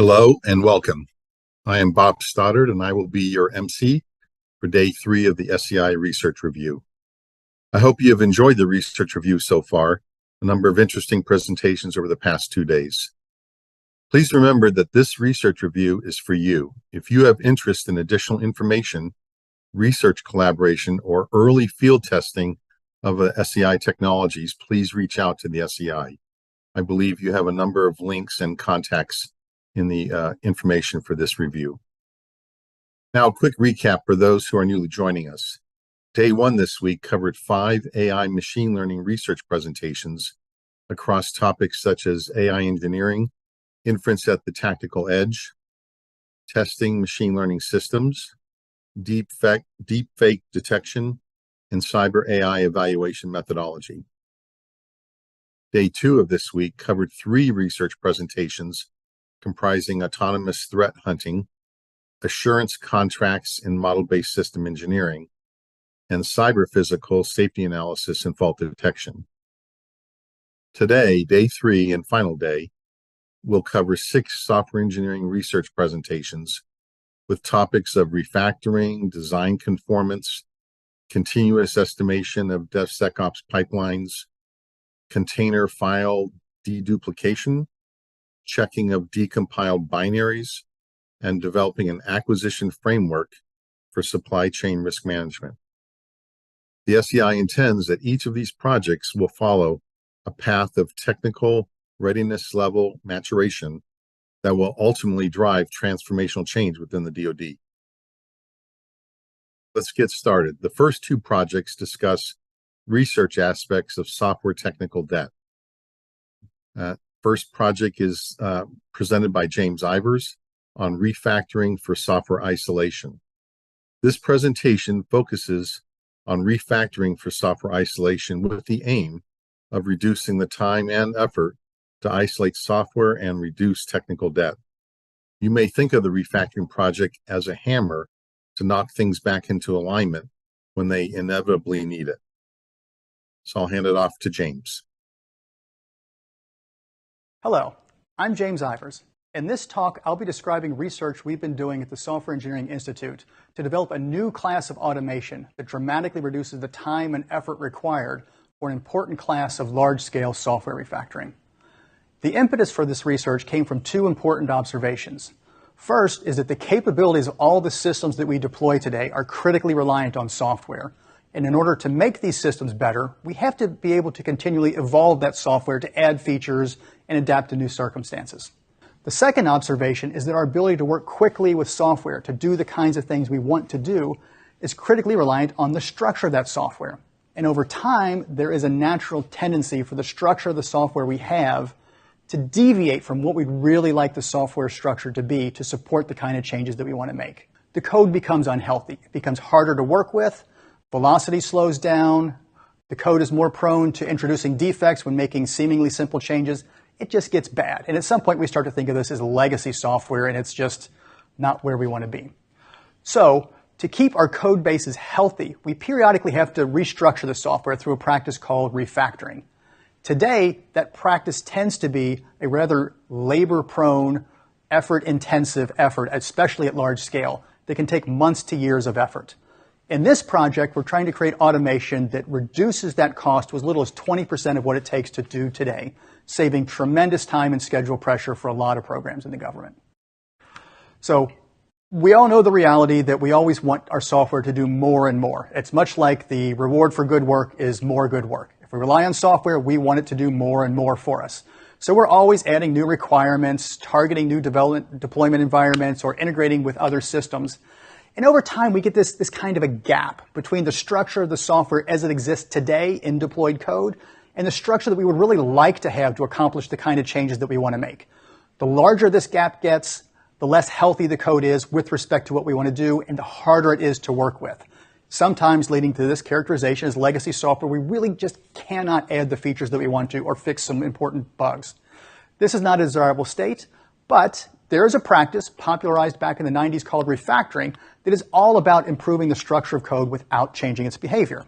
Hello and welcome. I am Bob Stoddard and I will be your MC for day 3 of the SEI Research Review. I hope you have enjoyed the research review so far, a number of interesting presentations over the past 2 days. Please remember that this research review is for you. If you have interest in additional information, research collaboration, or early field testing of SEI technologies, please reach out to the SEI. I believe you have a number of links and contacts in the information for this review. Now, a quick recap for those who are newly joining us. Day 1 this week covered 5 AI machine learning research presentations across topics such as AI engineering, inference at the tactical edge, testing machine learning systems, deepfake detection, and cyber AI evaluation methodology. Day 2 of this week covered 3 research presentations comprising autonomous threat hunting, assurance contracts in model-based system engineering, and cyber physical safety analysis and fault detection. Today, day 3 and final day, we'll cover 6 software engineering research presentations with topics of refactoring, design conformance, continuous estimation of DevSecOps pipelines, container file deduplication, checking of decompiled binaries, and developing an acquisition framework for supply chain risk management. The SEI intends that each of these projects will follow a path of technical readiness level maturation that will ultimately drive transformational change within the DoD. Let's get started. The first 2 projects discuss research aspects of software technical debt. First project is presented by James Ivers on refactoring for software isolation. This presentation focuses on refactoring for software isolation with the aim of reducing the time and effort to isolate software and reduce technical debt. You may think of the refactoring project as a hammer to knock things back into alignment when they inevitably need it. So I'll hand it off to James. Hello, I'm James Ivers. In this talk, I'll be describing research we've been doing at the Software Engineering Institute to develop a new class of automation that dramatically reduces the time and effort required for an important class of large-scale software refactoring. The impetus for this research came from 2 important observations. First is that the capabilities of all the systems that we deploy today are critically reliant on software. And in order to make these systems better, we have to be able to continually evolve that software to add features and adapt to new circumstances. The second observation is that our ability to work quickly with software to do the kinds of things we want to do is critically reliant on the structure of that software. And over time, there is a natural tendency for the structure of the software we have to deviate from what we'd really like the software structure to be to support the kind of changes that we want to make. The code becomes unhealthy. It becomes harder to work with. Velocity slows down. The code is more prone to introducing defects when making seemingly simple changes. It just gets bad. And at some point, we start to think of this as legacy software, and it's just not where we want to be. So to keep our code bases healthy, we periodically have to restructure the software through a practice called refactoring. Today, that practice tends to be a rather labor-prone, effort-intensive effort, especially at large scale, that can take months to years of effort. In this project, we're trying to create automation that reduces that cost to as little as 20% of what it takes to do today, saving tremendous time and schedule pressure for a lot of programs in the government. So we all know the reality that we always want our software to do more and more. It's much like the reward for good work is more good work. If we rely on software, we want it to do more and more for us. So we're always adding new requirements, targeting new deployment environments, or integrating with other systems. And over time, we get this kind of a gap between the structure of the software as it exists today in deployed code and the structure that we would really like to have to accomplish the kind of changes that we want to make. The larger this gap gets, the less healthy the code is with respect to what we want to do, and the harder it is to work with. Sometimes leading to this characterization as legacy software, we really just cannot add the features that we want to or fix some important bugs. This is not a desirable state, but there is a practice popularized back in the 90s called refactoring that is all about improving the structure of code without changing its behavior.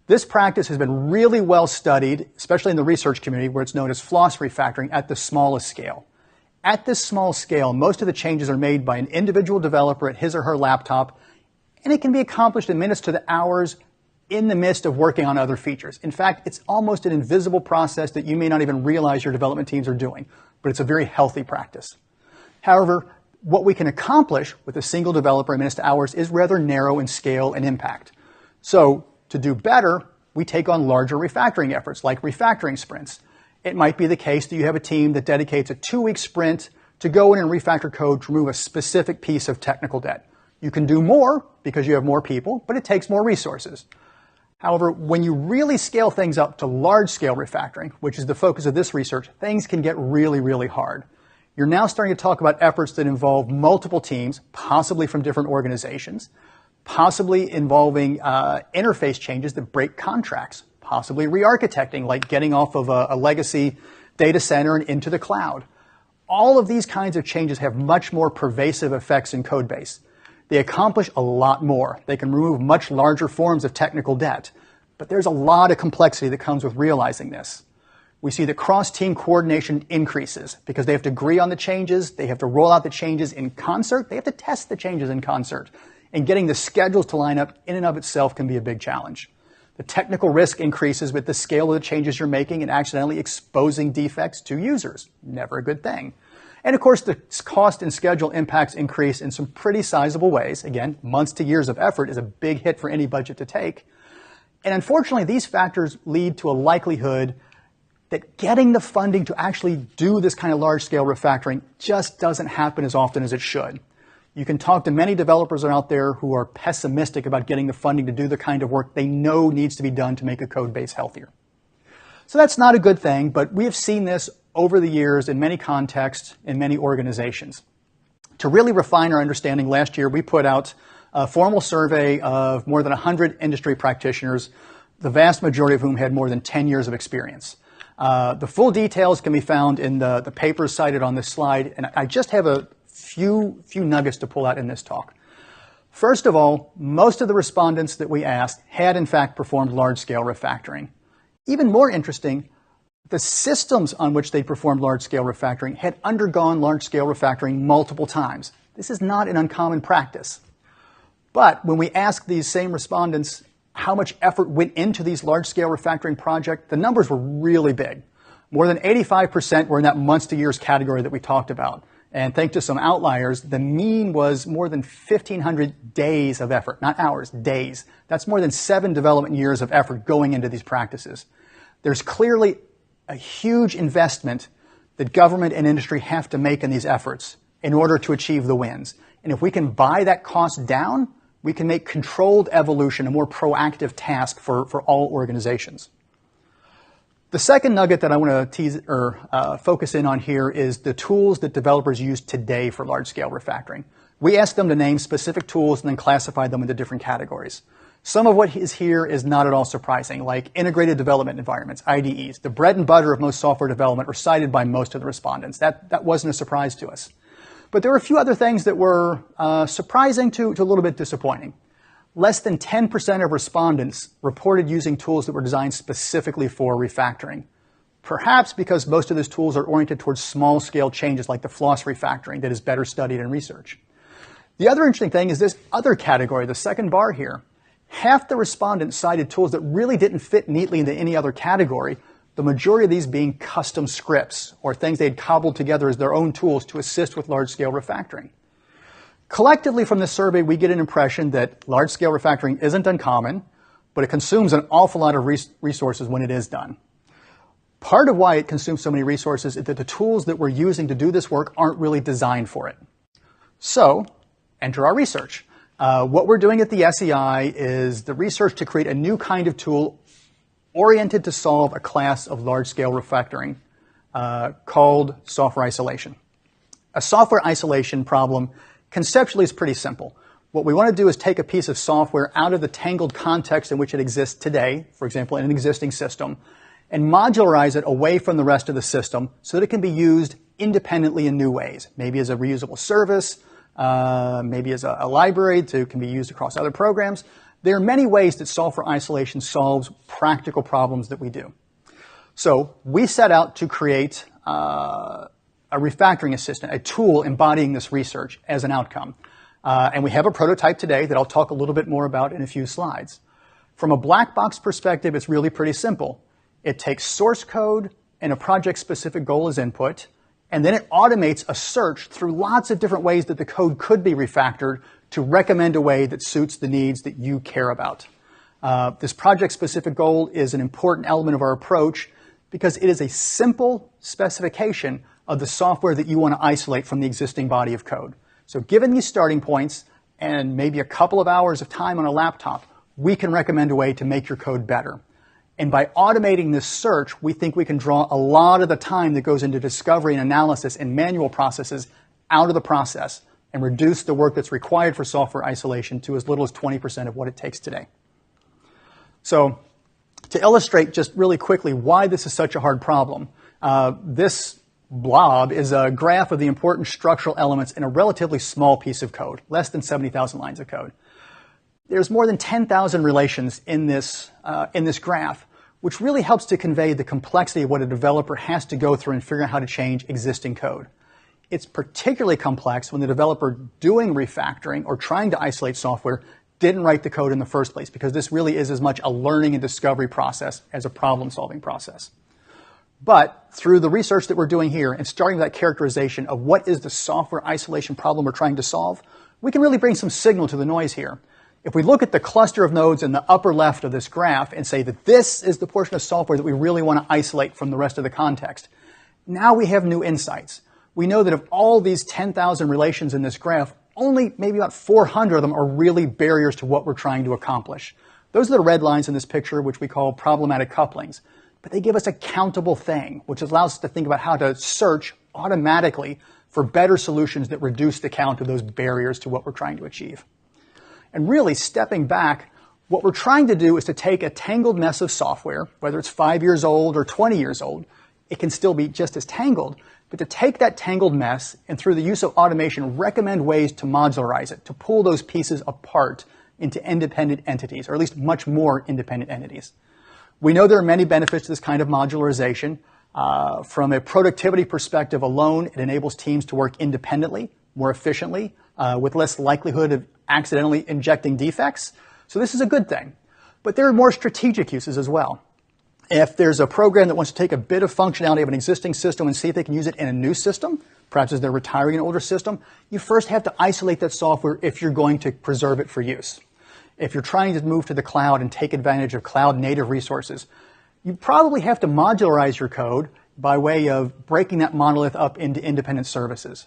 This practice has been really well studied, especially in the research community, where it's known as floss refactoring at the smallest scale. At this small scale, most of the changes are made by an individual developer at his or her laptop, and it can be accomplished in minutes to the hours in the midst of working on other features. In fact, it's almost an invisible process that you may not even realize your development teams are doing, but it's a very healthy practice. However, what we can accomplish with a single developer in minutes to hours is rather narrow in scale and impact. So to do better, we take on larger refactoring efforts like refactoring sprints. It might be the case that you have a team that dedicates a 2-week sprint to go in and refactor code to remove a specific piece of technical debt. You can do more because you have more people, but it takes more resources. However, when you really scale things up to large-scale refactoring, which is the focus of this research, things can get really, really hard. You're now starting to talk about efforts that involve multiple teams, possibly from different organizations, possibly involving interface changes that break contracts, possibly re-architecting, like getting off of a legacy data center and into the cloud. All of these kinds of changes have much more pervasive effects in code base. They accomplish a lot more. They can remove much larger forms of technical debt. But there's a lot of complexity that comes with realizing this. We see that cross-team coordination increases because they have to agree on the changes, they have to roll out the changes in concert, they have to test the changes in concert. And getting the schedules to line up in and of itself can be a big challenge. The technical risk increases with the scale of the changes you're making and accidentally exposing defects to users. Never a good thing. And of course, the cost and schedule impacts increase in some pretty sizable ways. Again, months to years of effort is a big hit for any budget to take. And unfortunately, these factors lead to a likelihood that getting the funding to actually do this kind of large-scale refactoring just doesn't happen as often as it should. You can talk to many developers out there who are pessimistic about getting the funding to do the kind of work they know needs to be done to make a code base healthier. So that's not a good thing, but we have seen this over the years in many contexts, in many organizations. To really refine our understanding, last year we put out a formal survey of more than 100 industry practitioners, the vast majority of whom had more than 10 years of experience. The full details can be found in the papers cited on this slide, and I just have a few nuggets to pull out in this talk. First of all, most of the respondents that we asked had in fact performed large-scale refactoring. Even more interesting, the systems on which they performed large-scale refactoring had undergone large-scale refactoring multiple times. This is not an uncommon practice. But when we asked these same respondents how much effort went into these large-scale refactoring projects, the numbers were really big. More than 85% were in that months to years category that we talked about. And thanks to some outliers, the mean was more than 1,500 days of effort, not hours, days. That's more than 7 development years of effort going into these practices. There's clearly a huge investment that government and industry have to make in these efforts in order to achieve the wins. And if we can buy that cost down, we can make controlled evolution a more proactive task for all organizations. The second nugget that I want to focus in on here is the tools that developers use today for large-scale refactoring. We asked them to name specific tools and then classify them into different categories. Some of what is here is not at all surprising, like integrated development environments, IDEs. The bread and butter of most software development were cited by most of the respondents. That wasn't a surprise to us. But there were a few other things that were surprising to a little bit disappointing. Less than 10% of respondents reported using tools that were designed specifically for refactoring, perhaps because most of those tools are oriented towards small-scale changes like the floss refactoring that is better studied in research. The other interesting thing is this other category, the second bar here. half the respondents cited tools that really didn't fit neatly into any other category, the majority of these being custom scripts or things they'd cobbled together as their own tools to assist with large-scale refactoring. Collectively from this survey, we get an impression that large-scale refactoring isn't uncommon, but it consumes an awful lot of resources when it is done. Part of why it consumes so many resources is that the tools that we're using to do this work aren't really designed for it. So, enter our research. What we're doing at the SEI is the research to create a new kind of tool oriented to solve a class of large-scale refactoring called software isolation. A software isolation problem conceptually is pretty simple. What we want to do is take a piece of software out of the tangled context in which it exists today, for example, in an existing system, and modularize it away from the rest of the system so that it can be used independently in new ways, maybe as a reusable service, maybe as a library that can be used across other programs. There are many ways that software isolation solves practical problems that we do. So we set out to create a refactoring assistant, a tool embodying this research as an outcome. And we have a prototype today that I'll talk a little bit more about in a few slides. From a black box perspective, it's really pretty simple. It takes source code and a project-specific goal as input, and then it automates a search through lots of different ways that the code could be refactored to recommend a way that suits the needs that you care about. This project-specific goal is an important element of our approach because it is a simple specification of the software that you want to isolate from the existing body of code. So given these starting points and maybe a couple of hours of time on a laptop, we can recommend a way to make your code better. And by automating this search, we think we can draw a lot of the time that goes into discovery and analysis and manual processes out of the process and reduce the work that's required for software isolation to as little as 20% of what it takes today. So to illustrate just really quickly why this is such a hard problem, this blob is a graph of the important structural elements in a relatively small piece of code, less than 70,000 lines of code. There's more than 10,000 relations in this graph, which really helps to convey the complexity of what a developer has to go through and figure out how to change existing code. It's particularly complex when the developer doing refactoring or trying to isolate software didn't write the code in the first place, because this really is as much a learning and discovery process as a problem-solving process. But through the research that we're doing here and starting with that characterization of what is the software isolation problem we're trying to solve, we can really bring some signal to the noise here. If we look at the cluster of nodes in the upper left of this graph and say that this is the portion of software that we really want to isolate from the rest of the context, now we have new insights. We know that of all these 10,000 relations in this graph, only maybe about 400 of them are really barriers to what we're trying to accomplish. Those are the red lines in this picture, which we call problematic couplings. But they give us a countable thing, which allows us to think about how to search automatically for better solutions that reduce the count of those barriers to what we're trying to achieve. And really, stepping back, what we're trying to do is to take a tangled mess of software, whether it's 5 years old or 20 years old, it can still be just as tangled, but to take that tangled mess and through the use of automation, recommend ways to modularize it, to pull those pieces apart into independent entities, or at least much more independent entities. We know there are many benefits to this kind of modularization. From a productivity perspective alone, it enables teams to work independently, more efficiently, with less likelihood of accidentally injecting defects. So this is a good thing. But there are more strategic uses as well. If there's a program that wants to take a bit of functionality of an existing system and see if they can use it in a new system, perhaps as they're retiring an older system, you first have to isolate that software if you're going to preserve it for use. If you're trying to move to the cloud and take advantage of cloud-native resources, you probably have to modularize your code by way of breaking that monolith up into independent services.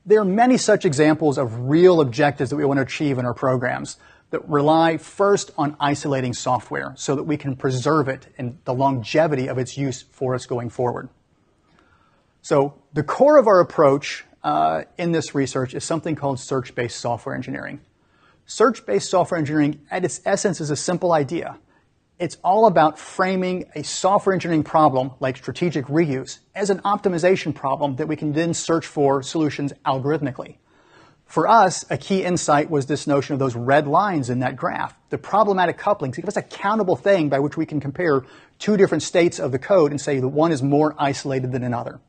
There are many such examples of real objectives that we want to achieve in our programs that rely first on isolating software so that we can preserve it and the longevity of its use for us going forward. So the core of our approach in this research is something called search-based software engineering. Search-based software engineering at its essence is a simple idea. It's all about framing a software engineering problem like strategic reuse as an optimization problem that we can then search for solutions algorithmically. For us, a key insight was this notion of those red lines in that graph, the problematic couplings. Give us a countable thing by which we can compare two different states of the code and say that one is more isolated than another.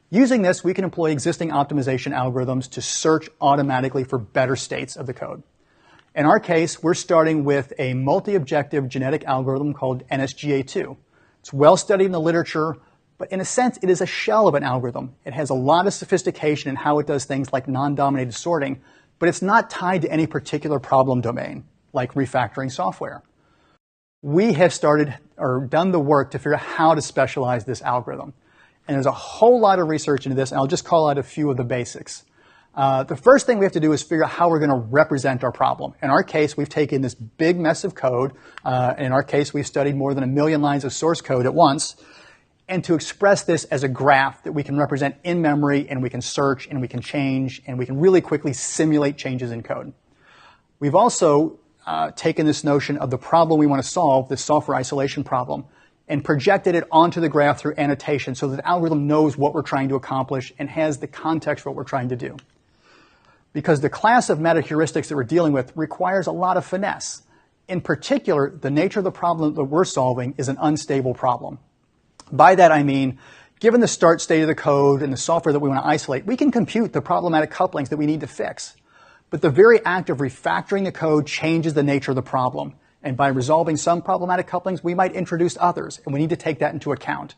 Using this, we can employ existing optimization algorithms to search automatically for better states of the code. In our case, we're starting with a multi-objective genetic algorithm called NSGA2. It's well studied in the literature, but in a sense, it is a shell of an algorithm. It has a lot of sophistication in how it does things like non-dominated sorting, but it's not tied to any particular problem domain, like refactoring software. We have started or done the work to figure out how to specialize this algorithm. And there's a whole lot of research into this, and I'll just call out a few of the basics. The first thing we have to do is figure out how we're going to represent our problem. In our case, we've taken this big mess of code. In our case, we've studied more than 1 million lines of source code at once. And to express this as a graph that we can represent in memory, and we can search, and we can change, and we can really quickly simulate changes in code. We've also taken this notion of the problem we want to solve, this software isolation problem, and projected it onto the graph through annotation so that the algorithm knows what we're trying to accomplish and has the context for what we're trying to do. Because the class of meta-heuristics that we're dealing with requires a lot of finesse. In particular, the nature of the problem that we're solving is an unstable problem. By that I mean, given the start state of the code and the software that we want to isolate, we can compute the problematic couplings that we need to fix. But the very act of refactoring the code changes the nature of the problem. And by resolving some problematic couplings, we might introduce others, and we need to take that into account.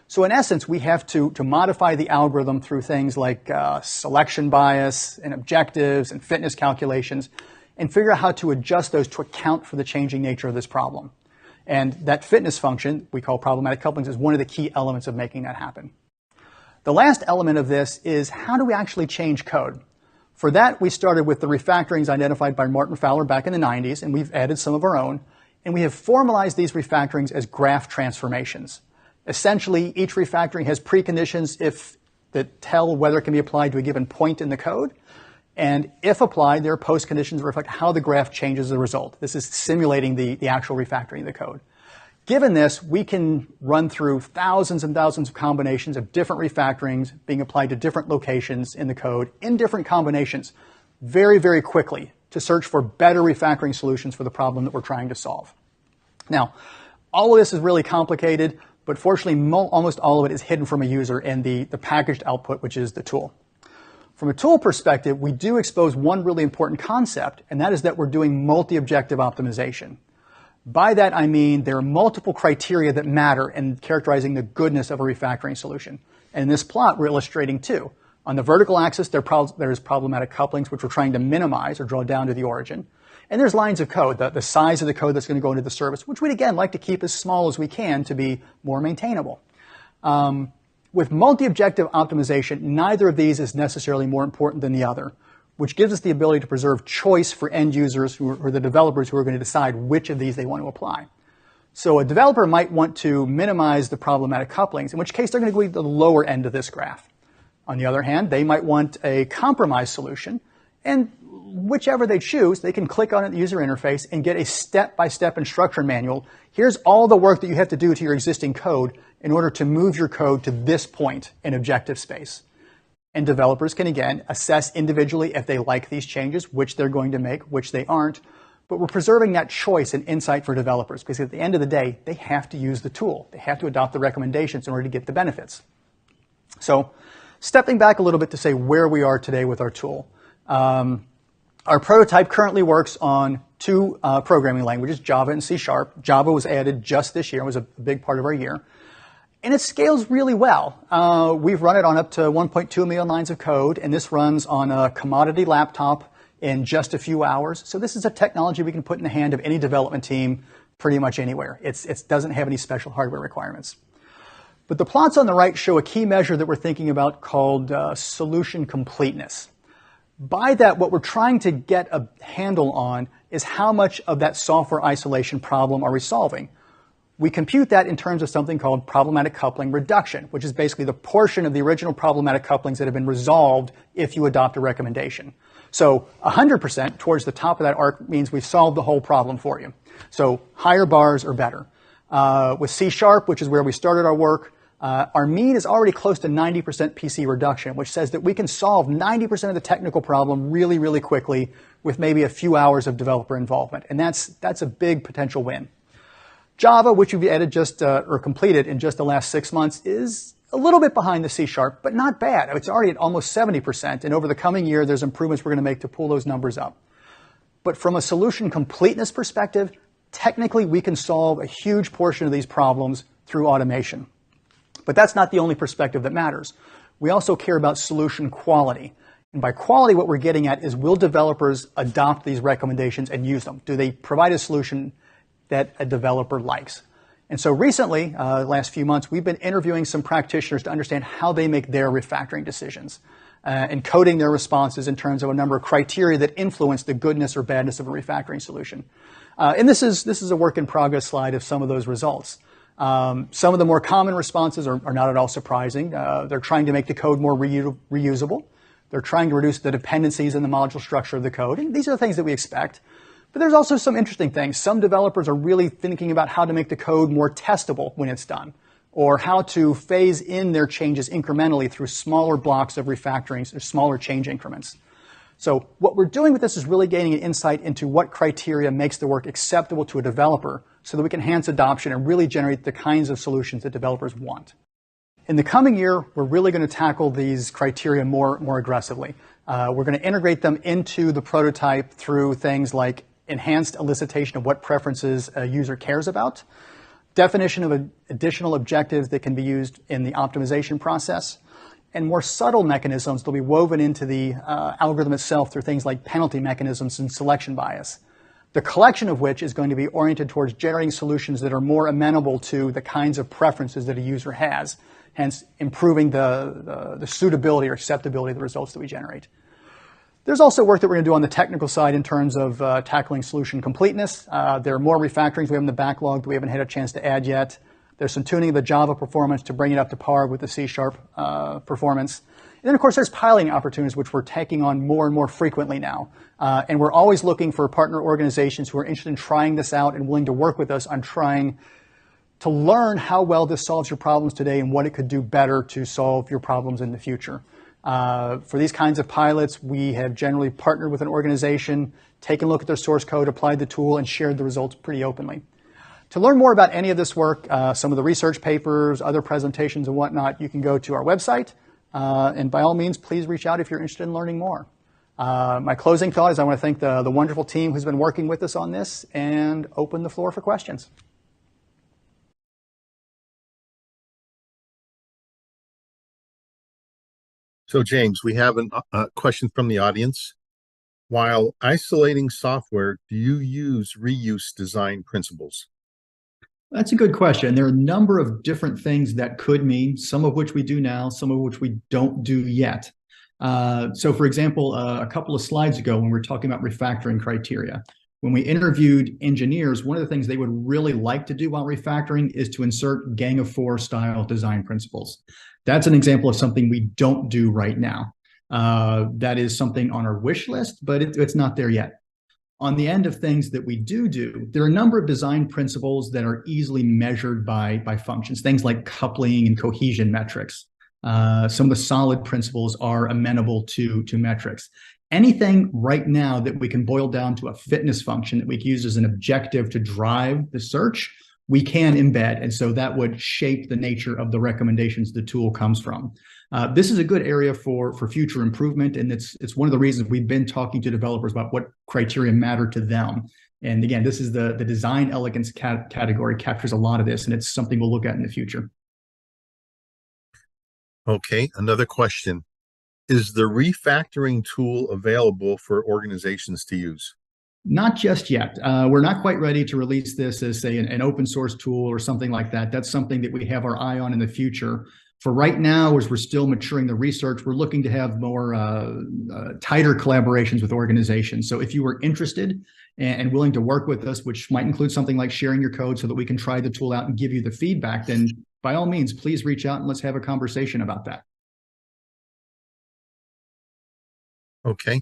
So in essence, we have to modify the algorithm through things like selection bias and objectives and fitness calculations, and figure out how to adjust those to account for the changing nature of this problem. And that fitness function, we call problematic couplings, is one of the key elements of making that happen. The last element of this is how do we actually change code? For that, we started with the refactorings identified by Martin Fowler back in the 90s, and we've added some of our own. And we have formalized these refactorings as graph transformations. Essentially, each refactoring has preconditions that tell whether it can be applied to a given point in the code. And if applied, there are postconditions that reflect how the graph changes as a result. This is simulating the actual refactoring of the code. Given this, we can run through thousands and thousands of combinations of different refactorings being applied to different locations in the code in different combinations very, very quickly to search for better refactoring solutions for the problem that we're trying to solve. Now, all of this is really complicated, but fortunately, almost all of it is hidden from a user in the packaged output, which is the tool. From a tool perspective, we do expose one really important concept, and that is that we're doing multi-objective optimization. By that, I mean there are multiple criteria that matter in characterizing the goodness of a refactoring solution. And in this plot, we're illustrating two. On the vertical axis, there's problematic couplings, which we're trying to minimize or draw down to the origin. And there's lines of code, the size of the code that's going to go into the service, which we'd, again, like to keep as small as we can to be more maintainable. With multi-objective optimization, neither of these is necessarily more important than the other, which gives us the ability to preserve choice for end users or the developers who are going to decide which of these they want to apply. So a developer might want to minimize the problematic couplings, in which case they're going to go to the lower end of this graph. On the other hand, they might want a compromise solution, and whichever they choose, they can click on it in the user interface and get a step-by-step instruction manual. Here's all the work that you have to do to your existing code in order to move your code to this point in objective space. And developers can, again, assess individually if they like these changes, which they're going to make, which they aren't. But we're preserving that choice and insight for developers because at the end of the day, they have to use the tool. They have to adopt the recommendations in order to get the benefits. So stepping back a little bit to say where we are today with our tool. Our prototype currently works on two programming languages, Java and C#. Java was added just this year. It was a big part of our year. And it scales really well. We've run it on up to 1.2 million lines of code, and this runs on a commodity laptop in just a few hours. So this is a technology we can put in the hand of any development team pretty much anywhere. It doesn't have any special hardware requirements. But the plots on the right show a key measure that we're thinking about called solution completeness. By that, what we're trying to get a handle on is how much of that software isolation problem are we solving. We compute that in terms of something called problematic coupling reduction, which is basically the portion of the original problematic couplings that have been resolved if you adopt a recommendation. So 100% towards the top of that arc means we've solved the whole problem for you. So higher bars are better. With C#, which is where we started our work, our mean is already close to 90% PC reduction, which says that we can solve 90% of the technical problem really, really quickly with maybe a few hours of developer involvement. And that's a big potential win. Java, which we've added or completed in just the last 6 months, is a little bit behind the C#, but not bad. It's already at almost 70%, and over the coming year, there's improvements we're going to make to pull those numbers up. But from a solution completeness perspective, technically we can solve a huge portion of these problems through automation. But that's not the only perspective that matters. We also care about solution quality. And by quality, what we're getting at is, will developers adopt these recommendations and use them? Do they provide a solution that a developer likes? And so recently, last few months, we've been interviewing some practitioners to understand how they make their refactoring decisions, and coding their responses in terms of a number of criteria that influence the goodness or badness of a refactoring solution. And this is a work in progress slide of some of those results. Some of the more common responses are not at all surprising. They're trying to make the code more reusable. They're trying to reduce the dependencies in the module structure of the code. And these are the things that we expect. But there's also some interesting things. Some developers are really thinking about how to make the code more testable when it's done, or how to phase in their changes incrementally through smaller blocks of refactorings or smaller change increments. So what we're doing with this is really gaining an insight into what criteria makes the work acceptable to a developer so that we can enhance adoption and really generate the kinds of solutions that developers want. In the coming year, we're really going to tackle these criteria more aggressively. We're going to integrate them into the prototype through things like enhanced elicitation of what preferences a user cares about, definition of additional objectives that can be used in the optimization process, and more subtle mechanisms that will be woven into the algorithm itself through things like penalty mechanisms and selection bias. The collection of which is going to be oriented towards generating solutions that are more amenable to the kinds of preferences that a user has, hence improving the suitability or acceptability of the results that we generate. There's also work that we're going to do on the technical side in terms of tackling solution completeness. There are more refactorings we have in the backlog that we haven't had a chance to add yet. There's some tuning of the Java performance to bring it up to par with the C# performance. And then, of course, there's piloting opportunities, which we're taking on more and more frequently now. And we're always looking for partner organizations who are interested in trying this out and willing to work with us on trying to learn how well this solves your problems today and what it could do better to solve your problems in the future. For these kinds of pilots, we have generally partnered with an organization, taken a look at their source code, applied the tool, and shared the results pretty openly. To learn more about any of this work, some of the research papers, other presentations and whatnot, you can go to our website. And by all means, please reach out if you're interested in learning more. My closing thought is I want to thank the wonderful team who's been working with us on this and open the floor for questions. So, James, we have a question from the audience. While isolating software, do you use reuse design principles? That's a good question. There are a number of different things that could mean, some of which we do now, some of which we don't do yet. So, for example, a couple of slides ago when we were talking about refactoring criteria, when we interviewed engineers, one of the things they would really like to do while refactoring is to insert Gang of Four style design principles. That's an example of something we don't do right now. That is something on our wish list, but it's not there yet. On the end of things that we do, there are a number of design principles that are easily measured by functions, things like coupling and cohesion metrics. Some of the solid principles are amenable to metrics. Anything right now that we can boil down to a fitness function that we can use as an objective to drive the search, we can embed. And so that would shape the nature of the recommendations the tool comes from. This is a good area for future improvement. And it's one of the reasons we've been talking to developers about what criteria matter to them. And again, this is the design elegance category captures a lot of this, and it's something we'll look at in the future. Okay, another question. Is the refactoring tool available for organizations to use? Not just yet. We're not quite ready to release this as, say, an open source tool or something like that. That's something that we have our eye on in the future. For right now, as we're still maturing the research, we're looking to have more tighter collaborations with organizations. So if you were interested and willing to work with us, which might include something like sharing your code so that we can try the tool out and give you the feedback, then by all means, please reach out and let's have a conversation about that. Okay.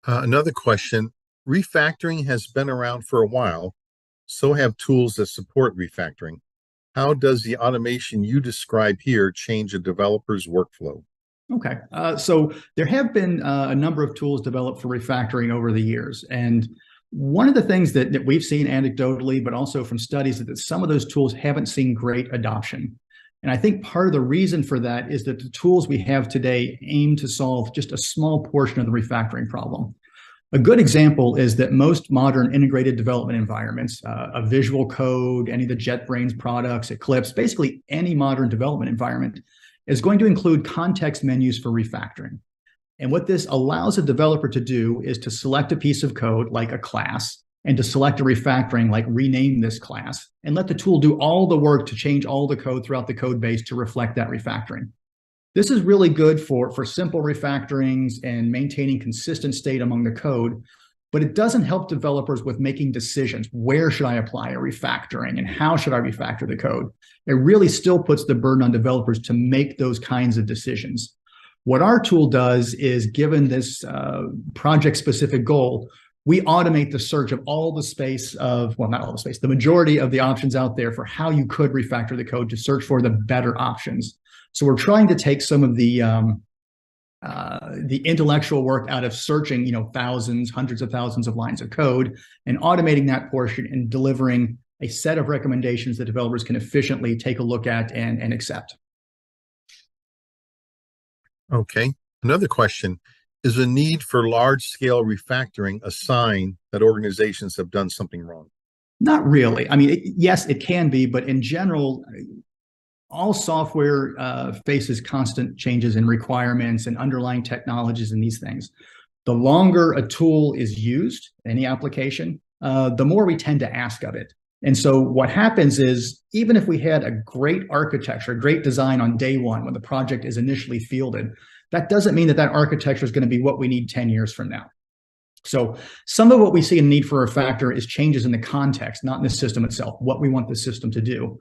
Another question. Refactoring has been around for a while, so have tools that support refactoring. How does the automation you describe here change a developer's workflow? Okay, so there have been a number of tools developed for refactoring over the years. And one of the things that we've seen anecdotally, but also from studies, is that some of those tools haven't seen great adoption. And I think part of the reason for that is that the tools we have today aim to solve just a small portion of the refactoring problem. A good example is that most modern integrated development environments, a Visual Code, any of the JetBrains products, Eclipse, basically any modern development environment is going to include context menus for refactoring. And what this allows a developer to do is to select a piece of code like a class and to select a refactoring like rename this class and let the tool do all the work to change all the code throughout the code base to reflect that refactoring. This is really good for simple refactorings and maintaining consistent state among the code, but it doesn't help developers with making decisions. Where should I apply a refactoring and how should I refactor the code? It really still puts the burden on developers to make those kinds of decisions. What our tool does is, given this project-specific goal, we automate the search of all the space of, well, not all the space, the majority of the options out there for how you could refactor the code to search for the better options. So we're trying to take some of the intellectual work out of searching, thousands, hundreds of thousands of lines of code and automating that portion and delivering a set of recommendations that developers can efficiently take a look at and accept. Okay. Another question. Is the need for large-scale refactoring a sign that organizations have done something wrong? Not really. I mean, yes, it can be, but in general, all software faces constant changes in requirements and underlying technologies and these things. The longer a tool is used, any application, the more we tend to ask of it. And so what happens is, even if we had a great architecture, a great design on day one when the project is initially fielded, that doesn't mean that that architecture is going to be what we need 10 years from now. So some of what we see in need for a factor is changes in the context, not in the system itself, what we want the system to do.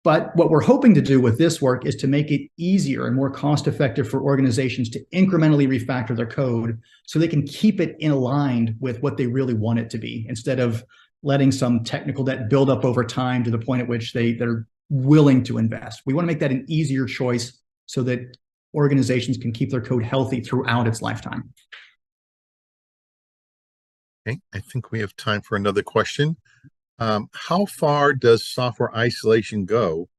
But what we're hoping to do with this work is to make it easier and more cost-effective for organizations to incrementally refactor their code so they can keep it in aligned with what they really want it to be, instead of letting some technical debt build up over time to the point at which they're willing to invest. We want to make that an easier choice so that organizations can keep their code healthy throughout its lifetime. Okay, I think we have time for another question. How far does software isolation go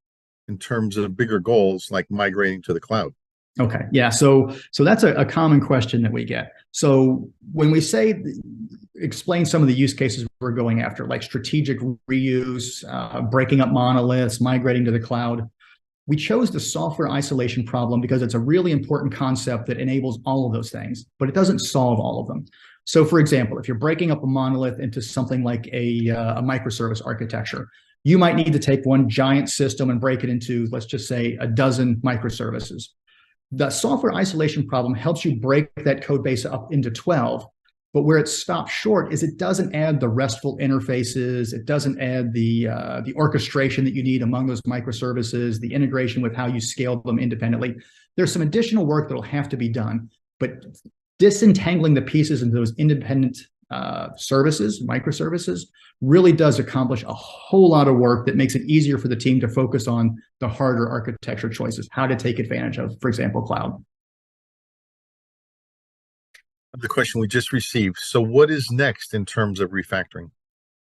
in terms of bigger goals like migrating to the cloud? Okay, yeah, so that's a common question that we get. So when we say, explain some of the use cases we're going after, like strategic reuse, breaking up monoliths, migrating to the cloud, we chose the software isolation problem because it's a really important concept that enables all of those things, but it doesn't solve all of them. So for example, if you're breaking up a monolith into something like a microservice architecture, you might need to take one giant system and break it into, let's just say, a dozen microservices. The software isolation problem helps you break that code base up into 12, but where it stops short is it doesn't add the RESTful interfaces, it doesn't add the orchestration that you need among those microservices, the integration with how you scale them independently. There's some additional work that'll have to be done, but disentangling the pieces into those independent services, microservices, really does accomplish a whole lot of work that makes it easier for the team to focus on the harder architecture choices, how to take advantage of, for example, cloud. The question we just received. So what is next in terms of refactoring?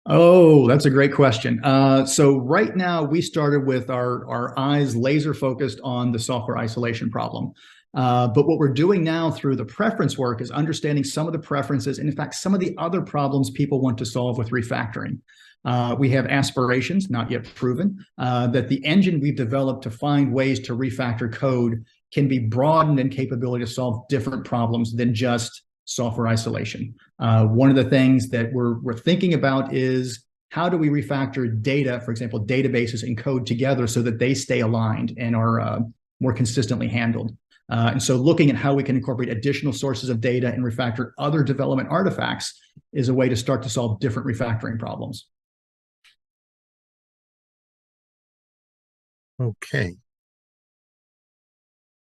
Oh, that's a great question. So right now we started with our eyes laser focused on the software isolation problem. But what we're doing now through the preference work is understanding some of the preferences and in fact, some of the other problems people want to solve with refactoring. We have aspirations, not yet proven, that the engine we've developed to find ways to refactor code can be broadened in capability to solve different problems than just software isolation. One of the things that we're thinking about is, how do we refactor data, for example, databases and code together so that they stay aligned and are more consistently handled? And so looking at how we can incorporate additional sources of data and refactor other development artifacts is a way to start to solve different refactoring problems. Okay.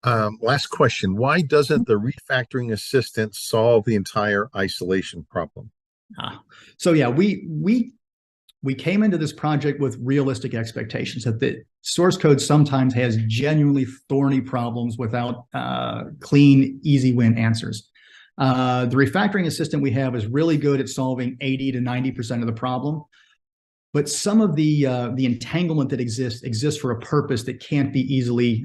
Last question. Why doesn't the refactoring assistant solve the entire isolation problem? So yeah, we came into this project with realistic expectations that the source code sometimes has genuinely thorny problems without clean, easy win answers. The refactoring assistant we have is really good at solving 80 to 90% of the problem, but some of the entanglement that exists for a purpose that can't be easily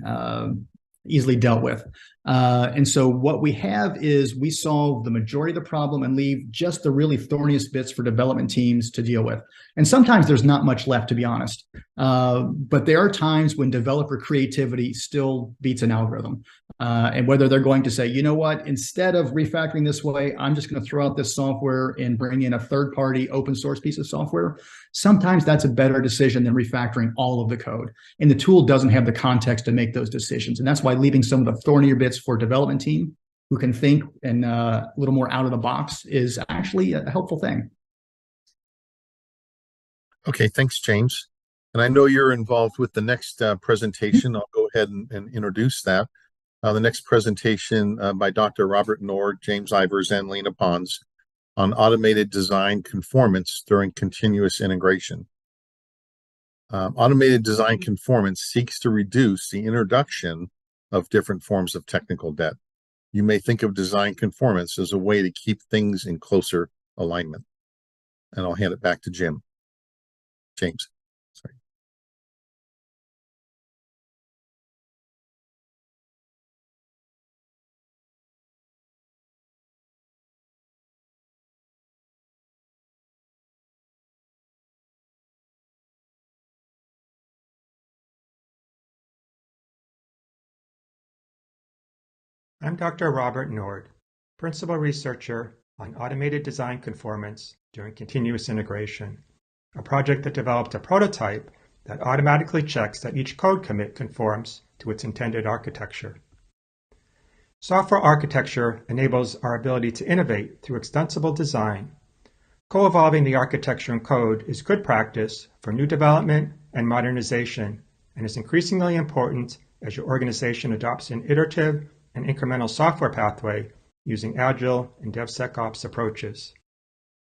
dealt with. And so what we have is we solve the majority of the problem and leave just the really thorniest bits for development teams to deal with. And sometimes there's not much left, to be honest. But there are times when developer creativity still beats an algorithm. And whether they're going to say, you know what, instead of refactoring this way, I'm just going to throw out this software and bring in a third-party open source piece of software. Sometimes that's a better decision than refactoring all of the code. And the tool doesn't have the context to make those decisions. And that's why leaving some of the thornier bits for development team who can think and a little more out of the box is actually a helpful thing. Okay, thanks, James. And I know you're involved with the next presentation. I'll go ahead and introduce that. The next presentation by Dr. Robert Nord, James Ivers, and Lena Pons on automated design conformance during continuous integration. Automated design conformance seeks to reduce the introduction of different forms of technical debt. You may think of design conformance as a way to keep things in closer alignment. And I'll hand it back to James. Sorry. I'm Dr. Robert Nord, Principal Researcher on Automated Design Conformance during Continuous Integration, a project that developed a prototype that automatically checks that each code commit conforms to its intended architecture. Software architecture enables our ability to innovate through extensible design. Co-evolving the architecture and code is good practice for new development and modernization, and is increasingly important as your organization adopts an iterative and incremental software pathway using Agile and DevSecOps approaches.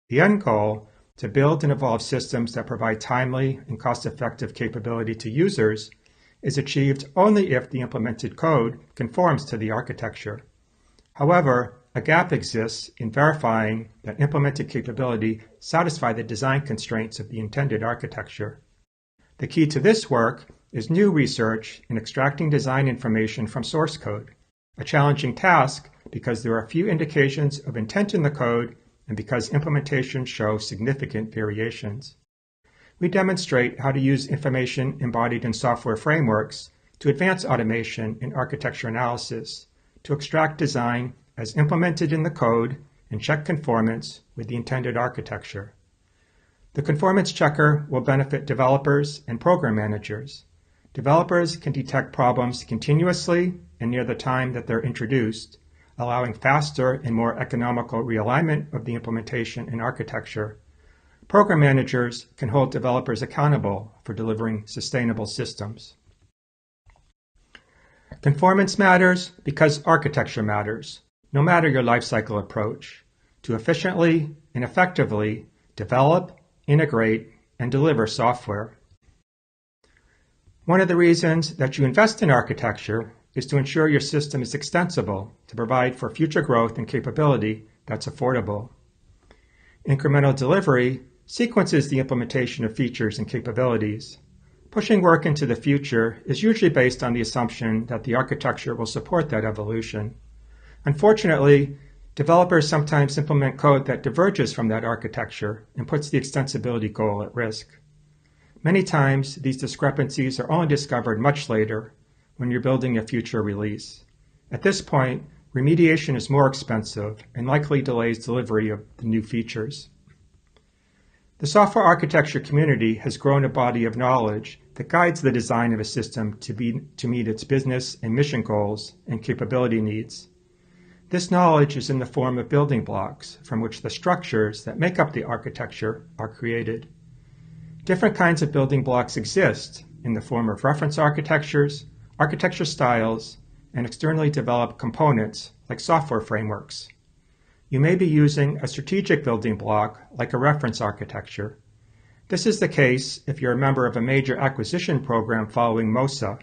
The end goal, to build and evolve systems that provide timely and cost-effective capability to users, is achieved only if the implemented code conforms to the architecture. However, a gap exists in verifying that implemented capability satisfies the design constraints of the intended architecture. The key to this work is new research in extracting design information from source code, a challenging task because there are few indications of intent in the code and because implementations show significant variations. We demonstrate how to use information embodied in software frameworks to advance automation in architecture analysis, to extract design as implemented in the code and check conformance with the intended architecture. The conformance checker will benefit developers and program managers. Developers can detect problems continuously and near the time that they're introduced, allowing faster and more economical realignment of the implementation and architecture. Program managers can hold developers accountable for delivering sustainable systems. Conformance matters because architecture matters, no matter your lifecycle approach, to efficiently and effectively develop, integrate, and deliver software. One of the reasons that you invest in architecture is to ensure your system is extensible to provide for future growth and capability that's affordable. Incremental delivery sequences the implementation of features and capabilities. Pushing work into the future is usually based on the assumption that the architecture will support that evolution. Unfortunately, developers sometimes implement code that diverges from that architecture and puts the extensibility goal at risk. Many times, these discrepancies are only discovered much later, when you're building a future release. At this point, remediation is more expensive and likely delays delivery of the new features. The software architecture community has grown a body of knowledge that guides the design of a system to meet its business and mission goals and capability needs. This knowledge is in the form of building blocks from which the structures that make up the architecture are created. Different kinds of building blocks exist in the form of reference architectures, architecture styles, and externally developed components like software frameworks. You may be using a strategic building block like a reference architecture. This is the case if you're a member of a major acquisition program following MOSA.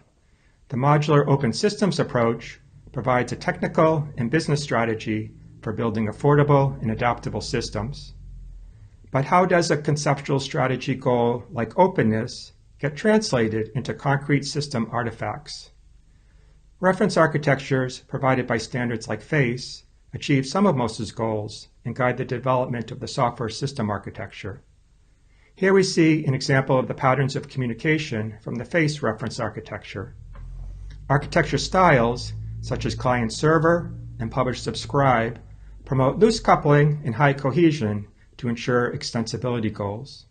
The modular open systems approach provides a technical and business strategy for building affordable and adaptable systems. But how does a conceptual strategy goal like openness get translated into concrete system artifacts? Reference architectures provided by standards like FACE achieve some of MOSA's goals and guide the development of the software system architecture. Here we see an example of the patterns of communication from the FACE reference architecture. Architecture styles, such as client-server and publish-subscribe, promote loose coupling and high cohesion to ensure extensibility goals.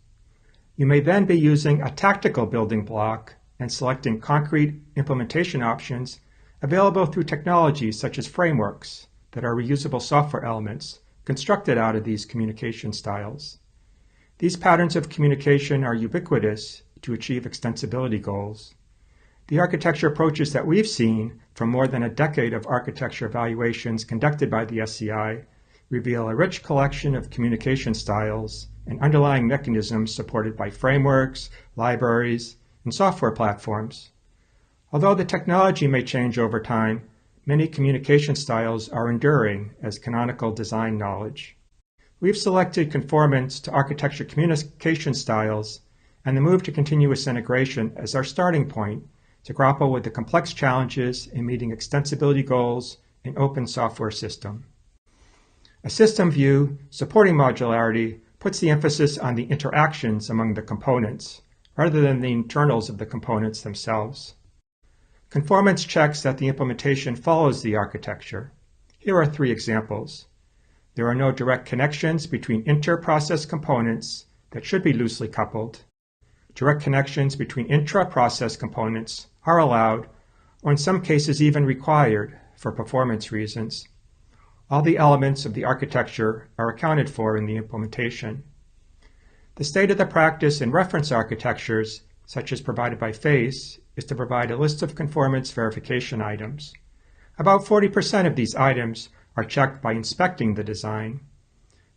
You may then be using a tactical building block and selecting concrete implementation options available through technologies such as frameworks that are reusable software elements constructed out of these communication styles. These patterns of communication are ubiquitous to achieve extensibility goals. The architecture approaches that we've seen from more than a decade of architecture evaluations conducted by the SEI reveal a rich collection of communication styles and underlying mechanisms supported by frameworks, libraries, and software platforms. Although the technology may change over time, many communication styles are enduring as canonical design knowledge. We've selected conformance to architecture communication styles and the move to continuous integration as our starting point to grapple with the complex challenges in meeting extensibility goals in open software system. A system view supporting modularity puts the emphasis on the interactions among the components rather than the internals of the components themselves. Conformance checks that the implementation follows the architecture. Here are 3 examples. There are no direct connections between inter-process components that should be loosely coupled. Direct connections between intra-process components are allowed, or in some cases even required, for performance reasons. All the elements of the architecture are accounted for in the implementation. The state of the practice in reference architectures, such as provided by FACE, is to provide a list of conformance verification items. About 40% of these items are checked by inspecting the design.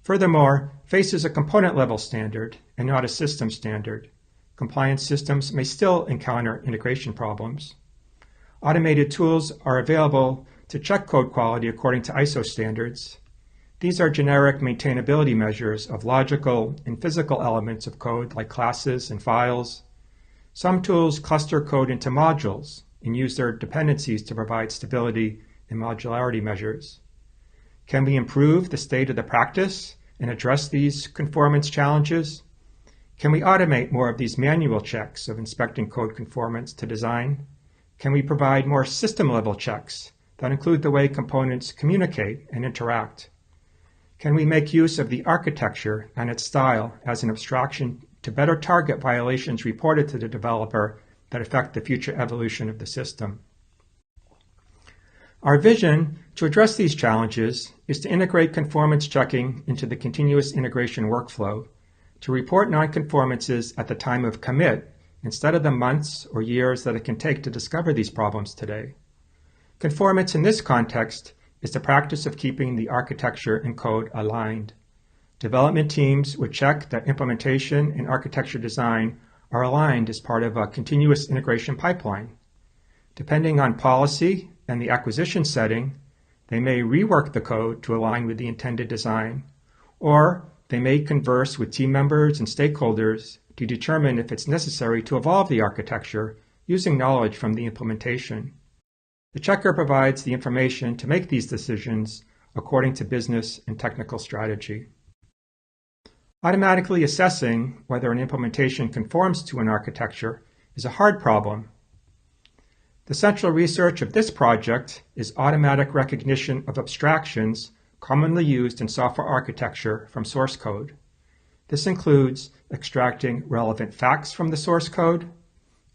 Furthermore, FACE is a component-level standard and not a system standard. Compliance systems may still encounter integration problems. Automated tools are available to check code quality according to ISO standards. These are generic maintainability measures of logical and physical elements of code like classes and files. Some tools cluster code into modules and use their dependencies to provide stability and modularity measures. Can we improve the state of the practice and address these conformance challenges? Can we automate more of these manual checks of inspecting code conformance to design? Can we provide more system-level checks that include the way components communicate and interact? Can we make use of the architecture and its style as an abstraction to better target violations reported to the developer that affect the future evolution of the system? Our vision to address these challenges is to integrate conformance checking into the continuous integration workflow, to report nonconformances at the time of commit instead of the months or years that it can take to discover these problems today. Conformance in this context is the practice of keeping the architecture and code aligned. Development teams would check that implementation and architecture design are aligned as part of a continuous integration pipeline. Depending on policy and the acquisition setting, they may rework the code to align with the intended design, or they may converse with team members and stakeholders to determine if it's necessary to evolve the architecture using knowledge from the implementation. The checker provides the information to make these decisions according to business and technical strategy. Automatically assessing whether an implementation conforms to an architecture is a hard problem. The central research of this project is automatic recognition of abstractions commonly used in software architecture from source code. This includes extracting relevant facts from the source code,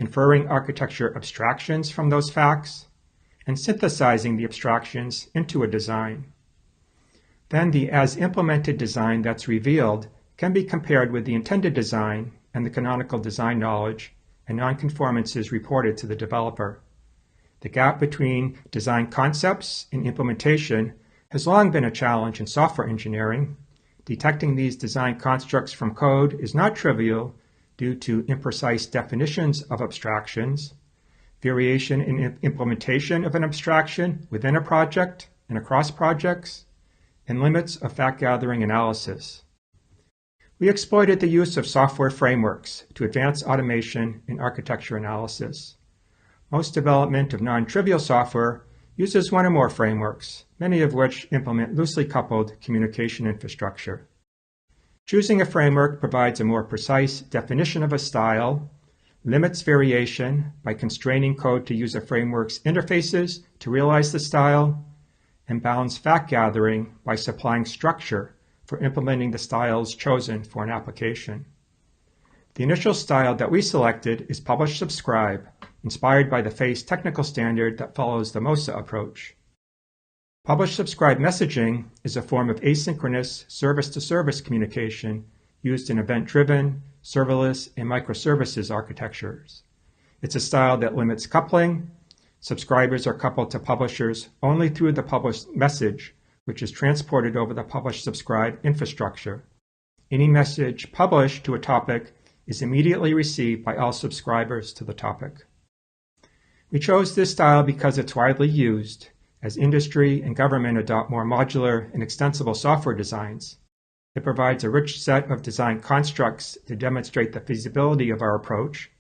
inferring architecture abstractions from those facts, and synthesizing the abstractions into a design. Then the as-implemented design that's revealed can be compared with the intended design and the canonical design knowledge and nonconformances reported to the developer. The gap between design concepts and implementation has long been a challenge in software engineering. Detecting these design constructs from code is not trivial due to imprecise definitions of abstractions, variation in implementation of an abstraction within a project and across projects, and limits of fact-gathering analysis. We exploited the use of software frameworks to advance automation and architecture analysis. Most development of non-trivial software uses one or more frameworks, many of which implement loosely coupled communication infrastructure. Choosing a framework provides a more precise definition of a style, limits variation by constraining code to use a framework's interfaces to realize the style, and bounds fact gathering by supplying structure for implementing the styles chosen for an application. The initial style that we selected is publish-subscribe, inspired by the FACE technical standard that follows the MOSA approach. Publish-subscribe messaging is a form of asynchronous service-to-service communication used in event-driven, serverless, and microservices architectures. It's a style that limits coupling. Subscribers are coupled to publishers only through the published message, which is transported over the publish-subscribe infrastructure. Any message published to a topic is immediately received by all subscribers to the topic. We chose this style because it's widely used as industry and government adopt more modular and extensible software designs. It provides a rich set of design constructs to demonstrate the feasibility of our approach,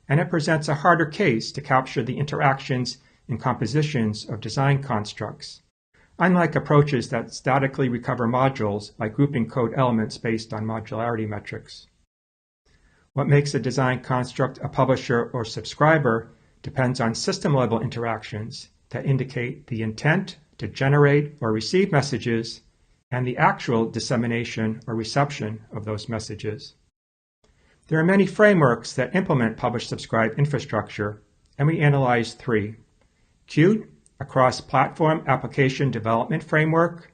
and it presents a harder case to capture the interactions and compositions of design constructs, unlike approaches that statically recover modules by grouping code elements based on modularity metrics. What makes a design construct a publisher or subscriber depends on system-level interactions that indicate the intent to generate or receive messages and the actual dissemination or reception of those messages. There are many frameworks that implement publish-subscribe infrastructure, and we analyzed three: Qt, a cross-platform application development framework;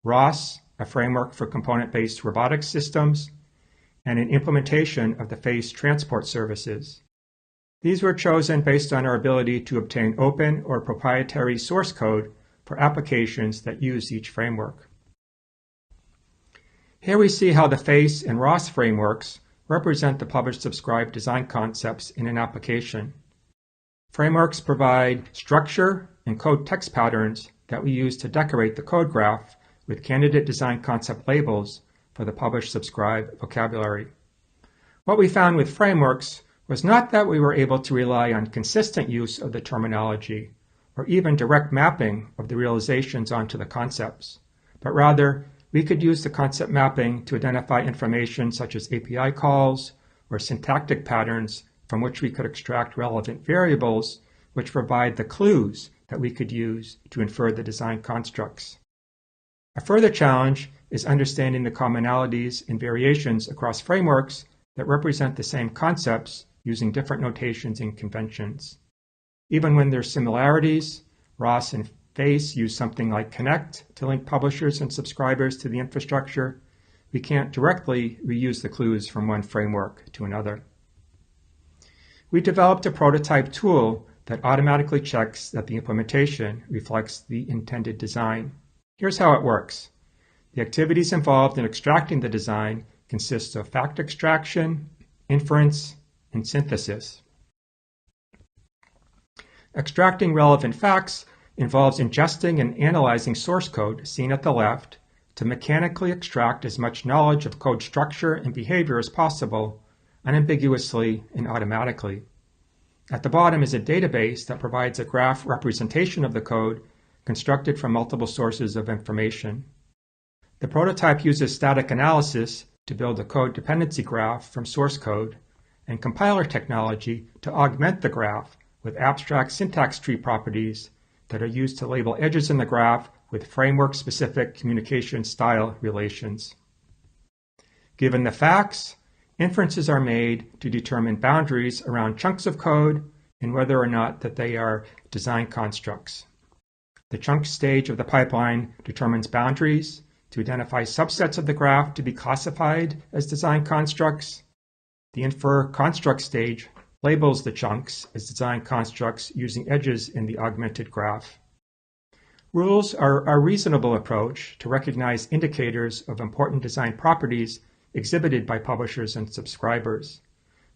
ROS, a framework for component-based robotic systems; and an implementation of the FACE transport services. These were chosen based on our ability to obtain open or proprietary source code for applications that use each framework. Here we see how the FACE and ROS frameworks represent the publish-subscribe design concepts in an application. Frameworks provide structure and code text patterns that we use to decorate the code graph with candidate design concept labels for the publish-subscribe vocabulary. What we found with frameworks was not that we were able to rely on consistent use of the terminology or even direct mapping of the realizations onto the concepts, but rather we could use the concept mapping to identify information such as API calls or syntactic patterns from which we could extract relevant variables which provide the clues that we could use to infer the design constructs. A further challenge is understanding the commonalities and variations across frameworks that represent the same concepts using different notations and conventions. Even when there's similarities, ROS and FACE use something like connect to link publishers and subscribers to the infrastructure. We can't directly reuse the clues from one framework to another. We developed a prototype tool that automatically checks that the implementation reflects the intended design. Here's how it works. The activities involved in extracting the design consist of fact extraction, inference, and synthesis. Extracting relevant facts involves ingesting and analyzing source code, seen at the left, to mechanically extract as much knowledge of code structure and behavior as possible, unambiguously and automatically. At the bottom is a database that provides a graph representation of the code constructed from multiple sources of information. The prototype uses static analysis to build a code dependency graph from source code, and compiler technology to augment the graph with abstract syntax tree properties that are used to label edges in the graph with framework-specific communication style relations. Given the facts, inferences are made to determine boundaries around chunks of code and whether or not that they are design constructs. The chunk stage of the pipeline determines boundaries to identify subsets of the graph to be classified as design constructs. The infer construct stage labels the chunks as design constructs using edges in the augmented graph. Rules are a reasonable approach to recognize indicators of important design properties exhibited by publishers and subscribers.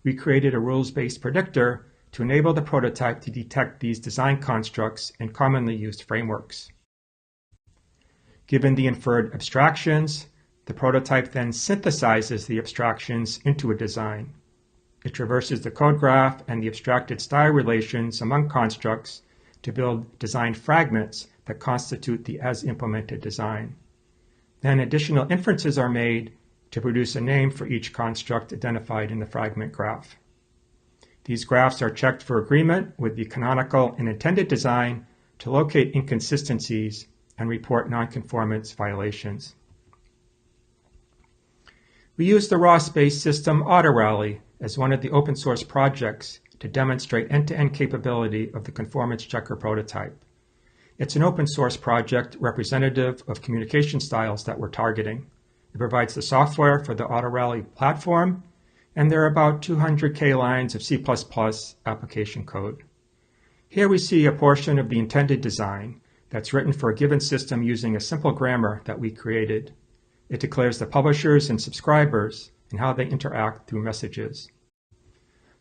We created a rules-based predictor to enable the prototype to detect these design constructs in commonly used frameworks. Given the inferred abstractions, the prototype then synthesizes the abstractions into a design. It traverses the code graph and the abstracted style relations among constructs to build design fragments that constitute the as-implemented design. Then additional inferences are made to produce a name for each construct identified in the fragment graph. These graphs are checked for agreement with the canonical and intended design to locate inconsistencies and report nonconformance violations. We use the ROS-based system AutoRally as one of the open source projects to demonstrate end-to-end capability of the conformance checker prototype. It's an open source project representative of communication styles that we're targeting. It provides the software for the AutoRally platform, and there are about 200K lines of C++ application code. Here we see a portion of the intended design that's written for a given system using a simple grammar that we created. It declares the publishers and subscribers and how they interact through messages.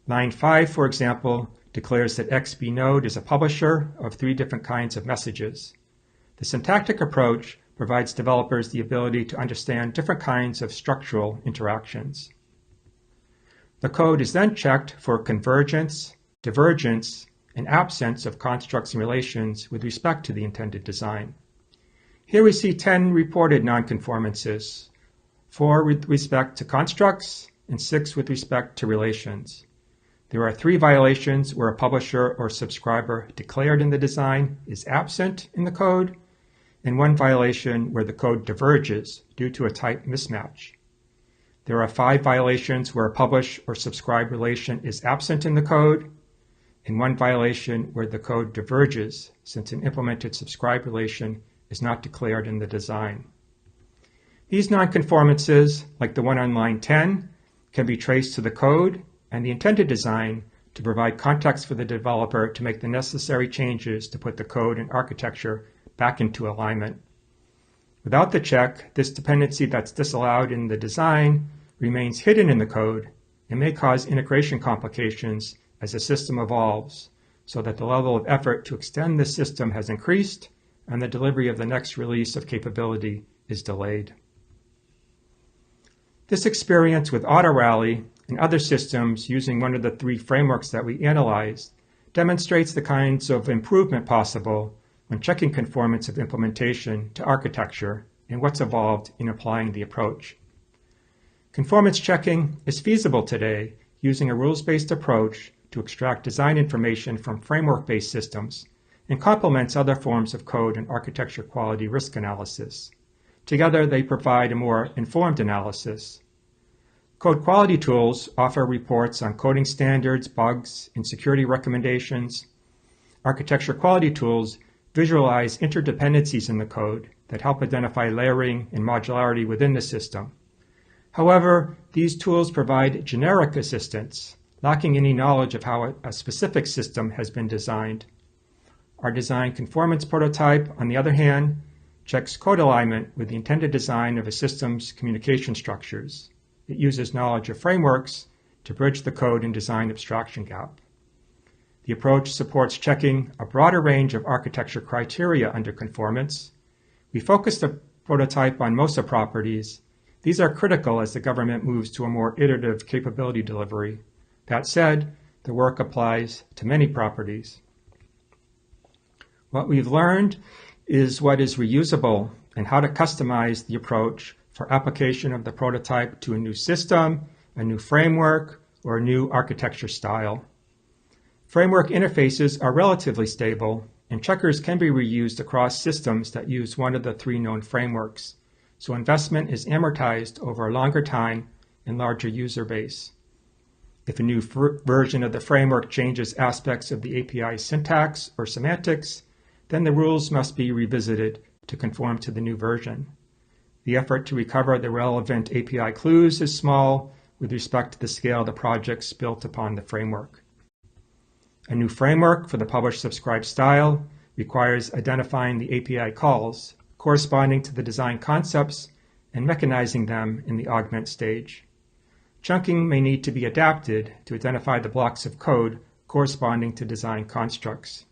Line 5, for example, declares that XB node is a publisher of 3 different kinds of messages. The syntactic approach provides developers the ability to understand different kinds of structural interactions. The code is then checked for convergence, divergence, and absence of constructs and relations with respect to the intended design. Here we see 10 reported nonconformances, 4 with respect to constructs and 6 with respect to relations. There are 3 violations where a publisher or subscriber declared in the design is absent in the code, and 1 violation where the code diverges due to a type mismatch. There are 5 violations where a publish or subscribe relation is absent in the code, and 1 violation where the code diverges since an implemented subscribe relation is not declared in the design. These nonconformances, like the one on line 10, can be traced to the code and the intended design to provide context for the developer to make the necessary changes to put the code and architecture back into alignment. Without the check, this dependency that's disallowed in the design remains hidden in the code and may cause integration complications as the system evolves, so that the level of effort to extend the system has increased and the delivery of the next release of capability is delayed. This experience with AutoRally and other systems using one of the 3 frameworks that we analyzed demonstrates the kinds of improvement possible when checking conformance of implementation to architecture and what's evolved in applying the approach. Conformance checking is feasible today using a rules-based approach to extract design information from framework-based systems and complements other forms of code and architecture quality risk analysis. Together, they provide a more informed analysis. Code quality tools offer reports on coding standards, bugs, and security recommendations. Architecture quality tools visualize interdependencies in the code that help identify layering and modularity within the system. However, these tools provide generic assistance, lacking any knowledge of how a specific system has been designed. Our design conformance prototype, on the other hand, checks code alignment with the intended design of a system's communication structures. It uses knowledge of frameworks to bridge the code and design abstraction gap. The approach supports checking a broader range of architecture criteria under conformance. We focus the prototype on MOSA properties. These are critical as the government moves to a more iterative capability delivery. That said, the work applies to many properties. What we've learned is what is reusable and how to customize the approach for application of the prototype to a new system, a new framework, or a new architecture style. Framework interfaces are relatively stable, and checkers can be reused across systems that use one of the 3 known frameworks, so investment is amortized over a longer time and larger user base. If a new version of the framework changes aspects of the API syntax or semantics, then the rules must be revisited to conform to the new version. The effort to recover the relevant API clues is small with respect to the scale of the projects built upon the framework. A new framework for the publish-subscribe style requires identifying the API calls corresponding to the design concepts and mechanizing them in the augment stage. Chunking may need to be adapted to identify the blocks of code corresponding to design constructs.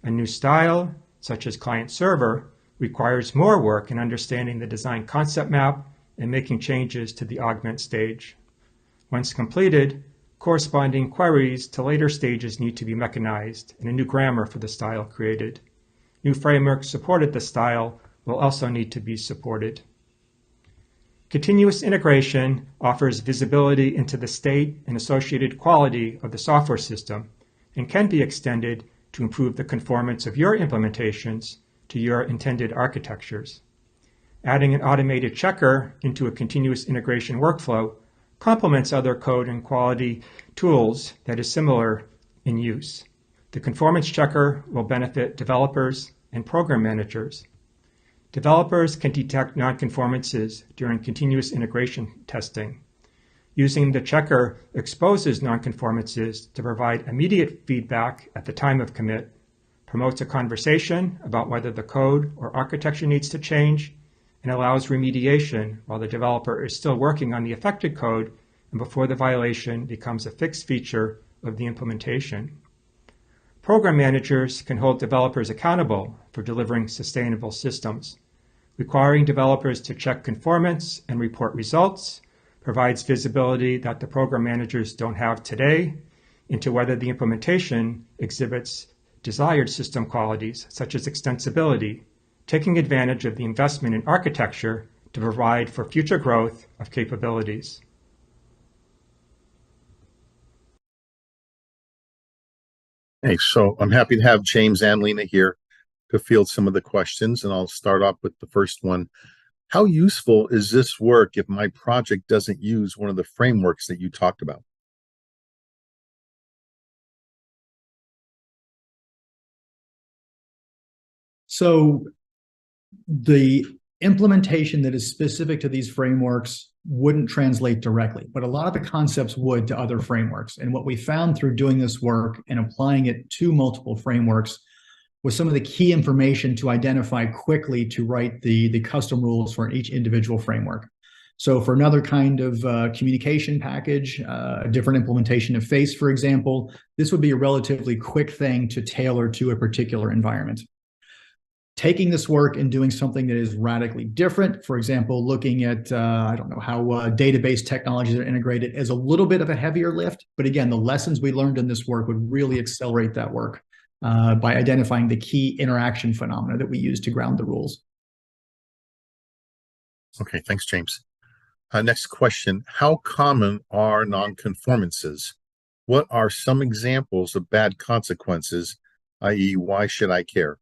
A new style, such as client-server, requires more work in understanding the design concept map and making changes to the augment stage. Once completed, corresponding queries to later stages need to be mechanized, and a new grammar for the style created. New frameworks supported the style will also need to be supported. Continuous integration offers visibility into the state and associated quality of the software system and can be extended to improve the conformance of your implementations to your intended architectures. Adding an automated checker into a continuous integration workflow complements other code and quality tools that is similar in use. The conformance checker will benefit developers and program managers. Developers can detect nonconformances during continuous integration testing. Using the checker exposes nonconformances to provide immediate feedback at the time of commit, promotes a conversation about whether the code or architecture needs to change, and allows remediation while the developer is still working on the affected code and before the violation becomes a fixed feature of the implementation. Program managers can hold developers accountable for delivering sustainable systems. Requiring developers to check conformance and report results provides visibility that the program managers don't have today into whether the implementation exhibits desired system qualities such as extensibility, taking advantage of the investment in architecture to provide for future growth of capabilities. Hey, so I'm happy to have James and Lena here to field some of the questions, and I'll start off with the first one. How useful is this work if my project doesn't use one of the frameworks that you talked about? So the implementation that is specific to these frameworks wouldn't translate directly, but a lot of the concepts would to other frameworks. And what we found through doing this work and applying it to multiple frameworks was some of the key information to identify quickly to write the custom rules for each individual framework. So for another kind of communication package, a different implementation of FACE, for example, this would be a relatively quick thing to tailor to a particular environment. Taking this work and doing something that is radically different, for example, looking at, I don't know how database technologies are integrated, is a little bit of a heavier lift. But again, the lessons we learned in this work would really accelerate that work by identifying the key interaction phenomena that we use to ground the rules. Okay, thanks, James. Next question. How common are nonconformances? What are some examples of bad consequences, i.e., why should I care?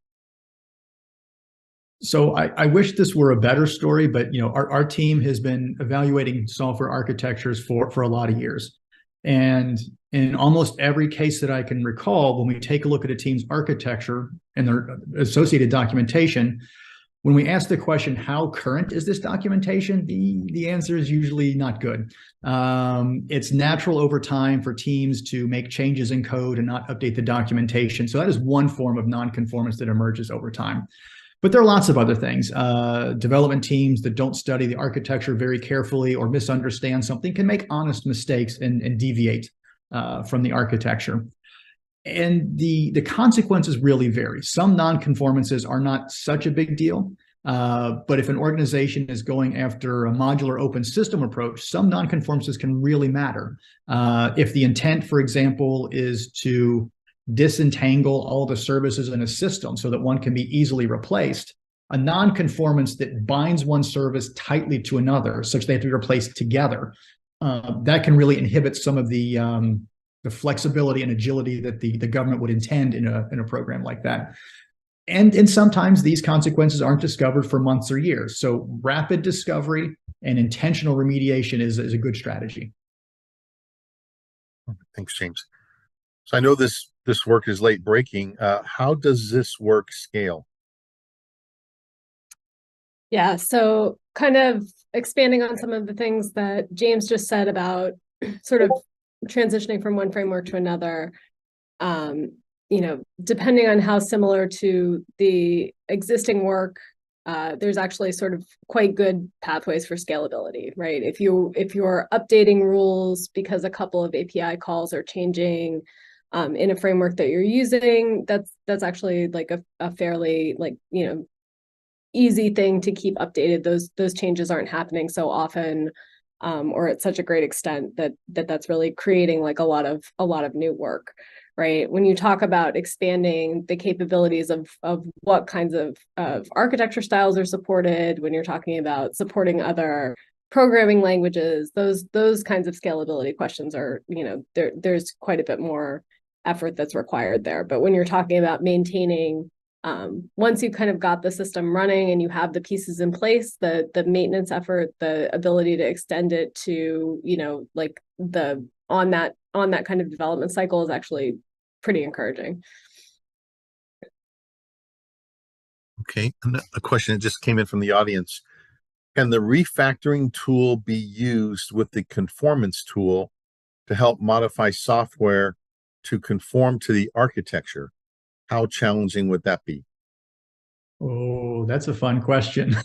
So I wish this were a better story, but our team has been evaluating software architectures for a lot of years. And in almost every case that I can recall, when we take a look at a team's architecture and their associated documentation, when we ask the question, how current is this documentation? The answer is usually not good. It's natural over time for teams to make changes in code and not update the documentation. So that is one form of nonconformance that emerges over time. But there are lots of other things. Development teams that don't study the architecture very carefully or misunderstand something can make honest mistakes and deviate from the architecture. And the consequences really vary. Some nonconformances are not such a big deal. But if an organization is going after a modular open system approach, some nonconformances can really matter. If the intent, for example, is to disentangle all the services in a system so that one can be easily replaced, a nonconformance that binds one service tightly to another, such they have to be replaced together, that can really inhibit some of the flexibility and agility that the government would intend in a program like that. And sometimes these consequences aren't discovered for months or years. So rapid discovery and intentional remediation is a good strategy. Thanks, James. So I know this work is late breaking. How does this work scale? Yeah, so kind of expanding on some of the things that James just said about sort of transitioning from one framework to another, depending on how similar to the existing work, there's actually sort of quite good pathways for scalability, right? If you're updating rules because a couple of API calls are changing in a framework that you're using, that's actually like a fairly easy thing to keep updated. Those changes aren't happening so often. or at such a great extent that's really creating like a lot of new work, right? When you talk about expanding the capabilities of what kinds of architecture styles are supported, when you're talking about supporting other programming languages, those kinds of scalability questions are, there's quite a bit more effort that's required there. But when you're talking about maintaining, once you've kind of got the system running and you have the pieces in place, the maintenance effort, the ability to extend it to, like on that kind of development cycle is actually pretty encouraging. Okay, and a question that just came in from the audience. Can the refactoring tool be used with the conformance tool to help modify software to conform to the architecture? How challenging would that be? Oh, that's a fun question.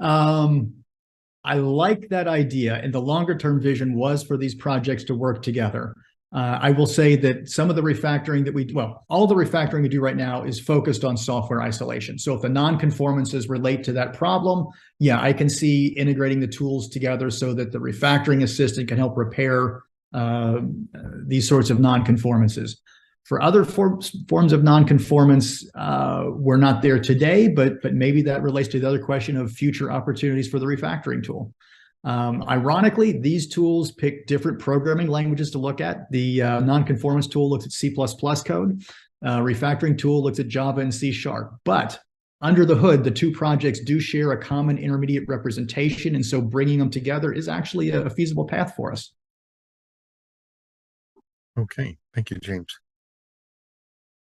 I like that idea, and the longer term vision was for these projects to work together. I will say that some of the refactoring that all the refactoring we do right now is focused on software isolation. So if the non-conformances relate to that problem, yeah, I can see integrating the tools together so that the refactoring assistant can help repair these sorts of non-conformances. For other forms of non-conformance, we're not there today, but maybe that relates to the other question of future opportunities for the refactoring tool. Ironically, these tools pick different programming languages to look at. The non-conformance tool looks at C++ code. Refactoring tool looks at Java and C#. But under the hood, the two projects do share a common intermediate representation, and so bringing them together is actually a feasible path for us. Okay, thank you, James.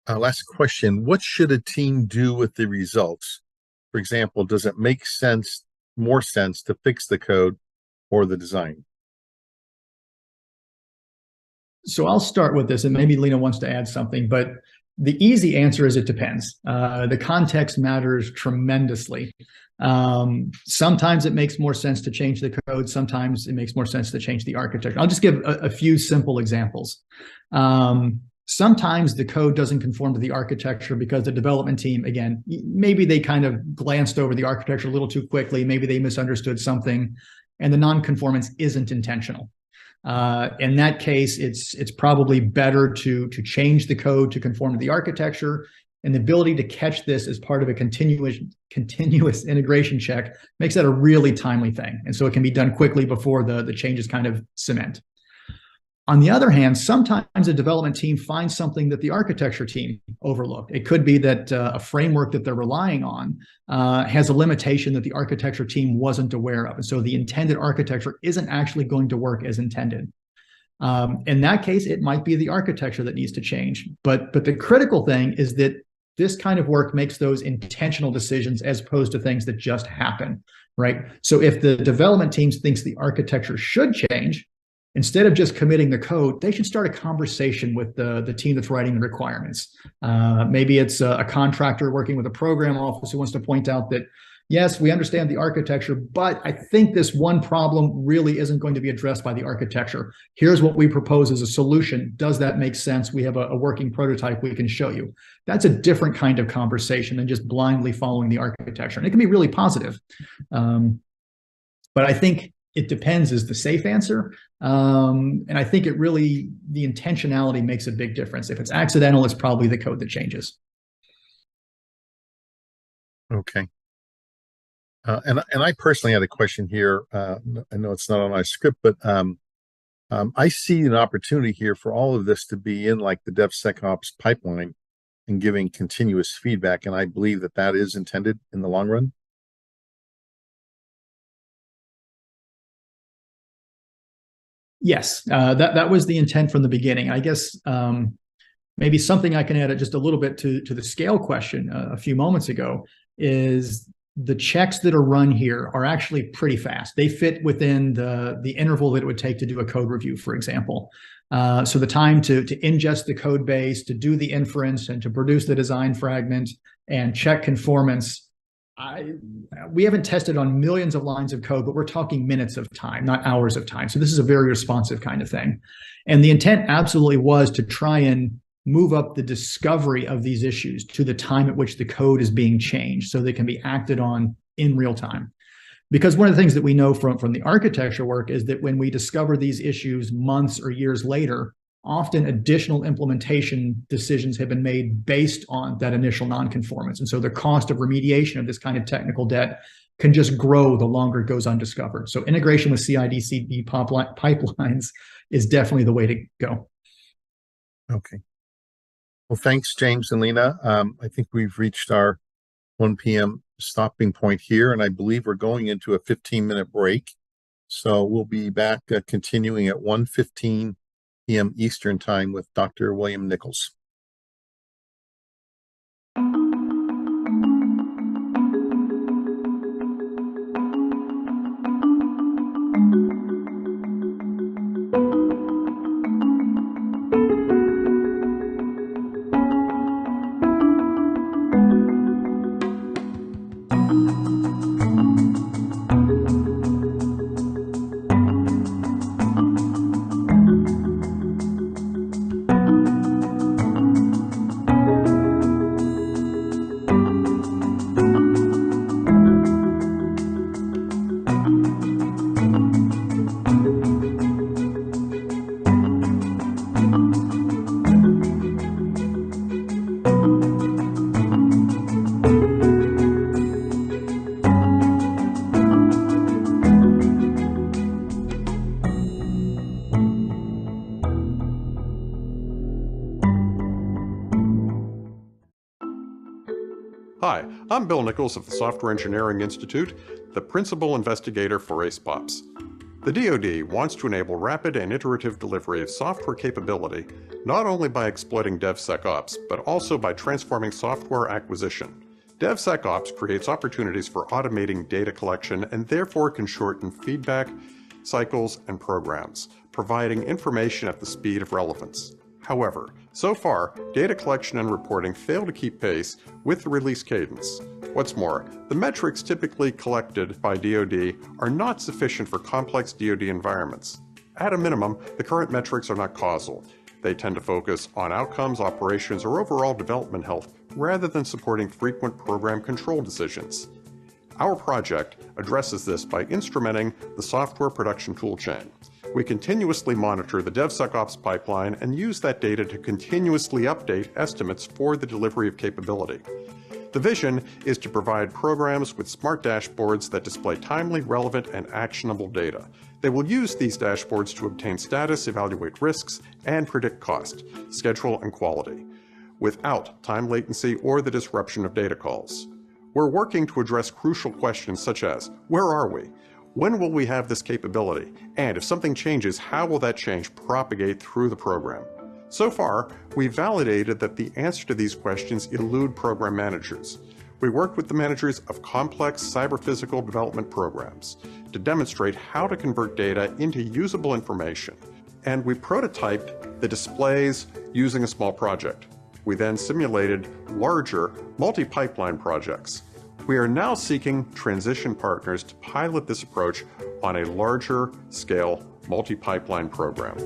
Last question. What should a team do with the results? For example, does it make more sense to fix the code or the design? So I'll start with this, and maybe Lena wants to add something, but the easy answer is it depends. The context matters tremendously. Sometimes it makes more sense to change the code. Sometimes it makes more sense to change the architecture. I'll just give a few simple examples. Sometimes the code doesn't conform to the architecture because the development team, again, maybe they kind of glanced over the architecture a little too quickly. Maybe they misunderstood something, and the non-conformance isn't intentional. In that case, it's probably better to change the code to conform to the architecture, and the ability to catch this as part of a continuous integration check makes that a really timely thing. And so it can be done quickly before the changes kind of cement. On the other hand, sometimes a development team finds something that the architecture team overlooked. It could be that a framework that they're relying on has a limitation that the architecture team wasn't aware of. And so the intended architecture isn't actually going to work as intended. In that case, it might be the architecture that needs to change. But the critical thing is that this kind of work makes those intentional decisions as opposed to things that just happen, right? So if the development team thinks the architecture should change, instead of just committing the code, they should start a conversation with the team that's writing the requirements. Maybe it's a contractor working with a program office who wants to point out that, yes, we understand the architecture, but I think this one problem really isn't going to be addressed by the architecture. Here's what we propose as a solution. Does that make sense? We have a working prototype we can show you. That's a different kind of conversation than just blindly following the architecture. And it can be really positive. But I think it depends is the safe answer. And I think the intentionality makes a big difference. If it's accidental, it's probably the code that changes. Okay. And I personally had a question here. I know it's not on my script, but I see an opportunity here for all of this to be in like the DevSecOps pipeline and giving continuous feedback. And I believe that is intended in the long run. Yes, that was the intent from the beginning. I guess maybe something I can add just a little bit to the scale question a few moments ago is the checks that are run here are actually pretty fast. They fit within the interval that it would take to do a code review, for example. So the time to ingest the code base, to do the inference, and to produce the design fragment and check conformance. We haven't tested on millions of lines of code, but we're talking minutes of time, not hours of time. So this is a very responsive kind of thing. And the intent absolutely was to try and move up the discovery of these issues to the time at which the code is being changed so they can be acted on in real time. Because one of the things that we know from the architecture work is that when we discover these issues months or years later, often additional implementation decisions have been made based on that initial nonconformance. And so the cost of remediation of this kind of technical debt can just grow the longer it goes undiscovered. So integration with CI/CD pipelines is definitely the way to go. Okay. Well, thanks, James and Lena. I think we've reached our 1 p.m. stopping point here, and I believe we're going into a 15-minute break. So we'll be back continuing at 1:15 p.m. Eastern Time with Dr. William Nichols. Hi, I'm Bill Nichols of the Software Engineering Institute, the principal investigator for ACEPOPs. The DoD wants to enable rapid and iterative delivery of software capability, not only by exploiting DevSecOps, but also by transforming software acquisition. DevSecOps creates opportunities for automating data collection and therefore can shorten feedback cycles and programs, providing information at the speed of relevance. However, so far, data collection and reporting fail to keep pace with the release cadence. What's more, the metrics typically collected by DoD are not sufficient for complex DoD environments. At a minimum, the current metrics are not causal. They tend to focus on outcomes, operations, or overall development health rather than supporting frequent program control decisions. Our project addresses this by instrumenting the software production toolchain. We continuously monitor the DevSecOps pipeline and use that data to continuously update estimates for the delivery of capability. The vision is to provide programs with smart dashboards that display timely, relevant, and actionable data. They will use these dashboards to obtain status, evaluate risks, and predict cost, schedule, and quality, without time latency or the disruption of data calls. We're working to address crucial questions such as, where are we? When will we have this capability? And if something changes, how will that change propagate through the program? So far, we've validated that the answer to these questions elude program managers. We worked with the managers of complex cyber-physical development programs to demonstrate how to convert data into usable information. And we prototyped the displays using a small project. We then simulated larger multi-pipeline projects. We are now seeking transition partners to pilot this approach on a larger scale multi-pipeline program.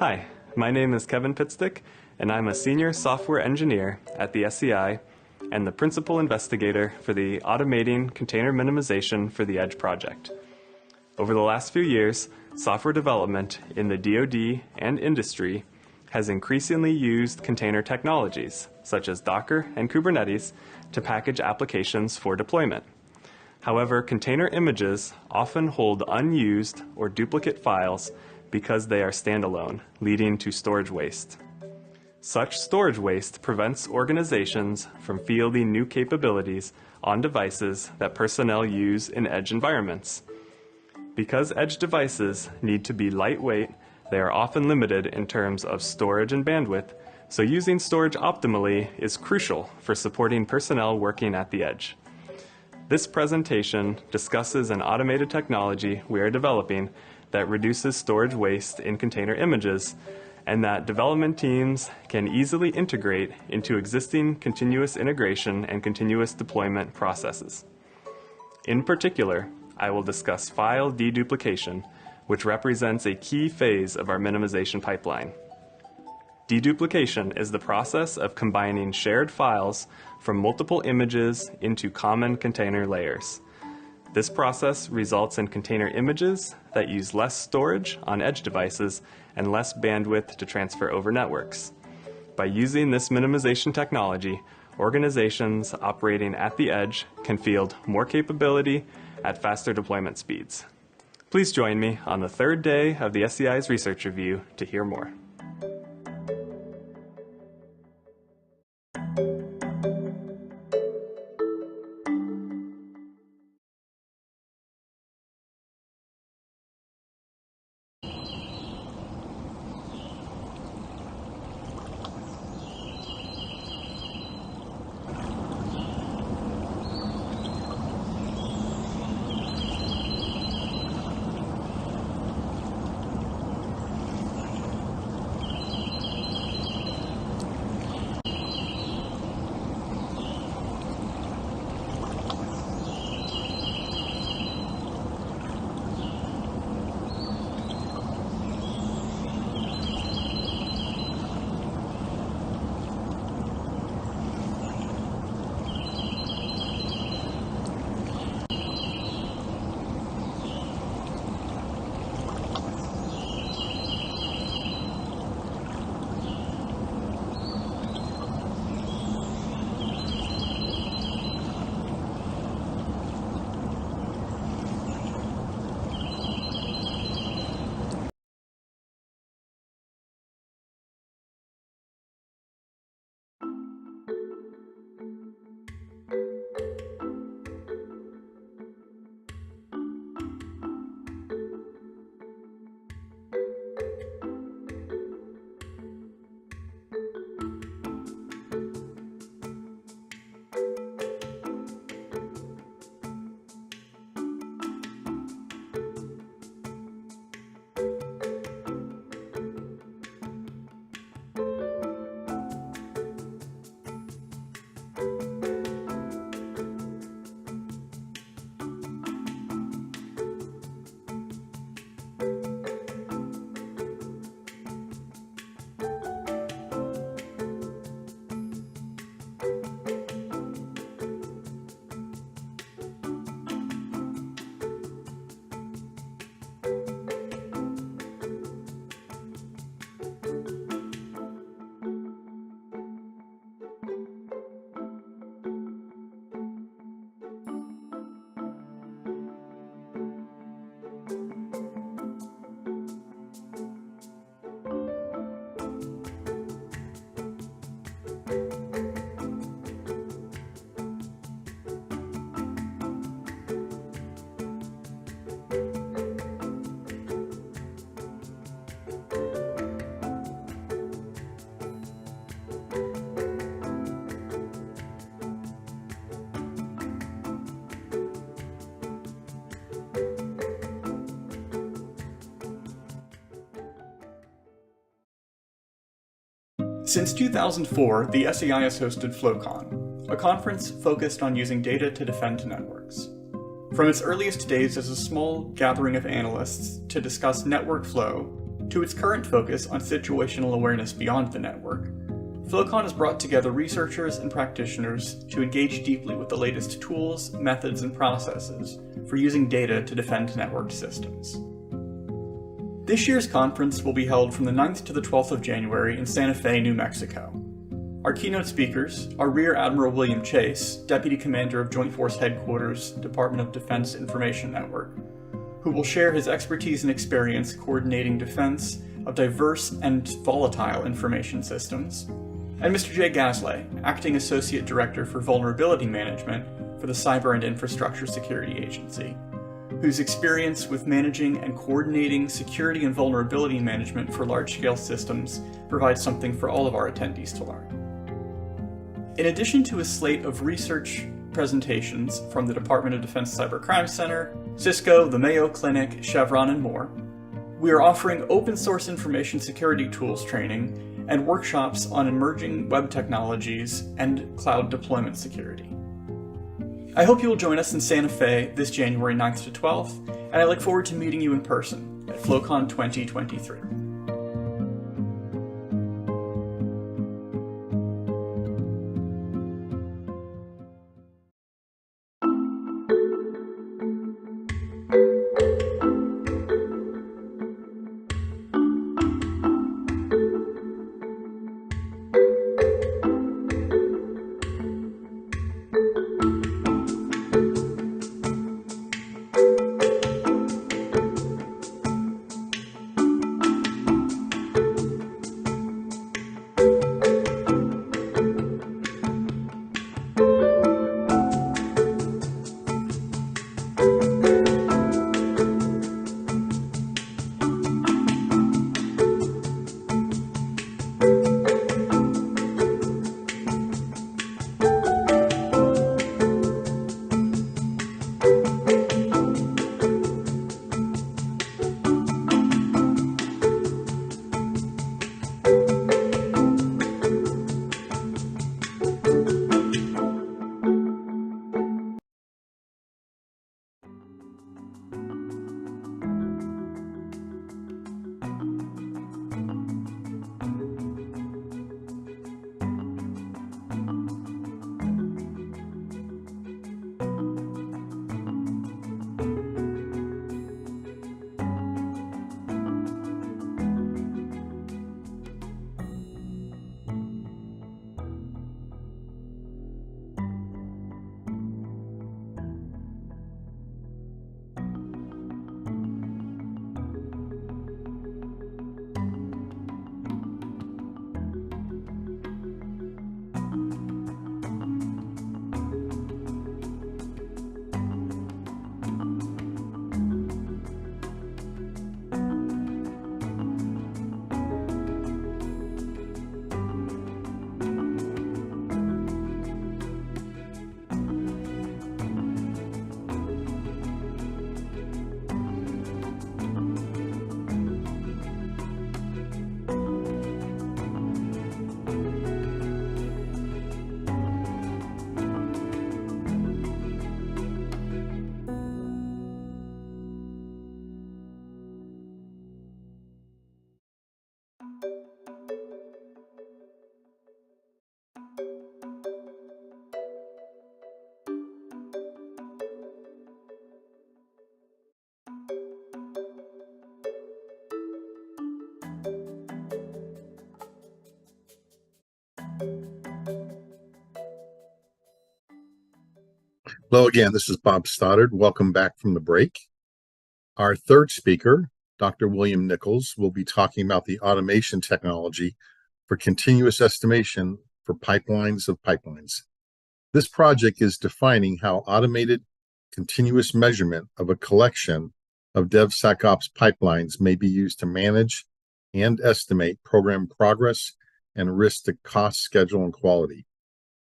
Hi, my name is Kevin Pitstick, and I'm a senior software engineer at the SEI and the principal investigator for the Automating Container Minimization for the Edge project. Over the last few years, software development in the DoD and industry has increasingly used container technologies, such as Docker and Kubernetes, to package applications for deployment. However, container images often hold unused or duplicate files because they are standalone, leading to storage waste. Such storage waste prevents organizations from fielding new capabilities on devices that personnel use in edge environments. Because edge devices need to be lightweight, they are often limited in terms of storage and bandwidth, so using storage optimally is crucial for supporting personnel working at the edge. This presentation discusses an automated technology we are developing that reduces storage waste in container images, and that development teams can easily integrate into existing continuous integration and continuous deployment processes. In particular, I will discuss file deduplication, which represents a key phase of our minimization pipeline. Deduplication is the process of combining shared files from multiple images into common container layers. This process results in container images that use less storage on edge devices and less bandwidth to transfer over networks. By using this minimization technology, organizations operating at the edge can field more capability at faster deployment speeds. Please join me on the third day of the SEI's research review to hear more. Since 2004, the SEI has hosted FlowCon, a conference focused on using data to defend networks. From its earliest days as a small gathering of analysts to discuss network flow, to its current focus on situational awareness beyond the network, Flowcon has brought together researchers and practitioners to engage deeply with the latest tools, methods, and processes for using data to defend networked systems. This year's conference will be held from the 9th to the 12th of January in Santa Fe, New Mexico. Our keynote speakers are Rear Admiral William Chase, Deputy Commander of Joint Force Headquarters, Department of Defense Information Network, who will share his expertise and experience coordinating defense of diverse and volatile information systems, and Mr. Jay Gasley, Acting Associate Director for Vulnerability Management for the Cyber and Infrastructure Security Agency, whose experience with managing and coordinating security and vulnerability management for large-scale systems provides something for all of our attendees to learn. In addition to a slate of research presentations from the Department of Defense Cybercrime Center, Cisco, the Mayo Clinic, Chevron, and more, we are offering open source information security tools training and workshops on emerging web technologies and cloud deployment security. I hope you will join us in Santa Fe this January 9th to 12th, and I look forward to meeting you in person at Flowcon 2023. Hello again, this is Bob Stoddard. Welcome back from the break. Our third speaker, Dr. William Nichols, will be talking about the automation technology for continuous estimation for pipelines of pipelines. This project is defining how automated continuous measurement of a collection of DevSecOps pipelines may be used to manage and estimate program progress and risk to cost, schedule, and quality.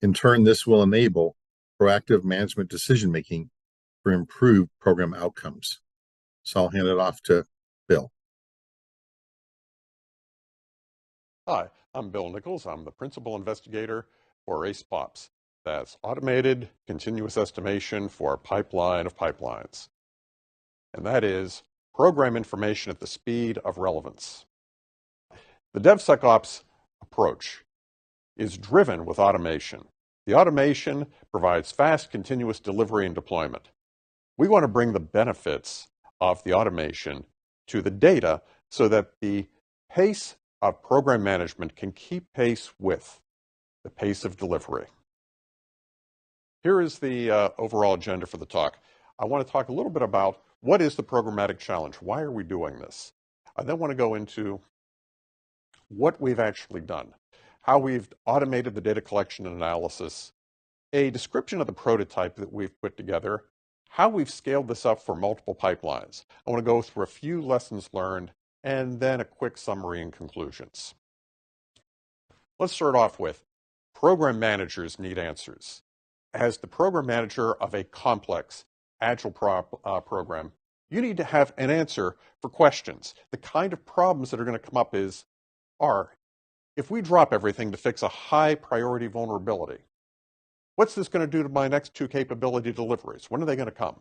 In turn, this will enable proactive management decision-making for improved program outcomes. So I'll hand it off to Bill. Hi, I'm Bill Nichols. I'm the Principal Investigator for SEI. That's Automated Continuous Estimation for a Pipeline of Pipelines. And that is program information at the speed of relevance. The DevSecOps approach is driven with automation. The automation provides fast, continuous delivery and deployment. We want to bring the benefits of the automation to the data so that the pace of program management can keep pace with the pace of delivery. Here is the overall agenda for the talk. I want to talk a little bit about what is the programmatic challenge? Why are we doing this? I then want to go into what we've actually done, how we've automated the data collection and analysis, a description of the prototype that we've put together, how we've scaled this up for multiple pipelines. I want to go through a few lessons learned and then a quick summary and conclusions. Let's start off with program managers need answers. As the program manager of a complex agile program, you need to have an answer for questions. The kind of problems that are going to come up are, if we drop everything to fix a high priority vulnerability, what's this going to do to my next two capability deliveries? When are they going to come?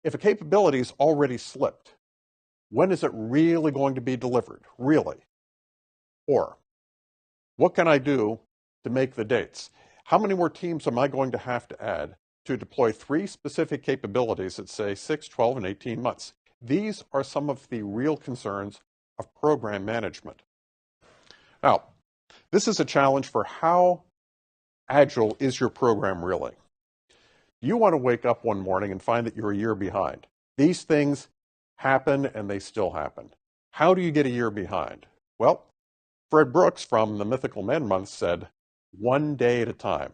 If a capability is already slipped, when is it really going to be delivered? Really? Or, what can I do to make the dates? How many more teams am I going to have to add to deploy 3 specific capabilities at, say, 6, 12, and 18 months? These are some of the real concerns of program management. Now, this is a challenge for how agile is your program really? You want to wake up one morning and find that you're a year behind. These things happen and they still happen. How do you get a year behind? Well, Fred Brooks from the Mythical Men Month said, 1 day at a time.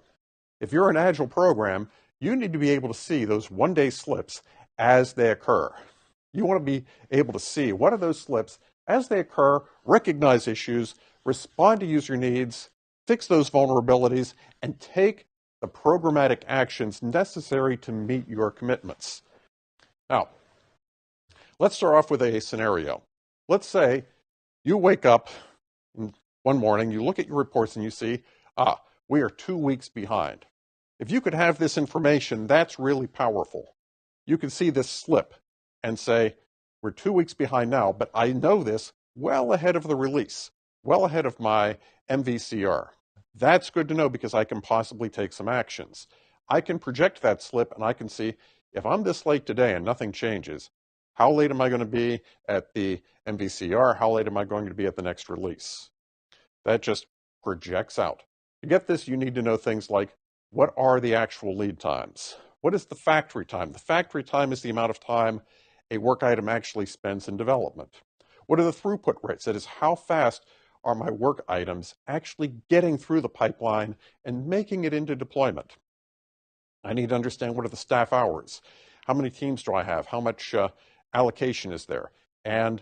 If you're an agile program, you need to be able to see those 1-day slips as they occur. You want to be able to see what are those slips as they occur, recognize issues, respond to user needs, fix those vulnerabilities, and take the programmatic actions necessary to meet your commitments. Now, let's start off with a scenario. Let's say you wake up one morning, you look at your reports and you see, we are 2 weeks behind. If you could have this information, that's really powerful. You could see this slip and say, we're 2 weeks behind now, but I know this well ahead of the release, well ahead of my MVCR. That's good to know because I can possibly take some actions. I can project that slip and I can see if I'm this late today and nothing changes, how late am I going to be at the MVCR? How late am I going to be at the next release? That just projects out. To get this, you need to know things like, what are the actual lead times? What is the factory time? The factory time is the amount of time a work item actually spends in development. What are the throughput rates? That is, how fast are my work items actually getting through the pipeline and making it into deployment? I need to understand what are the staff hours? How many teams do I have? How much allocation is there? And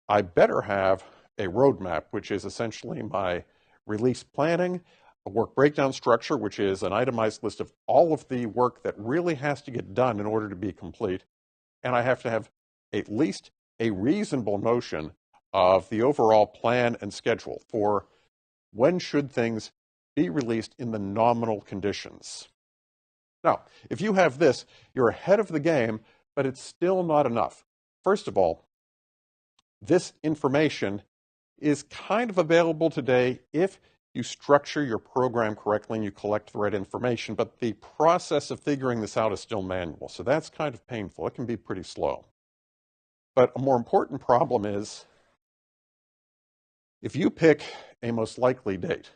I better have a roadmap, which is essentially my release planning, a work breakdown structure, which is an itemized list of all of the work that really has to get done in order to be complete. And I have to have at least a reasonable notion of the overall plan and schedule for when should things be released in the nominal conditions. Now, if you have this, you're ahead of the game, but it's still not enough. First of all, this information is kind of available today if you structure your program correctly and you collect the right information, but the process of figuring this out is still manual, so that's kind of painful. It can be pretty slow. But a more important problem is, if you pick a most likely date,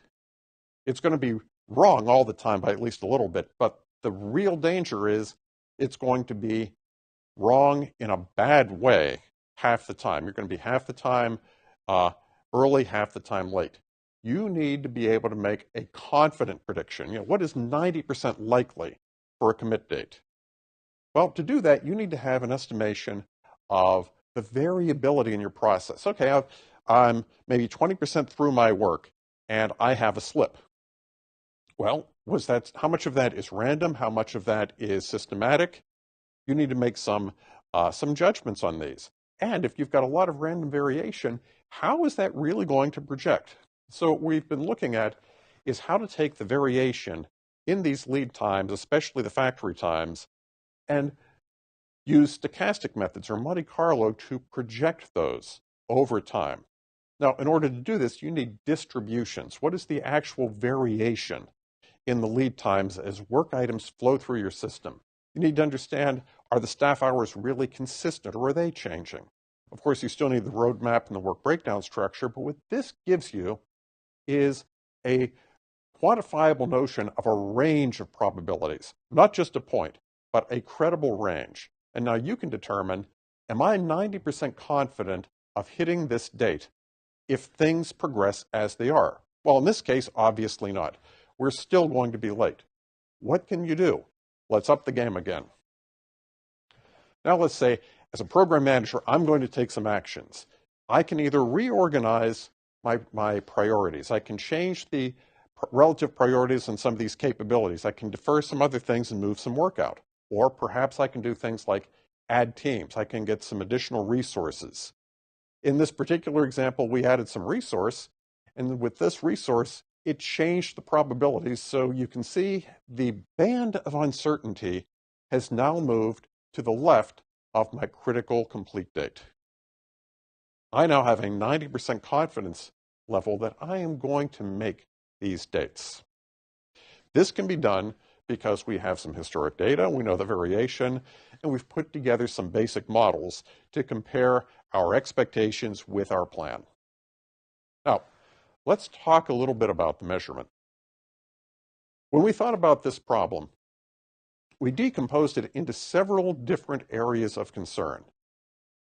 it's going to be wrong all the time by at least a little bit, but the real danger is it's going to be wrong in a bad way half the time. You're going to be half the time early, half the time late. You need to be able to make a confident prediction. What is 90% likely for a commit date? Well, to do that, you need to have an estimation of the variability in your process. Okay, I'm maybe 20% through my work and I have a slip. Well, how much of that is random? How much of that is systematic? You need to make some judgments on these. And if you've got a lot of random variation, how is that really going to project? So what we've been looking at is how to take the variation in these lead times, especially the factory times, and use stochastic methods or Monte Carlo to project those over time. Now, in order to do this, you need distributions. What is the actual variation in the lead times as work items flow through your system? You need to understand, are the staff hours really consistent or are they changing? Of course, you still need the roadmap and the work breakdown structure, but what this gives you is a quantifiable notion of a range of probabilities, not just a point, but a credible range. And now you can determine, am I 90% confident of hitting this date if things progress as they are? Well, in this case, obviously not. We're still going to be late. What can you do? Let's up the game again. Now let's say, as a program manager, I'm going to take some actions. I can either reorganize my priorities. I can change the relative priorities on some of these capabilities. I can defer some other things and move some work out. Or perhaps I can do things like add teams. I can get some additional resources. In this particular example, we added some resource, and with this resource, it changed the probabilities. So you can see the band of uncertainty has now moved to the left of my critical complete date. I now have a 90% confidence level that I am going to make these dates. This can be done because we have some historic data, we know the variation, and we've put together some basic models to compare our expectations with our plan. Now, let's talk a little bit about the measurement. When we thought about this problem, we decomposed it into several different areas of concern.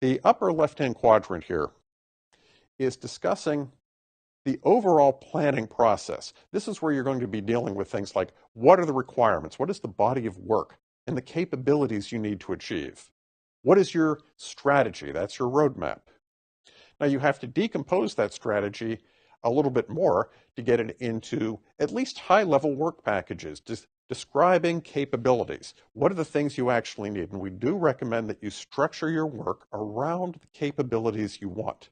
The upper left-hand quadrant here is discussing the overall planning process. This is where you're going to be dealing with things like, what are the requirements? What is the body of work and the capabilities you need to achieve? What is your strategy? That's your roadmap. Now you have to decompose that strategy a little bit more to get it into at least high-level work packages, describing capabilities. What are the things you actually need? And we do recommend that you structure your work around the capabilities you want.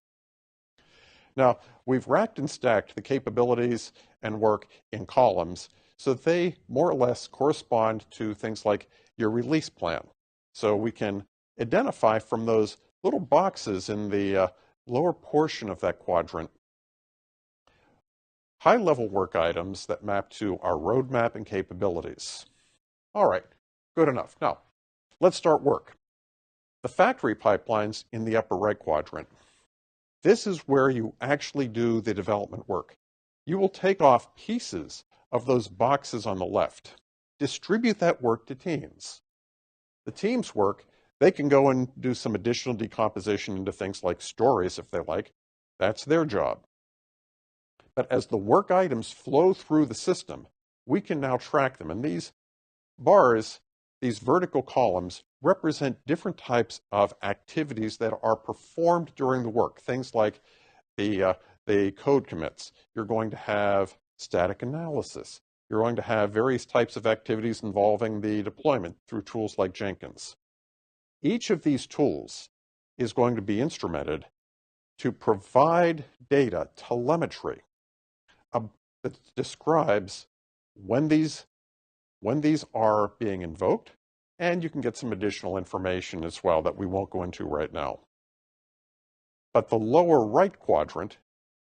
Now, we've racked and stacked the capabilities and work in columns so that they more or less correspond to things like your release plan. So we can identify from those little boxes in the lower portion of that quadrant high-level work items that map to our roadmap and capabilities. All right, good enough. Now, let's start work. The factory pipeline's in the upper right quadrant. This is where you actually do the development work. You will take off pieces of those boxes on the left, distribute that work to teams. The teams work, they can go and do some additional decomposition into things like stories if they like. That's their job. But as the work items flow through the system, we can now track them. And these bars, these vertical columns, represent different types of activities that are performed during the work. Things like the code commits. You're going to have static analysis. You're going to have various types of activities involving the deployment through tools like Jenkins. Each of these tools is going to be instrumented to provide data, telemetry, that describes when these are being invoked, and you can get some additional information as well that we won't go into right now. But the lower right quadrant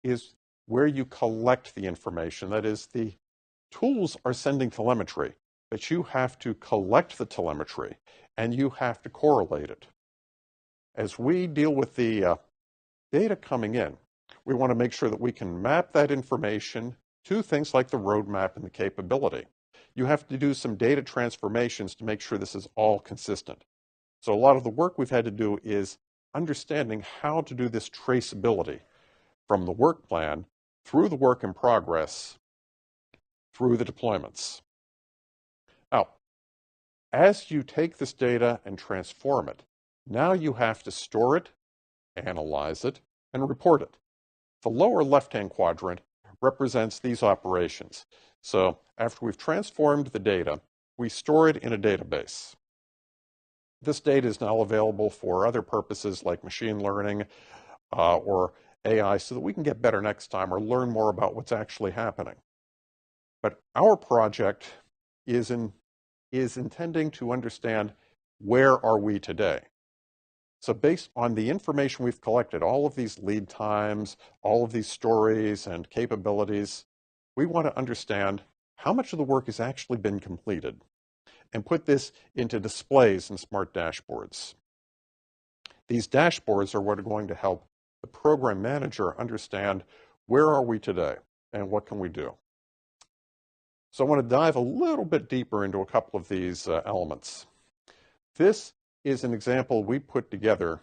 is where you collect the information. That is, the tools are sending telemetry, but you have to collect the telemetry and you have to correlate it. As we deal with the data coming in, we want to make sure that we can map that information to things like the roadmap and the capability. You have to do some data transformations to make sure this is all consistent. So a lot of the work we've had to do is understanding how to do this traceability from the work plan through the work in progress, through the deployments. Now, as you take this data and transform it, now you have to store it, analyze it, and report it. The lower left-hand quadrant represents these operations. So after we've transformed the data, we store it in a database. This data is now available for other purposes like machine learning or AI so that we can get better next time or learn more about what's actually happening. But our project is intending to understand where are we today? So based on the information we've collected, all of these lead times, all of these stories and capabilities, we want to understand how much of the work has actually been completed and put this into displays and smart dashboards. These dashboards are what are going to help the program manager understand where are we today and what can we do. So I want to dive a little bit deeper into a couple of these elements. This is an example we put together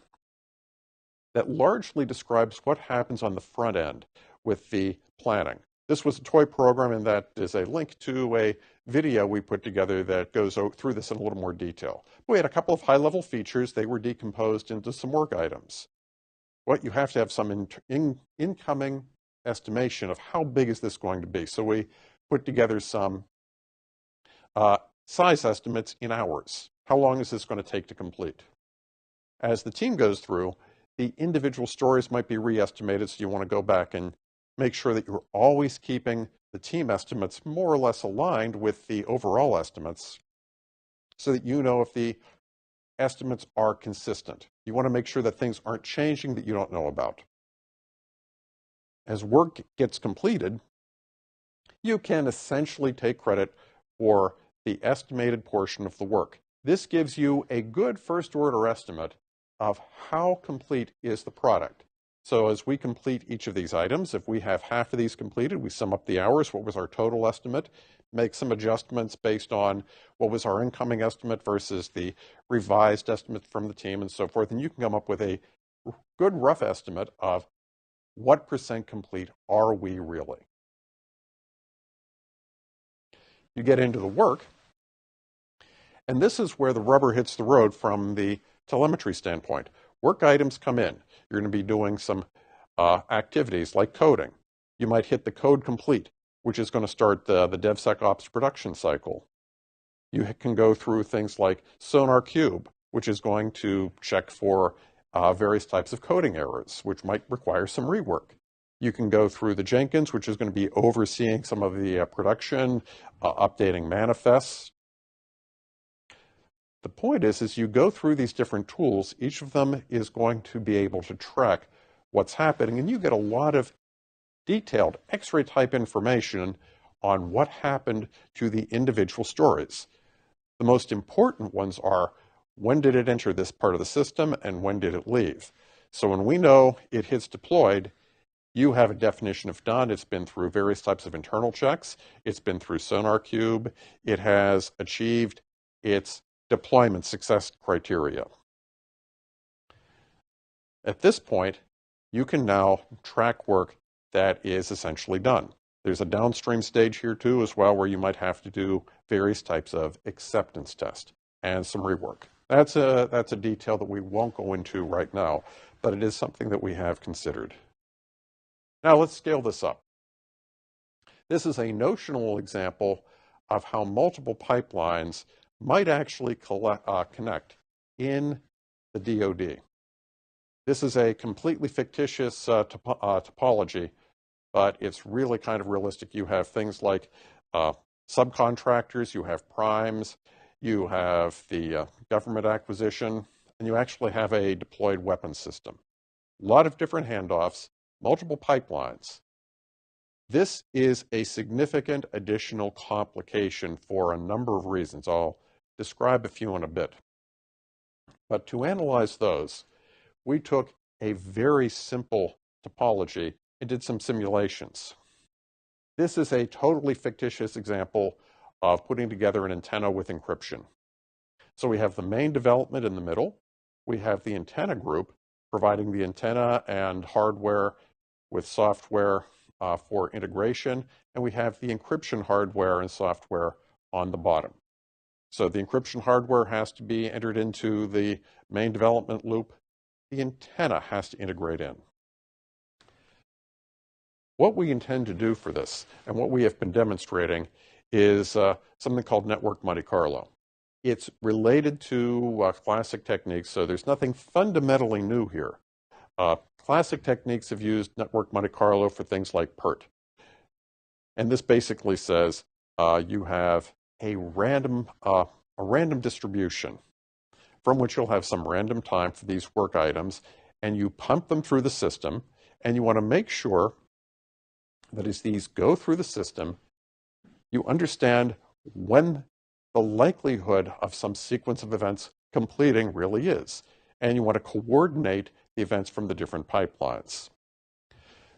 that largely describes what happens on the front end with the planning. This was a toy program, and that is a link to a video we put together that goes through this in a little more detail. We had a couple of high-level features. They were decomposed into some work items. What you have to have some incoming estimation of how big is this going to be. So we put together some size estimates in hours. How long is this going to take to complete? As the team goes through, the individual stories might be re-estimated, so you want to go back and make sure that you're always keeping the team estimates more or less aligned with the overall estimates so that you know if the estimates are consistent. You want to make sure that things aren't changing that you don't know about. As work gets completed, you can essentially take credit for the estimated portion of the work. This gives you a good first order estimate of how complete is the product. So as we complete each of these items, if we have half of these completed, we sum up the hours, what was our total estimate, make some adjustments based on what was our incoming estimate versus the revised estimate from the team and so forth, and you can come up with a good rough estimate of what % complete are we really. You get into the work, and this is where the rubber hits the road from the telemetry standpoint. Work items come in. You're going to be doing some activities like coding. You might hit the code complete, which is going to start the DevSecOps production cycle. You can go through things like Sonar Cube, which is going to check for various types of coding errors, which might require some rework. You can go through the Jenkins, which is going to be overseeing some of the production, updating manifests. The point is you go through these different tools, each of them is going to be able to track what's happening, and you get a lot of detailed X-ray type information on what happened to the individual stories. The most important ones are when did it enter this part of the system and when did it leave. So when we know it hits deployed, you have a definition of done. It's been through various types of internal checks. It's been through Sonar Cube. It has achieved its deployment success criteria. At this point, you can now track work that is essentially done. There's a downstream stage here too as well where you might have to do various types of acceptance test and some rework. That's a detail that we won't go into right now, but it is something that we have considered. Now let's scale this up. This is a notional example of how multiple pipelines might actually connect in the DoD. This is a completely fictitious topology, but it's really kind of realistic. You have things like subcontractors, you have primes, you have the government acquisition, and you actually have a deployed weapons system. A lot of different handoffs, multiple pipelines. This is a significant additional complication for a number of reasons. I'll describe a few in a bit. But to analyze those, we took a very simple topology and did some simulations. This is a totally fictitious example of putting together an antenna with encryption. So we have the main development in the middle. We have the antenna group providing the antenna and hardware with software for integration. And we have the encryption hardware and software on the bottom. So the encryption hardware has to be entered into the main development loop. The antenna has to integrate in. What we intend to do for this, and what we have been demonstrating, is something called Network Monte Carlo. It's related to classic techniques, so there's nothing fundamentally new here. Classic techniques have used Network Monte Carlo for things like PERT. And this basically says you have a random distribution from which you'll have some random time for these work items, and you pump them through the system, and you want to make sure that as these go through the system, you understand when the likelihood of some sequence of events completing really is. And you want to coordinate the events from the different pipelines.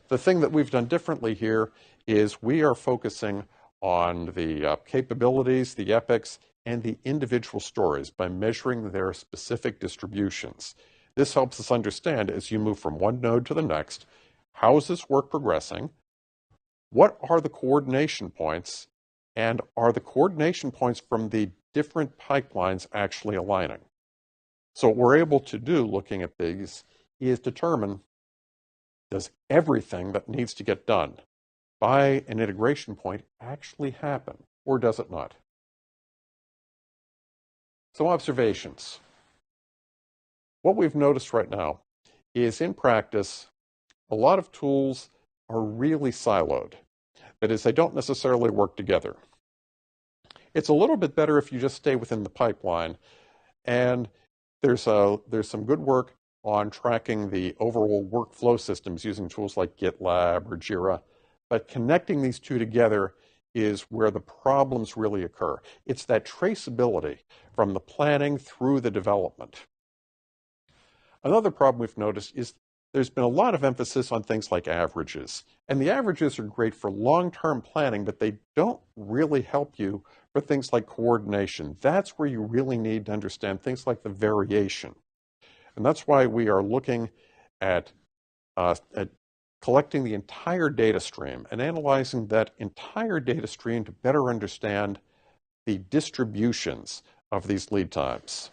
The thing that we've done differently here is we are focusing on the capabilities, the epics, and the individual stories by measuring their specific distributions. This helps us understand, as you move from one node to the next, how is this work progressing? What are the coordination points? And are the coordination points from the different pipelines actually aligning? So what we're able to do, looking at these, is determine, does everything that needs to get done by an integration point actually happen, or does it not? So observations. What we've noticed right now is, in practice, a lot of tools are really siloed. That is, they don't necessarily work together. It's a little bit better if you just stay within the pipeline, and there's some good work on tracking the overall workflow systems using tools like GitLab or Jira, but connecting these two together is where the problems really occur. It's that traceability from the planning through the development. Another problem we've noticed is there's been a lot of emphasis on things like averages. And the averages are great for long-term planning, but they don't really help you for things like coordination. That's where you really need to understand things like the variation. And that's why we are looking at collecting the entire data stream and analyzing that entire data stream to better understand the distributions of these lead times.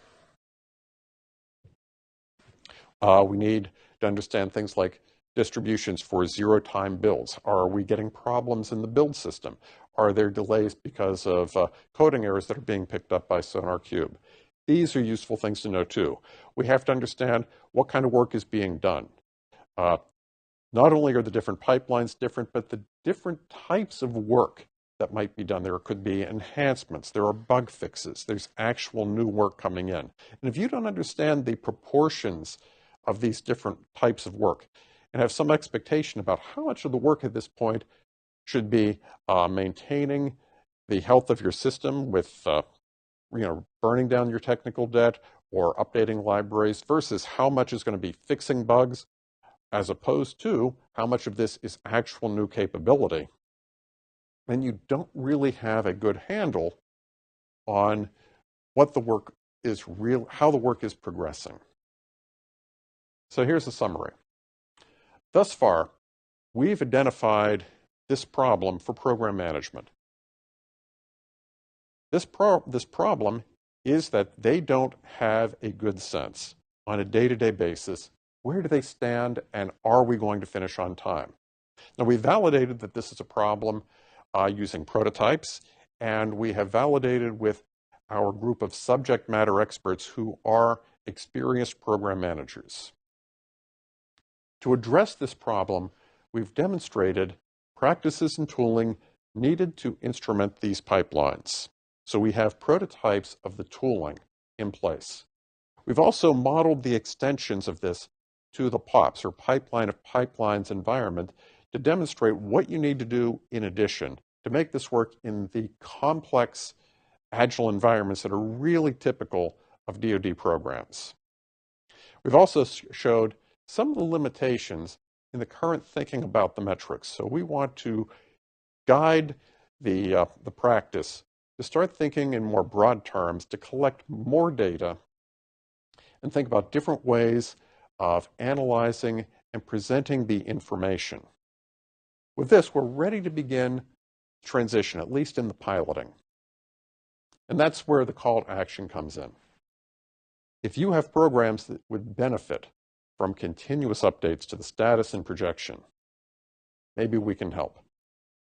We need to understand things like distributions for zero-time builds. Are we getting problems in the build system? Are there delays because of coding errors that are being picked up by SonarQube? These are useful things to know too. We have to understand what kind of work is being done. Not only are the different pipelines different, but the different types of work that might be done. There could be enhancements, there are bug fixes, there's actual new work coming in. And if you don't understand the proportions of these different types of work and have some expectation about how much of the work at this point should be maintaining the health of your system with burning down your technical debt or updating libraries versus how much is going to be fixing bugs, as opposed to how much of this is actual new capability, then you don't really have a good handle on what the work is how the work is progressing. So here's a summary. Thus far, we've identified this problem for program management. This problem is that they don't have a good sense on a day-to-day basis. Where do they stand, and are we going to finish on time? Now, we validated that this is a problem using prototypes, and we have validated with our group of subject matter experts who are experienced program managers. To address this problem, we've demonstrated practices and tooling needed to instrument these pipelines. So we have prototypes of the tooling in place. We've also modeled the extensions of this to the POPs, or pipeline of pipelines environment, to demonstrate what you need to do in addition to make this work in the complex agile environments that are really typical of DoD programs. We've also showed some of the limitations in the current thinking about the metrics. So we want to guide the practice to start thinking in more broad terms, to collect more data and think about different ways of analyzing and presenting the information. With this, we're ready to begin transition, at least in the piloting. And that's where the call to action comes in. If you have programs that would benefit from continuous updates to the status and projection, maybe we can help.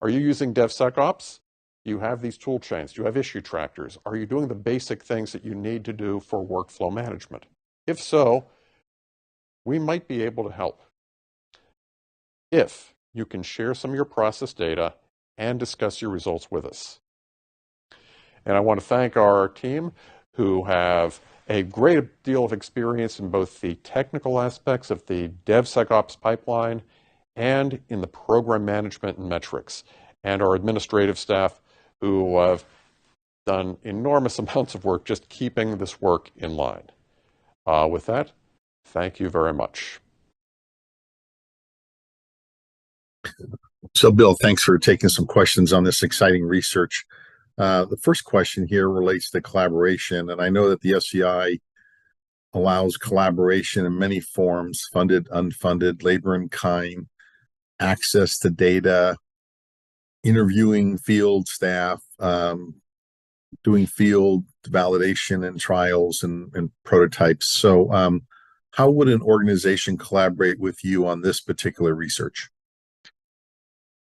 Are you using DevSecOps? Do you have these tool chains? Do you have issue trackers? Are you doing the basic things that you need to do for workflow management? If so, we might be able to help. If you can share some of your process data and discuss your results with us. And I want to thank our team who have a great deal of experience in both the technical aspects of the DevSecOps pipeline and in the program management and metrics, and our administrative staff who have done enormous amounts of work just keeping this work in line. With that, thank you very much. So, Bill, thanks for taking some questions on this exciting research. The first question here relates to collaboration, and I know that the SEI allows collaboration in many forms: funded, unfunded, labor in kind, access to data, interviewing field staff, doing field validation and trials and prototypes. So how would an organization collaborate with you on this particular research?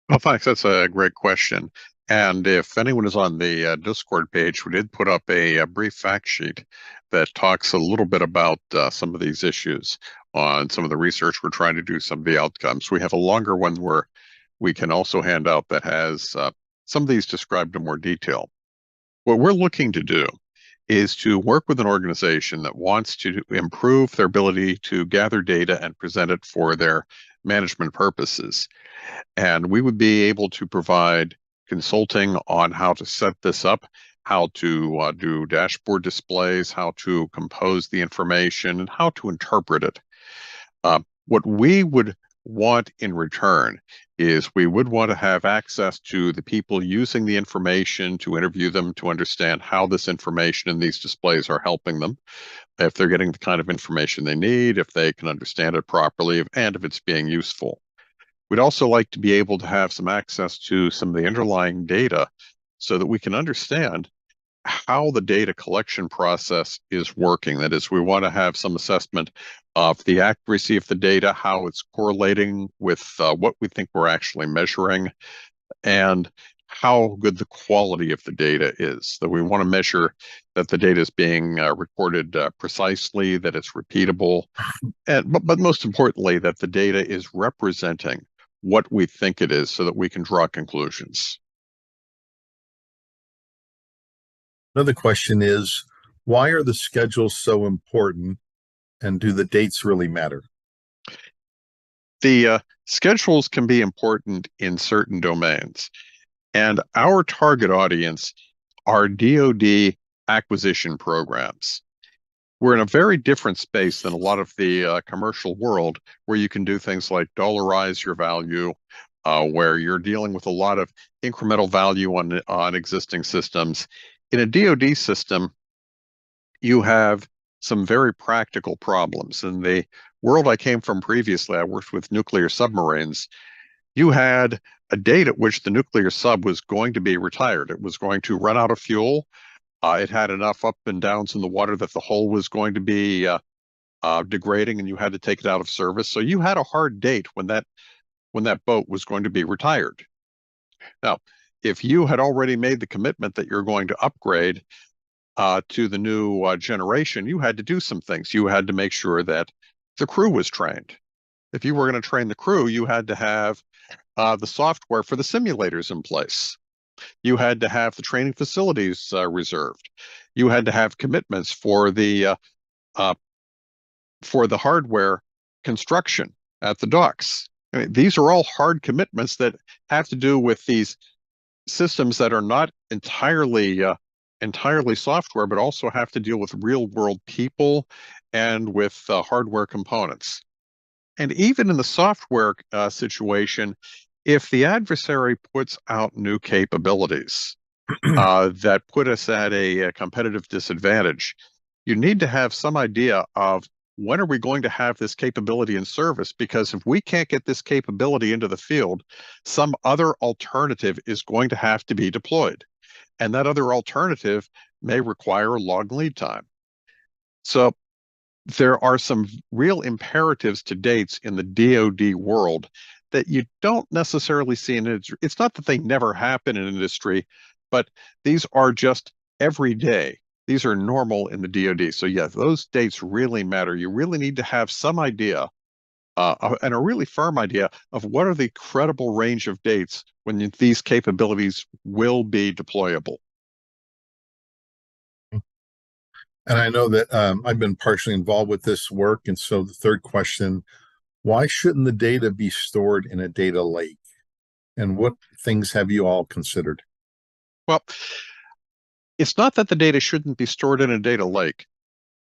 Well, thanks. That's a great question. And if anyone is on the Discord page, we did put up a brief fact sheet that talks a little bit about some of these issues on some of the research we're trying to do, some of the outcomes. We have a longer one where we can also hand out that has some of these described in more detail. What we're looking to do is to work with an organization that wants to improve their ability to gather data and present it for their management purposes. And we would be able to provide consulting on how to set this up, how to do dashboard displays, how to compose the information, and how to interpret it. What we would want in return is we would want to have access to the people using the information, to interview them, to understand how this information and these displays are helping them, if they're getting the kind of information they need, if they can understand it properly, and if it's being useful. We'd also like to be able to have some access to some of the underlying data so that we can understand how the data collection process is working. That is, we want to have some assessment of the accuracy of the data, how it's correlating with what we think we're actually measuring, and how good the quality of the data is. That we want to measure that the data is being recorded precisely, that it's repeatable, but most importantly, that the data is representing what we think it is so that we can draw conclusions. Another question is, why are the schedules so important, and do the dates really matter? The schedules can be important in certain domains, and our target audience are DoD acquisition programs. We're in a very different space than a lot of the commercial world, where you can do things like dollarize your value, where you're dealing with a lot of incremental value on existing systems. In a DoD system, you have some very practical problems. In the world I came from previously, I worked with nuclear submarines. You had a date at which the nuclear sub was going to be retired. It was going to run out of fuel. It had enough up and downs in the water that the hull was going to be degrading, and you had to take it out of service. So you had a hard date when that boat was going to be retired. Now, if you had already made the commitment that you're going to upgrade to the new generation, you had to do some things. You had to make sure that the crew was trained. If you were going to train the crew, you had to have the software for the simulators in place. You had to have the training facilities reserved. You had to have commitments for the hardware construction at the docks. I mean, these are all hard commitments that have to do with these systems that are not entirely software, but also have to deal with real world people and with hardware components. And even in the software situation, if the adversary puts out new capabilities that put us at a competitive disadvantage, you need to have some idea of when are we going to have this capability in service? Because if we can't get this capability into the field, some other alternative is going to have to be deployed. And that other alternative may require a long lead time. So there are some real imperatives to dates in the DoD world that you don't necessarily see in it. It's not that they never happen in industry, but these are just every day. These are normal in the DoD. So yeah, those dates really matter. You really need to have some idea and a really firm idea of what are the credible range of dates when these capabilities will be deployable. And I know that I've been partially involved with this work. And so the third question, why shouldn't the data be stored in a data lake? And what things have you all considered? Well, it's not that the data shouldn't be stored in a data lake,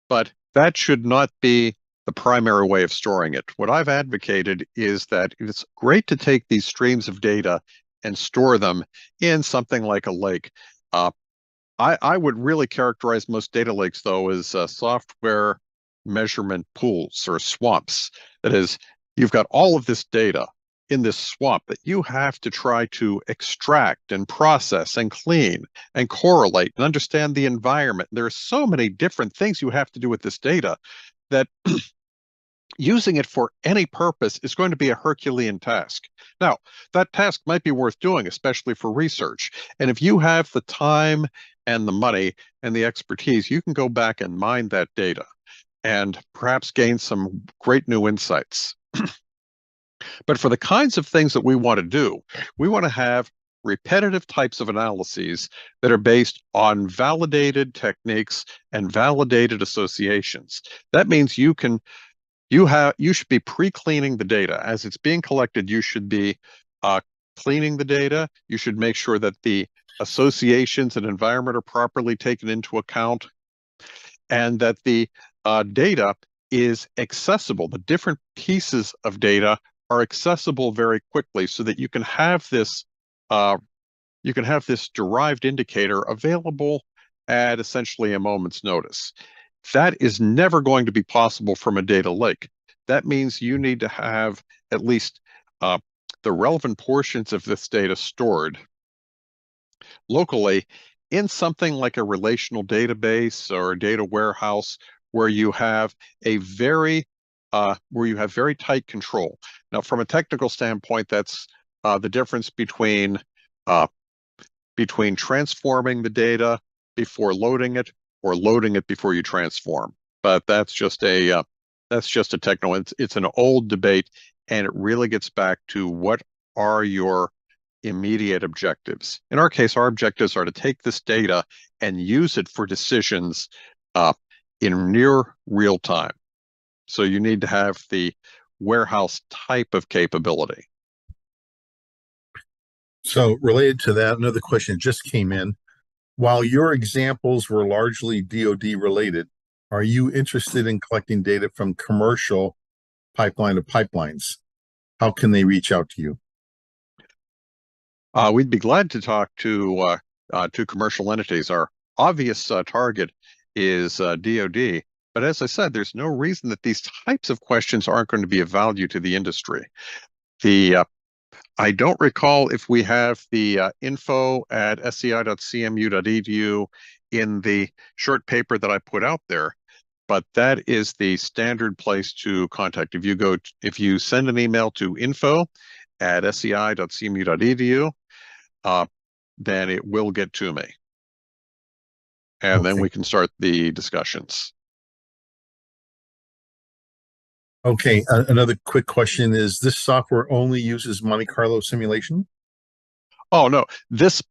but that should not be the primary way of storing it. What I've advocated is that it's great to take these streams of data and store them in something like a lake. I would really characterize most data lakes, though, as software measurement pools or swamps. That is, you've got all of this data in this swamp that you have to try to extract and process and clean and correlate and understand the environment. There are so many different things you have to do with this data that using it for any purpose is going to be a Herculean task. Now, that task might be worth doing, especially for research. And if you have the time and the money and the expertise, you can go back and mine that data and perhaps gain some great new insights. But for the kinds of things that we want to do, we want to have repetitive types of analyses that are based on validated techniques and validated associations. That means you should be pre-cleaning the data. As it's being collected, you should be cleaning the data. You should make sure that the associations and environment are properly taken into account, and that the data is accessible. The different pieces of data are accessible very quickly, so that you can have this derived indicator available at essentially a moment's notice. That is never going to be possible from a data lake. That means you need to have at least the relevant portions of this data stored locally in something like a relational database or a data warehouse where you have very tight control. Now, from a technical standpoint, that's the difference between transforming the data before loading it or loading it before you transform. But that's just a techno. It's an old debate, and it really gets back to what are your immediate objectives. In our case, our objectives are to take this data and use it for decisions in near real time. So you need to have the warehouse type of capability. So related to that, another question just came in. While your examples were largely DoD related, are you interested in collecting data from commercial pipeline to pipelines? How can they reach out to you? We'd be glad to talk to commercial entities. Our obvious target is DoD, but as I said, there's no reason that these types of questions aren't going to be of value to the industry. I don't recall if we have the info@sei.cmu.edu in the short paper that I put out there, but that is the standard place to contact. If you send an email to info@sei.cmu.edu, then it will get to me. And then we can start the discussions. Okay, another quick question is, this software only uses Monte Carlo simulation? Oh, no, this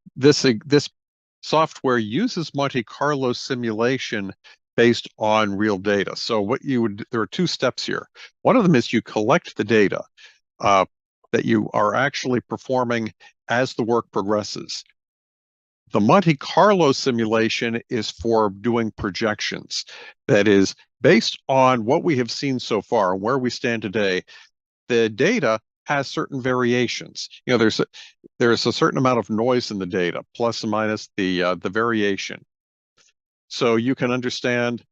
software uses Monte Carlo simulation based on real data. So there are two steps here. One of them is you collect the data that you are actually performing as the work progresses. The Monte Carlo simulation is for doing projections. That is, based on what we have seen so far and where we stand today, the data has certain variations. There's a certain amount of noise in the data, plus and minus the variation. So you can understand,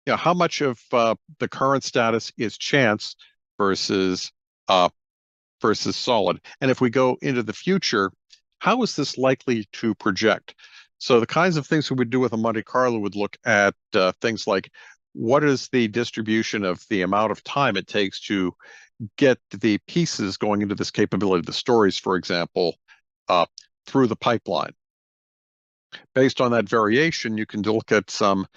how much of the current status is chance versus solid. And if we go into the future, how is this likely to project? So the kinds of things we would do with a Monte Carlo would look at things like, what is the distribution of the amount of time it takes to get the pieces going into this capability, the stories, for example, through the pipeline. Based on that variation, you can look at some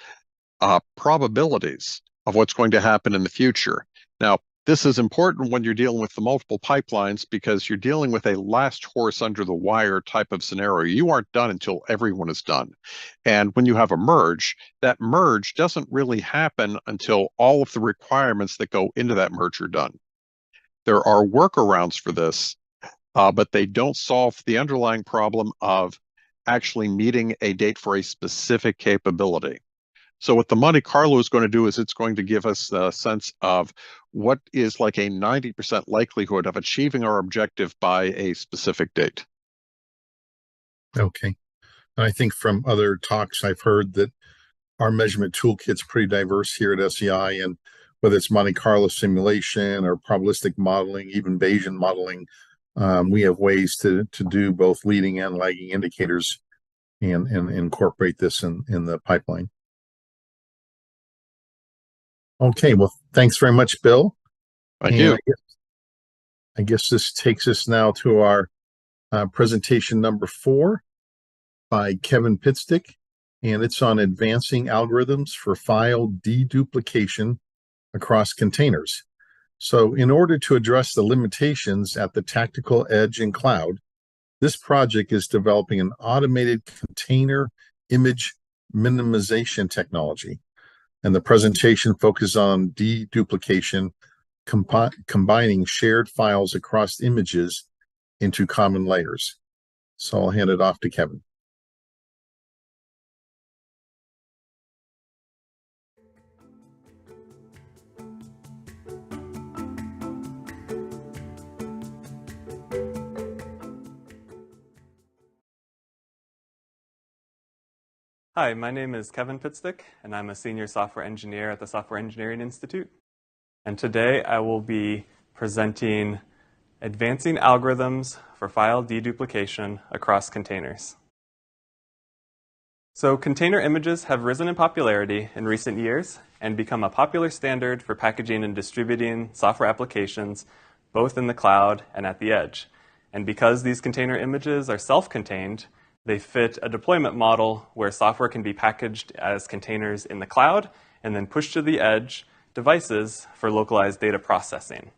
probabilities of what's going to happen in the future. Now, This is important when you're dealing with the multiple pipelines because you're dealing with a last horse under the wire type of scenario. You aren't done until everyone is done. And when you have a merge, that merge doesn't really happen until all of the requirements that go into that merge are done. There are workarounds for this, but they don't solve the underlying problem of actually meeting a date for a specific capability. So what the Monte Carlo is going to do is it's going to give us a sense of what is like a 90% likelihood of achieving our objective by a specific date. Okay. And I think from other talks I've heard that our measurement toolkit's pretty diverse here at SEI, and whether it's Monte Carlo simulation or probabilistic modeling, even Bayesian modeling, we have ways to do both leading and lagging indicators and incorporate this in the pipeline. Okay, well, thanks very much, Bill. Thank you. I guess this takes us now to our presentation number 4 by Kevin Pitstick, and it's on advancing algorithms for file deduplication across containers. So in order to address the limitations at the tactical edge and cloud, this project is developing an automated container image minimization technology. And the presentation focuses on deduplication, combining shared files across images into common layers. So I'll hand it off to Kevin. Hi, my name is Kevin Pitstick, and I'm a senior software engineer at the Software Engineering Institute. And today I will be presenting advancing algorithms for file deduplication across containers. So container images have risen in popularity in recent years and become a popular standard for packaging and distributing software applications, both in the cloud and at the edge. And because these container images are self-contained, they fit a deployment model where software can be packaged as containers in the cloud and then pushed to the edge devices for localized data processing.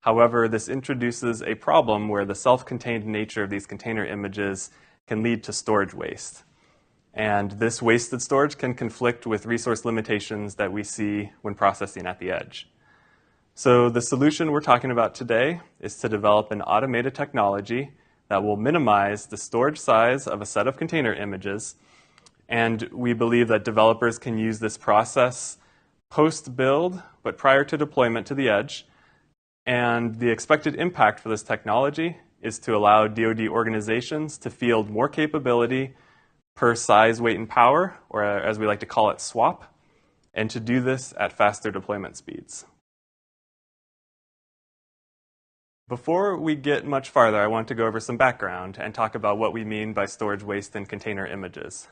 However, this introduces a problem where the self-contained nature of these container images can lead to storage waste. And this wasted storage can conflict with resource limitations that we see when processing at the edge. So the solution we're talking about today is to develop an automated technology that will minimize the storage size of a set of container images. And we believe that developers can use this process post-build, but prior to deployment to the edge. And the expected impact for this technology is to allow DoD organizations to field more capability per size, weight, and power, or as we like to call it, SWAP, and to do this at faster deployment speeds. Before we get much farther, I want to go over some background and talk about what we mean by storage waste in container images.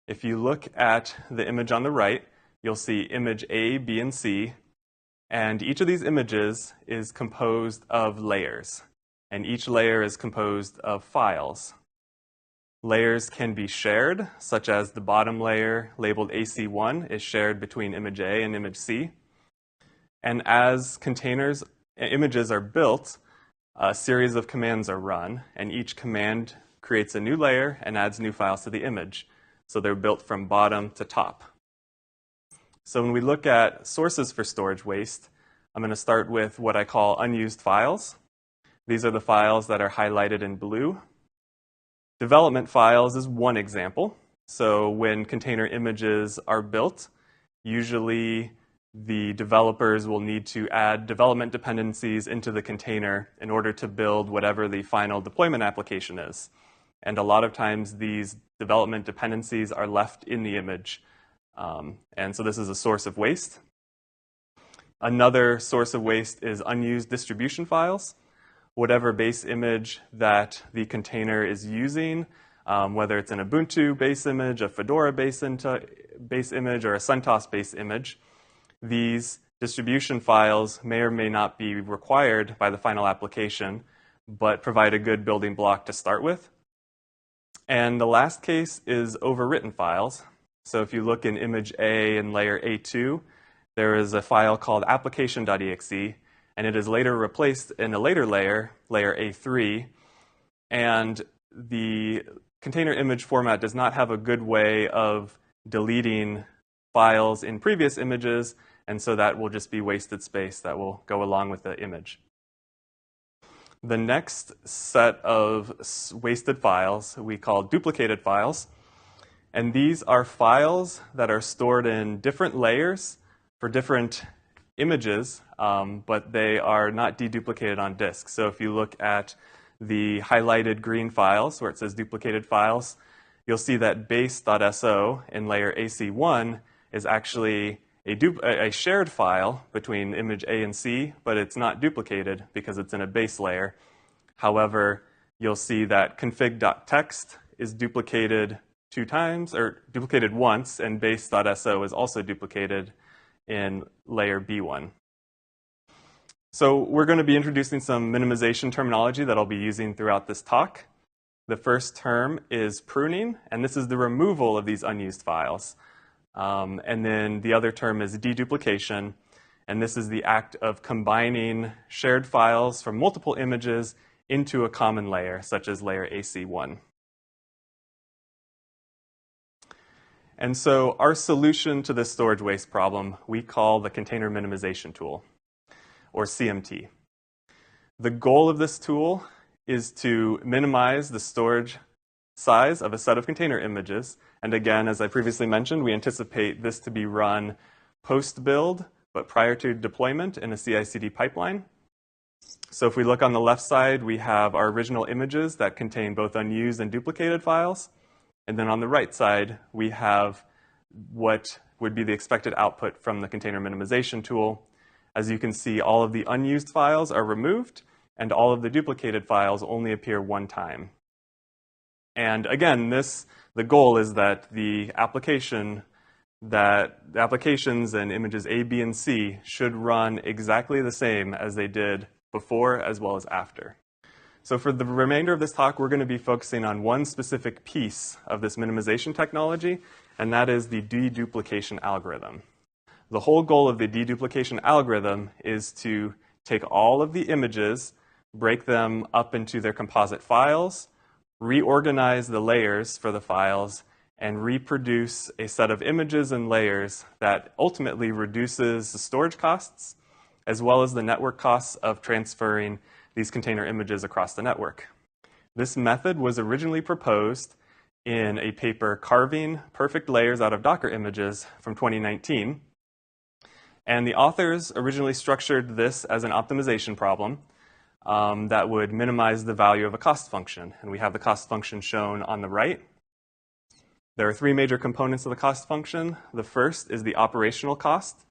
If you look at the image on the right, you'll see image A, B, and C, and each of these images is composed of layers, and each layer is composed of files. Layers can be shared, such as the bottom layer labeled AC1 is shared between image A and image C. And as images are built, a series of commands are run, and each command creates a new layer and adds new files to the image. So they're built from bottom to top. So when we look at sources for storage waste, I'm going to start with what I call unused files. These are the files that are highlighted in blue. Development files is one example. So when container images are built, usually the developers will need to add development dependencies into the container in order to build whatever the final deployment application is. And a lot of times these development dependencies are left in the image. And so this is a source of waste. Another source of waste is unused distribution files. Whatever base image that the container is using, whether it's an Ubuntu base image, a Fedora base image, or a CentOS base image, these distribution files may or may not be required by the final application, but provide a good building block to start with. And the last case is overwritten files. So if you look in image A and layer A2, there is a file called application.exe, and it is later replaced in a later layer, layer A3, and the container image format does not have a good way of deleting files in previous images, and so that will just be wasted space that will go along with the image. The next set of wasted files we call duplicated files, and these are files that are stored in different layers for different images, but they are not deduplicated on disk. So if you look at the highlighted green files where it says duplicated files, you'll see that base.so in layer AC1 is actually a shared file between image A and C, but it's not duplicated because it's in a base layer. However, you'll see that config.txt is duplicated 2 times, or duplicated once, and base.so is also duplicated in layer B1. So we're going to be introducing some minimization terminology that I'll be using throughout this talk. The first term is pruning, and this is the removal of these unused files. And then the other term is deduplication, and this is the act of combining shared files from multiple images into a common layer, such as layer AC1. And so our solution to this storage waste problem we call the container minimization tool, or CMT. The goal of this tool is to minimize the storage size of a set of container images. And again, as I previously mentioned, we anticipate this to be run post-build, but prior to deployment in a CI/CD pipeline. So if we look on the left side, we have our original images that contain both unused and duplicated files. And then on the right side, we have what would be the expected output from the container minimization tool. As you can see, all of the unused files are removed, and all of the duplicated files only appear one time. And again, the goal is that the applications and images A, B, and C should run exactly the same as they did before as well as after. So for the remainder of this talk, we're going to be focusing on one specific piece of this minimization technology, and that is the deduplication algorithm. The whole goal of the deduplication algorithm is to take all of the images, break them up into their composite files, reorganize the layers for the files, and reproduce a set of images and layers that ultimately reduces the storage costs as well as the network costs of transferring these container images across the network. This method was originally proposed in a paper, Carving Perfect Layers Out of Docker Images, from 2019. And the authors originally structured this as an optimization problem that would minimize the value of a cost function. And we have the cost function shown on the right. There are 3 major components of the cost function. The first is the operational cost.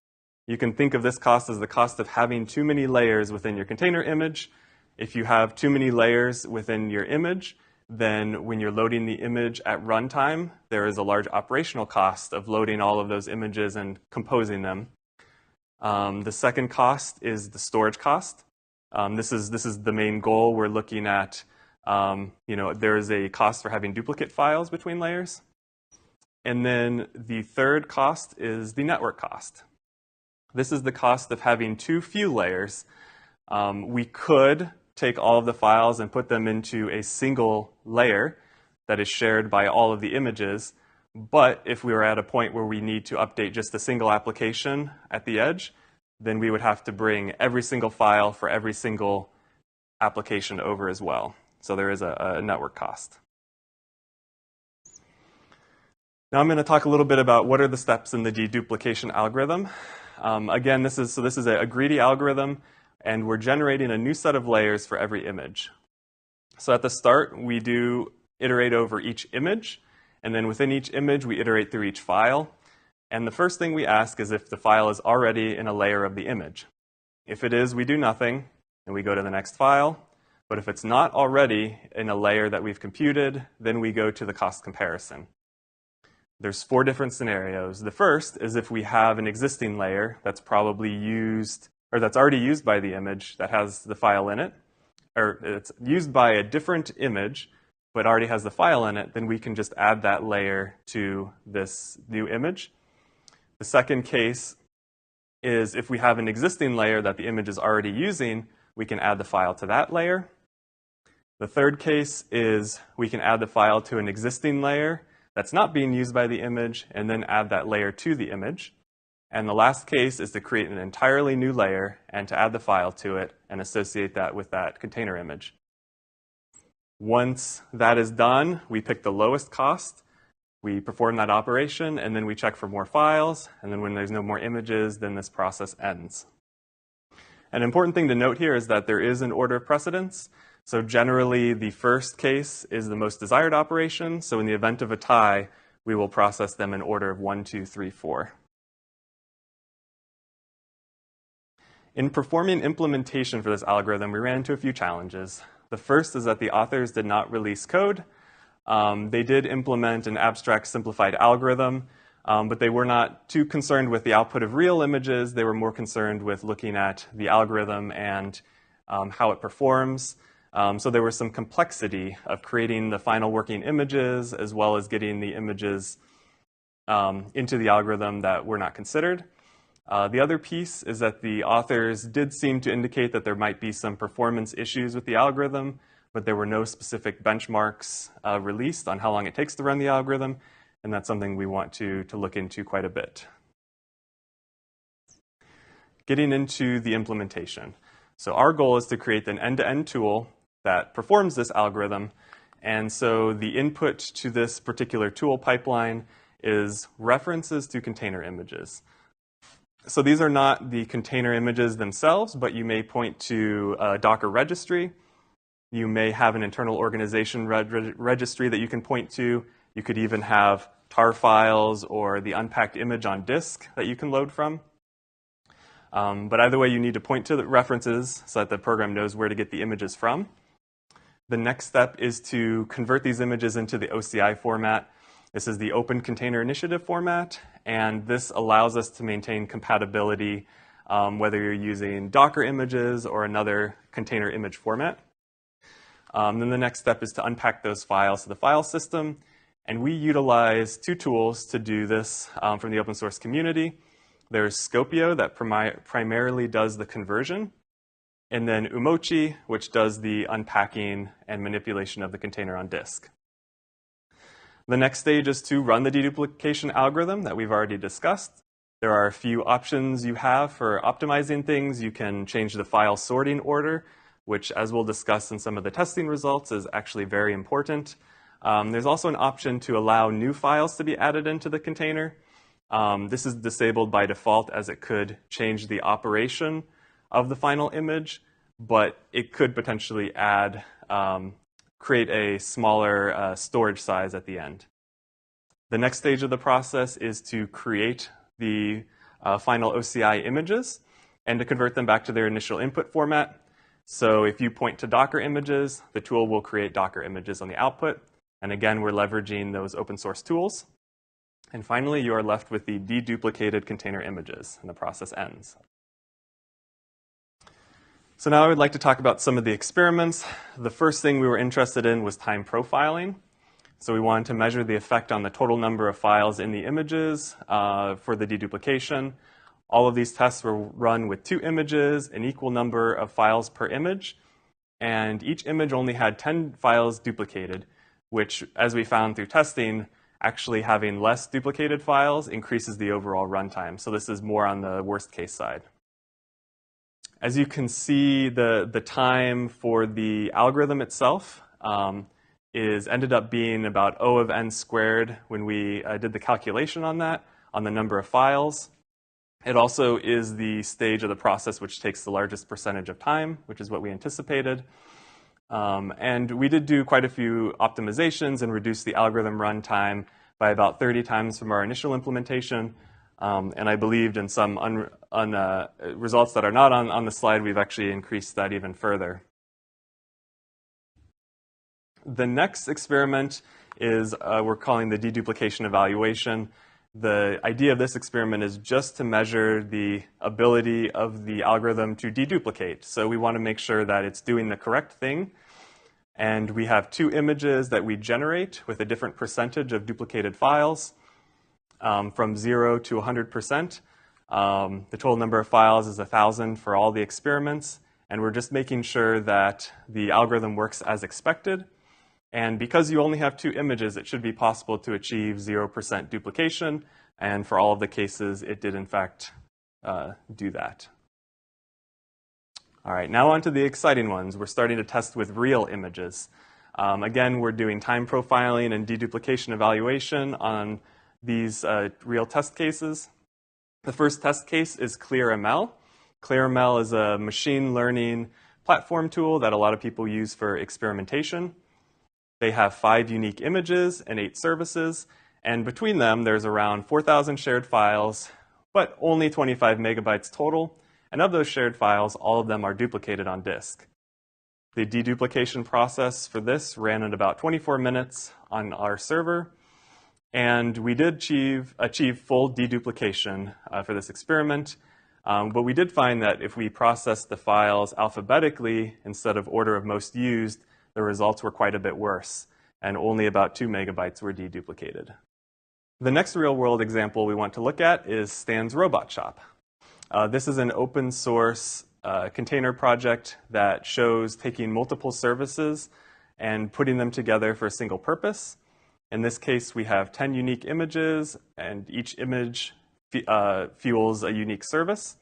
You can think of this cost as the cost of having too many layers within your container image. If you have too many layers within your image, then when you're loading the image at runtime, there is a large operational cost of loading all of those images and composing them. The second cost is the storage cost. This is the main goal. We're looking at, there is a cost for having duplicate files between layers. And then the third cost is the network cost. This is the cost of having too few layers. We could take all of the files and put them into a single layer that is shared by all of the images. But if we were at a point where we need to update just a single application at the edge, then we would have to bring every single file for every single application over as well. So there is a network cost. Now I'm going to talk a little bit about what are the steps in the deduplication algorithm. Again, this is a greedy algorithm, and we're generating a new set of layers for every image. So at the start, we do iterate over each image, and then within each image, we iterate through each file. And the first thing we ask is if the file is already in a layer of the image. If it is, we do nothing, and we go to the next file. But if it's not already in a layer that we've computed, then we go to the cost comparison. There's 4 different scenarios. The first is if we have an existing layer that's probably used, or that's already used by the image that has the file in it, or it's used by a different image but already has the file in it, then we can just add that layer to this new image. The second case is if we have an existing layer that the image is already using, we can add the file to that layer. The third case is we can add the file to an existing layer that's not being used by the image and then add that layer to the image. And the last case is to create an entirely new layer and to add the file to it and associate that with that container image. Once that is done, we pick the lowest cost, we perform that operation, and then we check for more files, and then when there's no more images, then this process ends. An important thing to note here is that there is an order of precedence. So generally, the first case is the most desired operation. So in the event of a tie, we will process them in order of 1, 2, 3, 4. In performing implementation for this algorithm, we ran into a few challenges. The first is that the authors did not release code. They did implement an abstract simplified algorithm, but they were not too concerned with the output of real images. They were more concerned with looking at the algorithm and how it performs. So there was some complexity of creating the final working images as well as getting the images into the algorithm that were not considered. The other piece is that the authors did seem to indicate that there might be some performance issues with the algorithm, but there were no specific benchmarks released on how long it takes to run the algorithm, and that's something we want to look into quite a bit. Getting into the implementation. So our goal is to create an end-to-end tool that performs this algorithm, and so the input to this particular tool pipeline is references to container images. So these are not the container images themselves, but you may point to a Docker registry. You may have an internal organization registry that you can point to. You could even have tar files or the unpacked image on disk that you can load from. But either way, you need to point to the references so that the program knows where to get the images from. The next step is to convert these images into the OCI format. This is the Open Container Initiative format, and this allows us to maintain compatibility whether you're using Docker images or another container image format. Then the next step is to unpack those files to the file system, and we utilize two tools to do this from the open source community. There's Scopio that primarily does the conversion, and then Umochi, which does the unpacking and manipulation of the container on disk. The next stage is to run the deduplication algorithm that we've already discussed. There are a few options you have for optimizing things. You can change the file sorting order, which, as we'll discuss in some of the testing results, is actually very important. There's also an option to allow new files to be added into the container. This is disabled by default as it could change the operation of the final image, but it could potentially add, create a smaller storage size at the end. The next stage of the process is to create the final OCI images and to convert them back to their initial input format. So if you point to Docker images, the tool will create Docker images on the output. And again, we're leveraging those open source tools. And finally, you are left with the deduplicated container images, and the process ends. So now I would like to talk about some of the experiments. The first thing we were interested in was time profiling. So we wanted to measure the effect on the total number of files in the images for the deduplication. All of these tests were run with 2 images, an equal number of files per image, and each image only had 10 files duplicated, which, as we found through testing, actually having less duplicated files increases the overall runtime. So this is more on the worst case side. As you can see, the time for the algorithm itself ended up being about O of n squared when we did the calculation on that, on the number of files. It also is the stage of the process which takes the largest percentage of time, which is what we anticipated. And we did do quite a few optimizations and reduce the algorithm runtime by about 30 times from our initial implementation. And I believed in some results that are not on the slide, we've actually increased that even further. The next experiment is we're calling the deduplication evaluation. The idea of this experiment is just to measure the ability of the algorithm to deduplicate. So we want to make sure that it's doing the correct thing. And we have 2 images that we generate with a different percentage of duplicated files from 0 to 100%. The total number of files is 1,000 for all the experiments, and we're just making sure that the algorithm works as expected. And because you only have 2 images, it should be possible to achieve 0% duplication, and for all of the cases, it did in fact do that. All right, now on to the exciting ones. We're starting to test with real images. Again, we're doing time profiling and deduplication evaluation on these real test cases. The first test case is ClearML. ClearML is a machine learning platform tool that a lot of people use for experimentation. They have 5 unique images and 8 services, and between them there's around 4,000 shared files, but only 25 megabytes total. And of those shared files, all of them are duplicated on disk. The deduplication process for this ran in about 24 minutes on our server, and we did achieve full deduplication for this experiment. But we did find that if we processed the files alphabetically instead of order of most used, the results were quite a bit worse, and only about 2 megabytes were deduplicated. The next real-world example we want to look at is Stan's Robot Shop. This is an open source container project that shows taking multiple services and putting them together for a single purpose. In this case, we have 10 unique images, and each image fuels a unique service.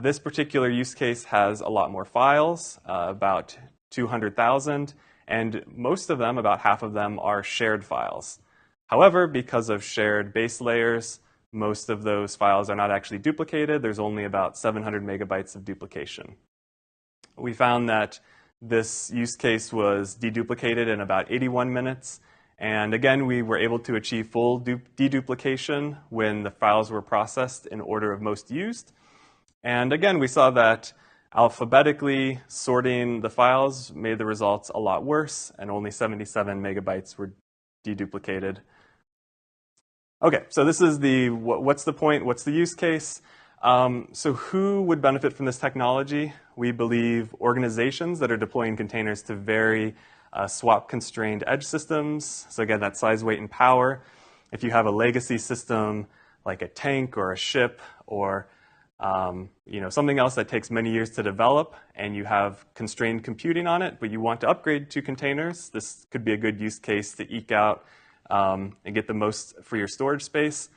This particular use case has a lot more files, about 200,000, and most of them, about half of them, are shared files. However, because of shared base layers, most of those files are not actually duplicated. There's only about 700 megabytes of duplication. We found that this use case was deduplicated in about 81 minutes. And again, we were able to achieve full deduplication when the files were processed in order of most used. And again, we saw that alphabetically sorting the files made the results a lot worse, and only 77 megabytes were deduplicated. Okay, so this is what's the point, what's the use case? So who would benefit from this technology? We believe organizations that are deploying containers to very swap-constrained edge systems. So again, that's size, weight, and power. If you have a legacy system like a tank or a ship or something else that takes many years to develop, and you have constrained computing on it, but you want to upgrade to containers, this could be a good use case to eke out and get the most for your storage space.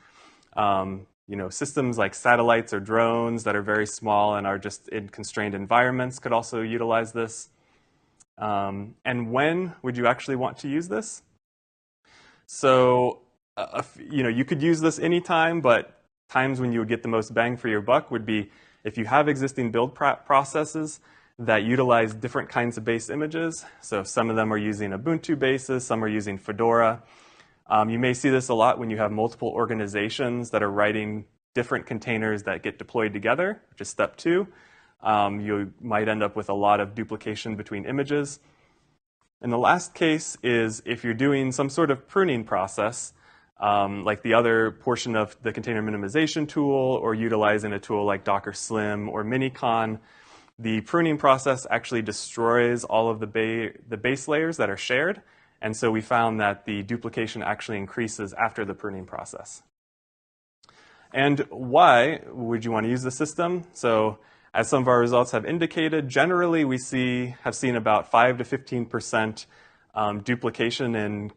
Systems like satellites or drones that are very small and are just in constrained environments could also utilize this. And when would you actually want to use this? So, you could use this anytime, but times when you would get the most bang for your buck would be if you have existing build processes that utilize different kinds of base images. So some of them are using Ubuntu bases, some are using Fedora. You may see this a lot when you have multiple organizations that are writing different containers that get deployed together, which is step 2. You might end up with a lot of duplication between images. And the last case is if you're doing some sort of pruning process, like the other portion of the container minimization tool, or utilizing a tool like Docker Slim or Minicon. The pruning process actually destroys all of the base layers that are shared. And so we found that the duplication actually increases after the pruning process. And why would you want to use the system? So as some of our results have indicated, generally we have seen about 5 to 15% duplication in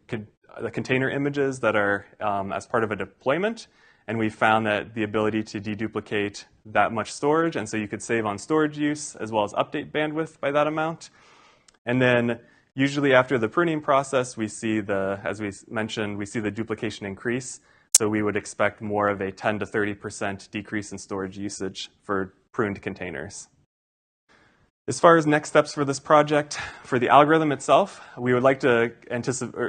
the container images that are as part of a deployment. And we found that the ability to deduplicate that much storage, and so you could save on storage use as well as update bandwidth by that amount. And then usually after the pruning process, we see as we mentioned, we see the duplication increase. So we would expect more of a 10 to 30% decrease in storage usage for pruned containers. As far as next steps for this project, for the algorithm itself, we would like to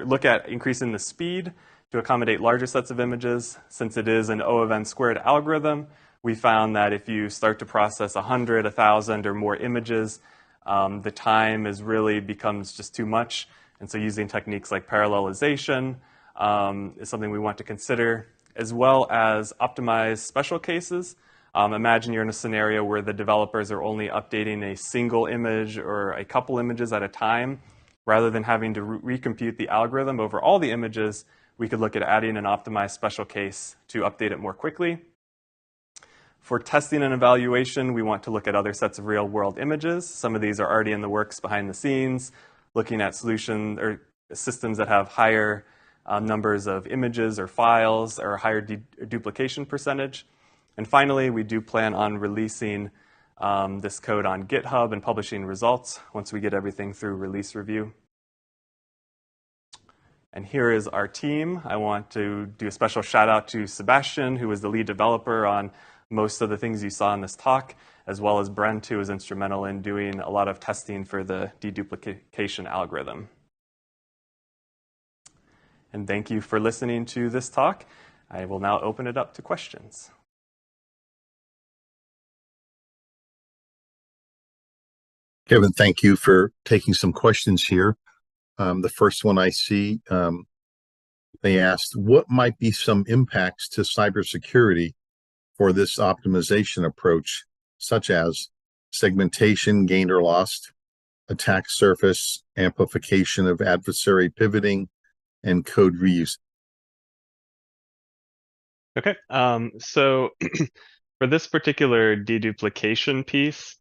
look at increasing the speed to accommodate larger sets of images. Since it is an O of n squared algorithm, we found that if you start to process 100, 1,000, or more images, the time really becomes just too much. And so using techniques like parallelization is something we want to consider, as well as optimize special cases. Imagine you're in a scenario where the developers are only updating a single image or a couple images at a time. Rather than having to recompute the algorithm over all the images, we could look at adding an optimized special case to update it more quickly. For testing and evaluation, we want to look at other sets of real-world images. Some of these are already in the works behind the scenes, looking at solutions or systems that have higher numbers of images or files or higher duplication percentage. And finally, we do plan on releasing this code on GitHub and publishing results once we get everything through release review. And here is our team. I want to do a special shout out to Sebastian, who was the lead developer on most of the things you saw in this talk, as well as Brent, who was instrumental in doing a lot of testing for the deduplication algorithm. And thank you for listening to this talk. I will now open it up to questions. Kevin, thank you for taking some questions here. The first one I see, they asked, what might be some impacts to cybersecurity for this optimization approach, such as segmentation gained or lost, attack surface, amplification of adversary pivoting, and code reuse? Okay, so for this particular deduplication piece,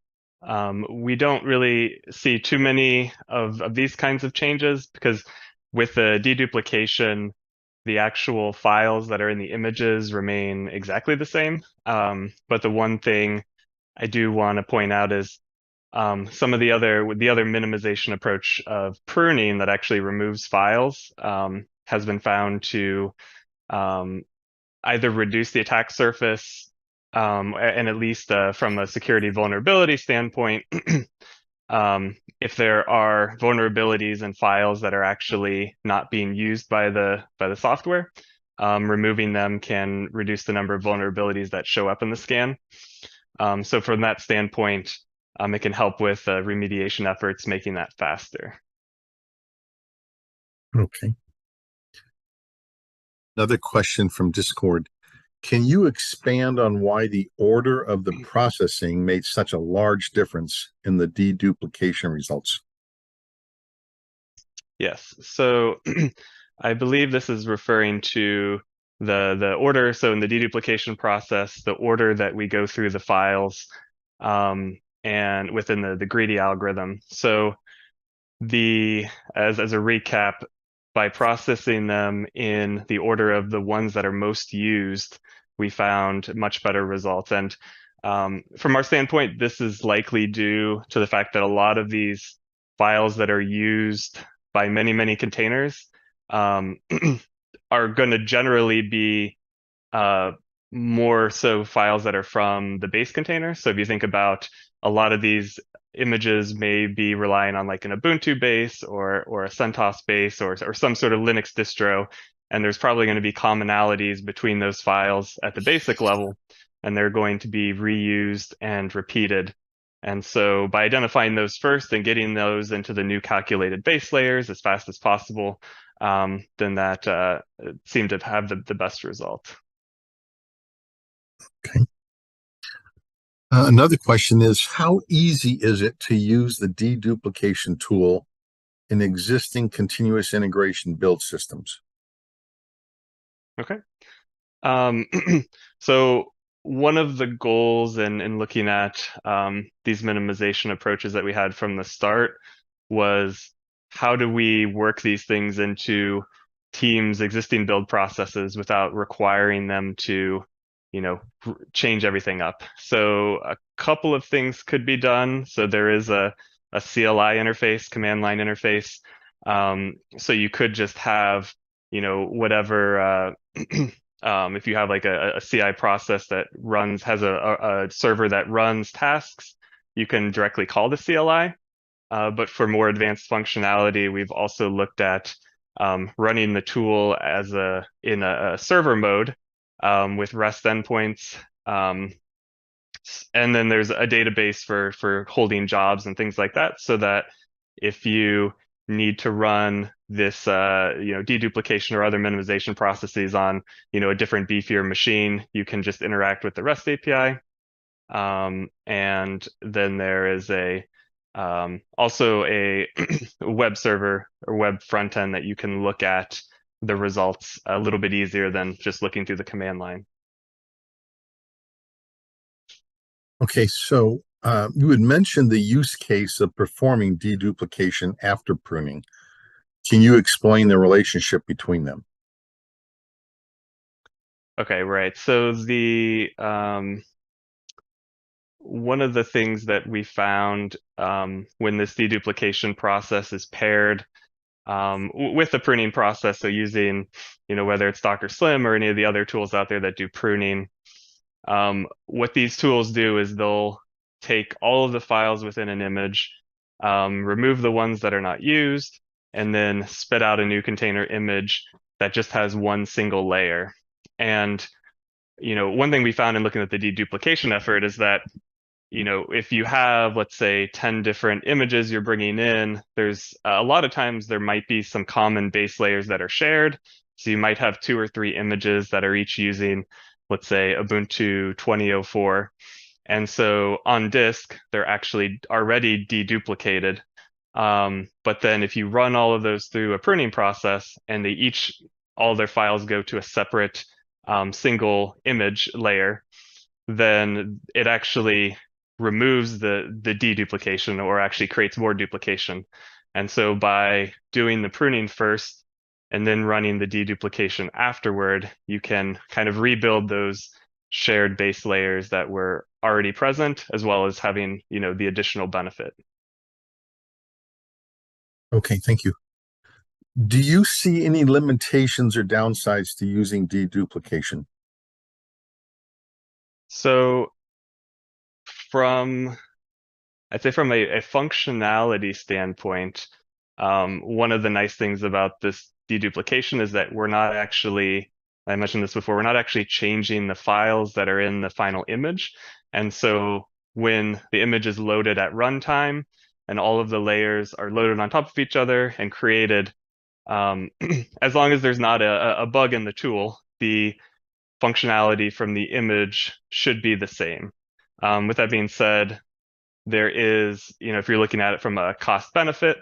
we don't really see too many of these kinds of changes, because with the deduplication, the actual files that are in the images remain exactly the same. But the one thing I do want to point out is some of the other minimization approach of pruning that actually removes files has been found to either reduce the attack surface, and at least from a security vulnerability standpoint, if there are vulnerabilities in files that are actually not being used by the software, removing them can reduce the number of vulnerabilities that show up in the scan. So from that standpoint, it can help with remediation efforts, making that faster. Okay. Another question from Discord. Can you expand on why the order of the processing made such a large difference in the deduplication results? Yes, so I believe this is referring to the order. So in the deduplication process, the order that we go through the files and within the greedy algorithm. So as a recap, by processing them in the order of the ones that are most used, we found much better results. And from our standpoint, this is likely due to the fact that a lot of these files that are used by many, many containers are going to generally be more so files that are from the base container. So if you think about a lot of these images may be relying on like an Ubuntu base or a CentOS base or some sort of Linux distro, and there's probably going to be commonalities between those files at the basic level, and they're going to be reused and repeated. And so by identifying those first and getting those into the new calculated base layers as fast as possible, then that seemed to have the best result. Okay. Another question is, how easy is it to use the deduplication tool in existing continuous integration build systems? Okay. So one of the goals in looking at these minimization approaches that we had from the start was, how do we work these things into teams' existing build processes without requiring them to change everything up. So a couple of things could be done. So there is a CLI interface, command line interface. So you could just have, whatever, if you have like a CI process that has a server that runs tasks, you can directly call the CLI. But for more advanced functionality, we've also looked at running the tool in a server mode, with REST endpoints, and then there's a database for holding jobs and things like that, so that if you need to run this deduplication or other minimization processes on a different beefier machine, you can just interact with the REST API. And then there is also a web server or web front end that you can look at the results a little bit easier than just looking through the command line. Okay, so you had mentioned the use case of performing deduplication after pruning. Can you explain the relationship between them? Okay, right. So the one of the things that we found when this deduplication process is paired with the pruning process, so using, whether it's Docker Slim or any of the other tools out there that do pruning, what these tools do is they'll take all of the files within an image, remove the ones that are not used, and then spit out a new container image that just has one single layer. And, one thing we found in looking at the deduplication effort is that if you have, let's say, 10 different images you're bringing in, there's a lot of times there might be some common base layers that are shared. So you might have 2 or 3 images that are each using, let's say, Ubuntu 2004. And so on disk, they're actually already deduplicated. But then if you run all of those through a pruning process and all their files go to a separate single image layer, then it actually removes the deduplication or actually creates more duplication. And so by doing the pruning first and then running the deduplication afterward, you can kind of rebuild those shared base layers that were already present, as well as having, the additional benefit. Okay, thank you. Do you see any limitations or downsides to using deduplication? So I'd say from a functionality standpoint, one of the nice things about this deduplication is that I mentioned this before, we're not actually changing the files that are in the final image. And so when the image is loaded at runtime and all of the layers are loaded on top of each other and created, as long as there's not a bug in the tool, the functionality from the image should be the same. With that being said, there is, if you're looking at it from a cost benefit,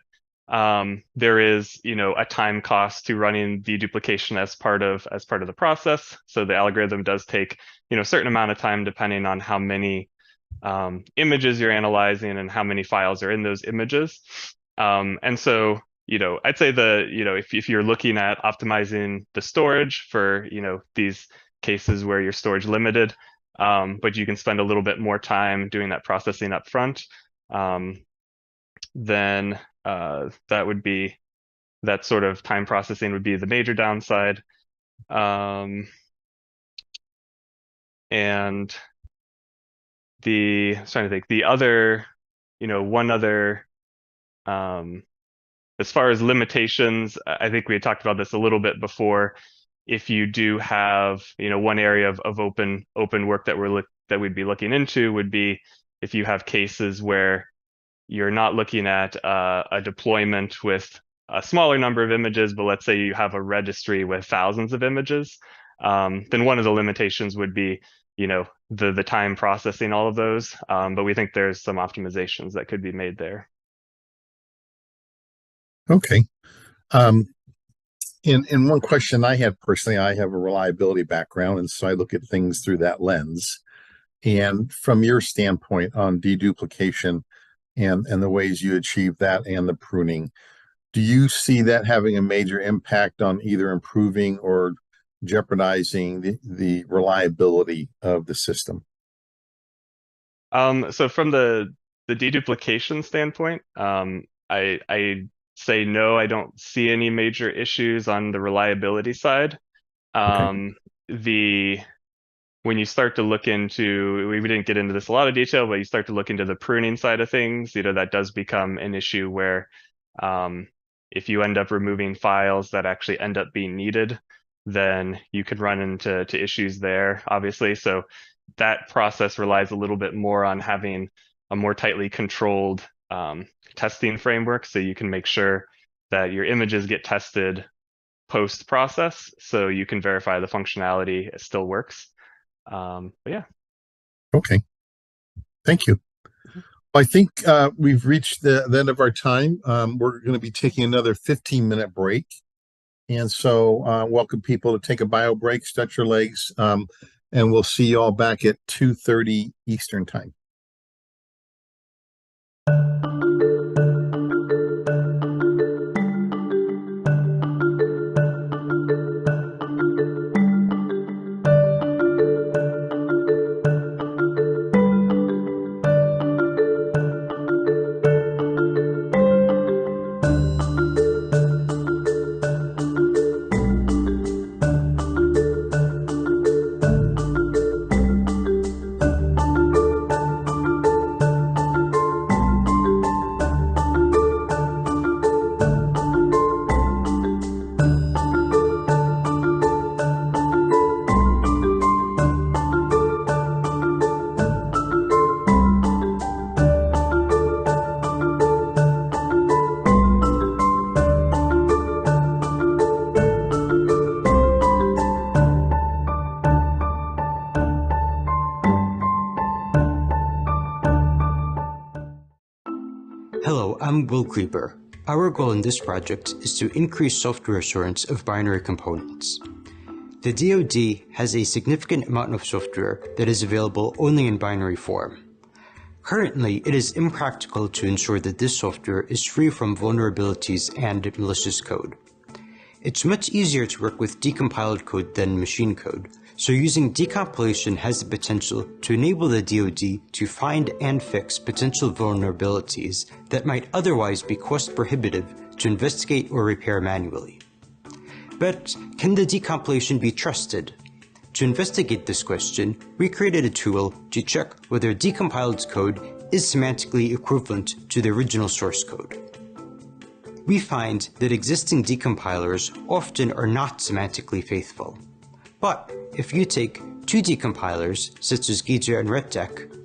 there is, a time cost to running deduplication as part of the process. So the algorithm does take, a certain amount of time depending on how many images you're analyzing and how many files are in those images. And so, I'd say if you're looking at optimizing the storage for, these cases where your storage limited, but you can spend a little bit more time doing that processing up front, then that sort of time processing would be the major downside. And I'm trying to think, the other, one other, as far as limitations, I think we had talked about this a little bit before. If you do have, one area of open work that we'd be looking into would be if you have cases where you're not looking at a deployment with a smaller number of images, but let's say you have a registry with thousands of images, then one of the limitations would be, the time processing all of those. But we think there's some optimizations that could be made there. Okay. And one question I had personally, I have a reliability background, and so I look at things through that lens. And from your standpoint on deduplication and the ways you achieve that and the pruning, do you see that having a major impact on either improving or jeopardizing the reliability of the system? So from the deduplication standpoint, I say no, I don't see any major issues on the reliability side. When you start to look into, we didn't get into this a lot of detail, but you start to look into the pruning side of things, that does become an issue where if you end up removing files that actually end up being needed, then you could run into issues there, obviously. So that process relies a little bit more on having a more tightly controlled testing framework, so you can make sure that your images get tested post-process, so you can verify the functionality still works. But yeah. Okay. Thank you. I think we've reached the end of our time. We're going to be taking another 15-minute break. And so welcome people to take a bio break, stretch your legs, and we'll see you all back at 2:30 Eastern time. Hello, I'm Will Creeper. Our goal in this project is to increase software assurance of binary components. The DoD has a significant amount of software that is available only in binary form. Currently, it is impractical to ensure that this software is free from vulnerabilities and malicious code. It's much easier to work with decompiled code than machine code, so using decompilation has the potential to enable the DoD to find and fix potential vulnerabilities that might otherwise be cost prohibitive to investigate or repair manually. But can the decompilation be trusted? To investigate this question, we created a tool to check whether decompiled code is semantically equivalent to the original source code. We find that existing decompilers often are not semantically faithful. But if you take two decompilers, such as Gija and RetDec,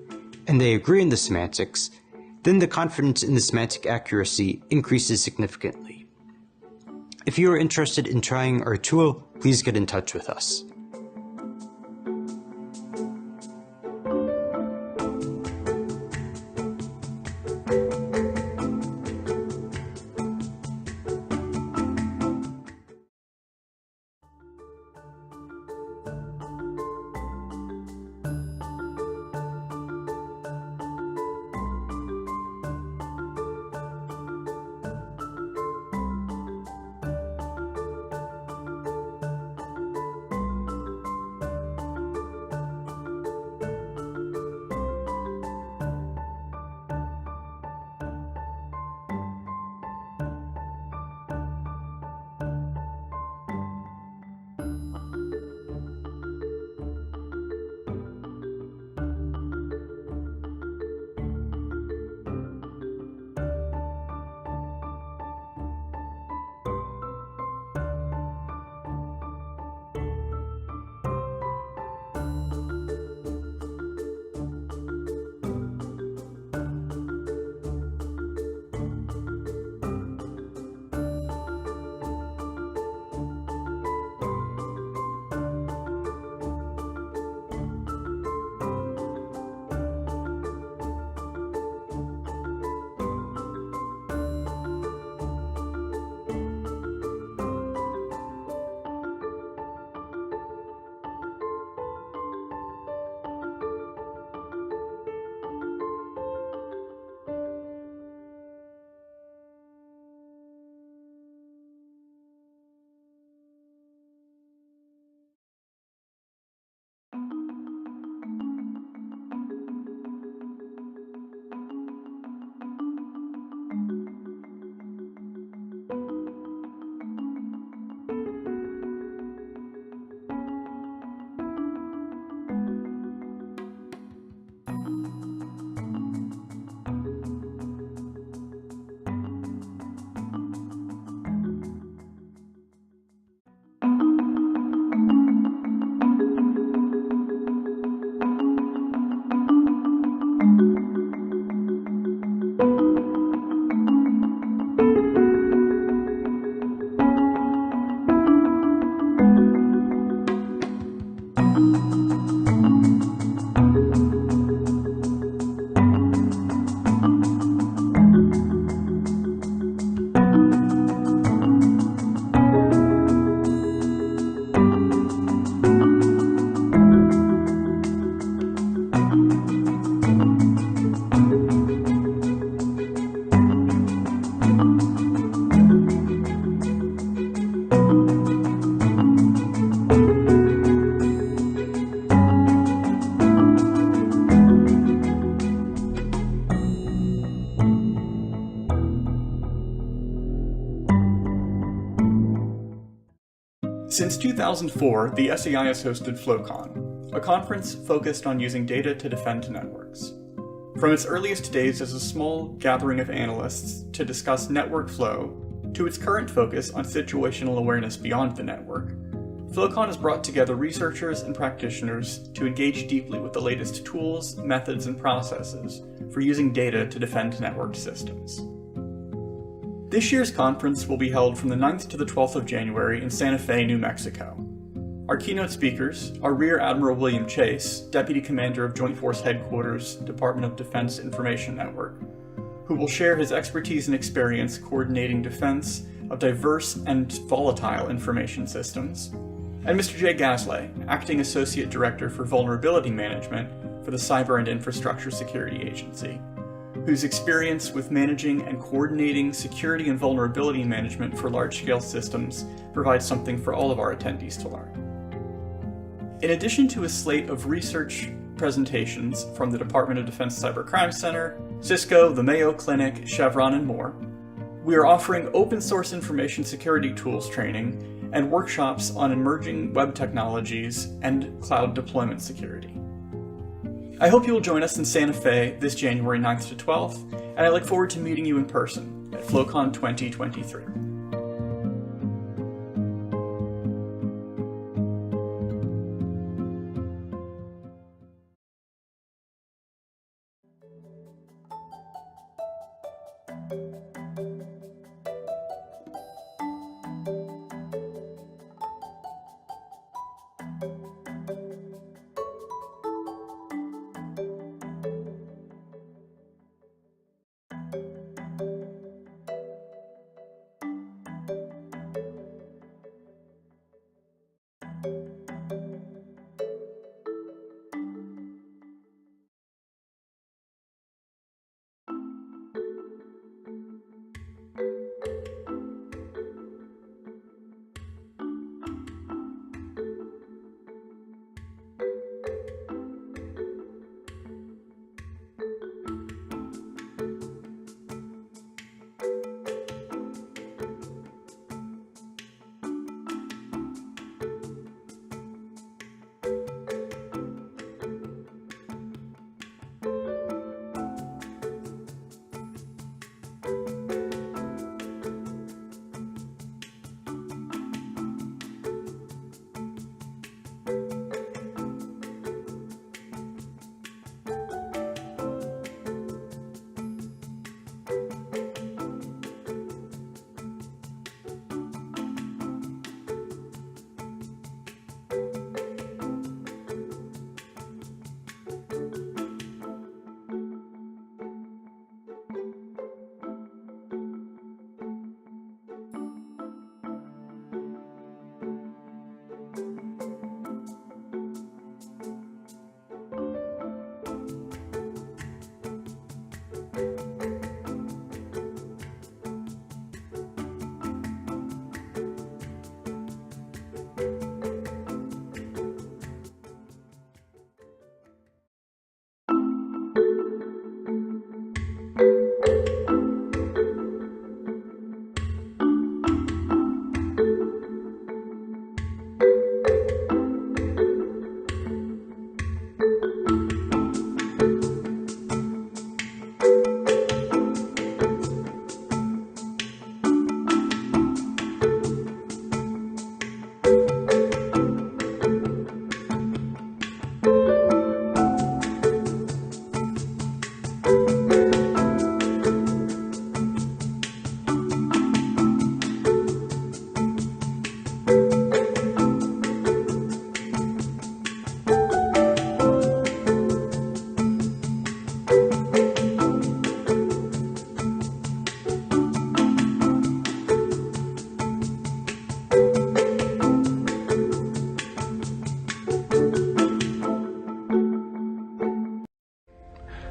and they agree in the semantics, then the confidence in the semantic accuracy increases significantly. If you are interested in trying our tool, please get in touch with us. Since 2004, the SEI has hosted FlowCon, a conference focused on using data to defend networks. From its earliest days as a small gathering of analysts to discuss network flow, to its current focus on situational awareness beyond the network, FlowCon has brought together researchers and practitioners to engage deeply with the latest tools, methods, and processes for using data to defend networked systems. This year's conference will be held from the 9th to the 12th of January in Santa Fe, New Mexico. Our keynote speakers are Rear Admiral William Chase, Deputy Commander of Joint Force Headquarters, Department of Defense Information Network, who will share his expertise and experience coordinating defense of diverse and volatile information systems, and Mr. Jay Gasley, Acting Associate Director for Vulnerability Management for the Cyber and Infrastructure Security Agency, whose experience with managing and coordinating security and vulnerability management for large-scale systems provides something for all of our attendees to learn. In addition to a slate of research presentations from the Department of Defense Cybercrime Center, Cisco, the Mayo Clinic, Chevron, and more, we are offering open source information security tools training and workshops on emerging web technologies and cloud deployment security. I hope you will join us in Santa Fe this January 9th to 12th, and I look forward to meeting you in person at FlowCon 2023.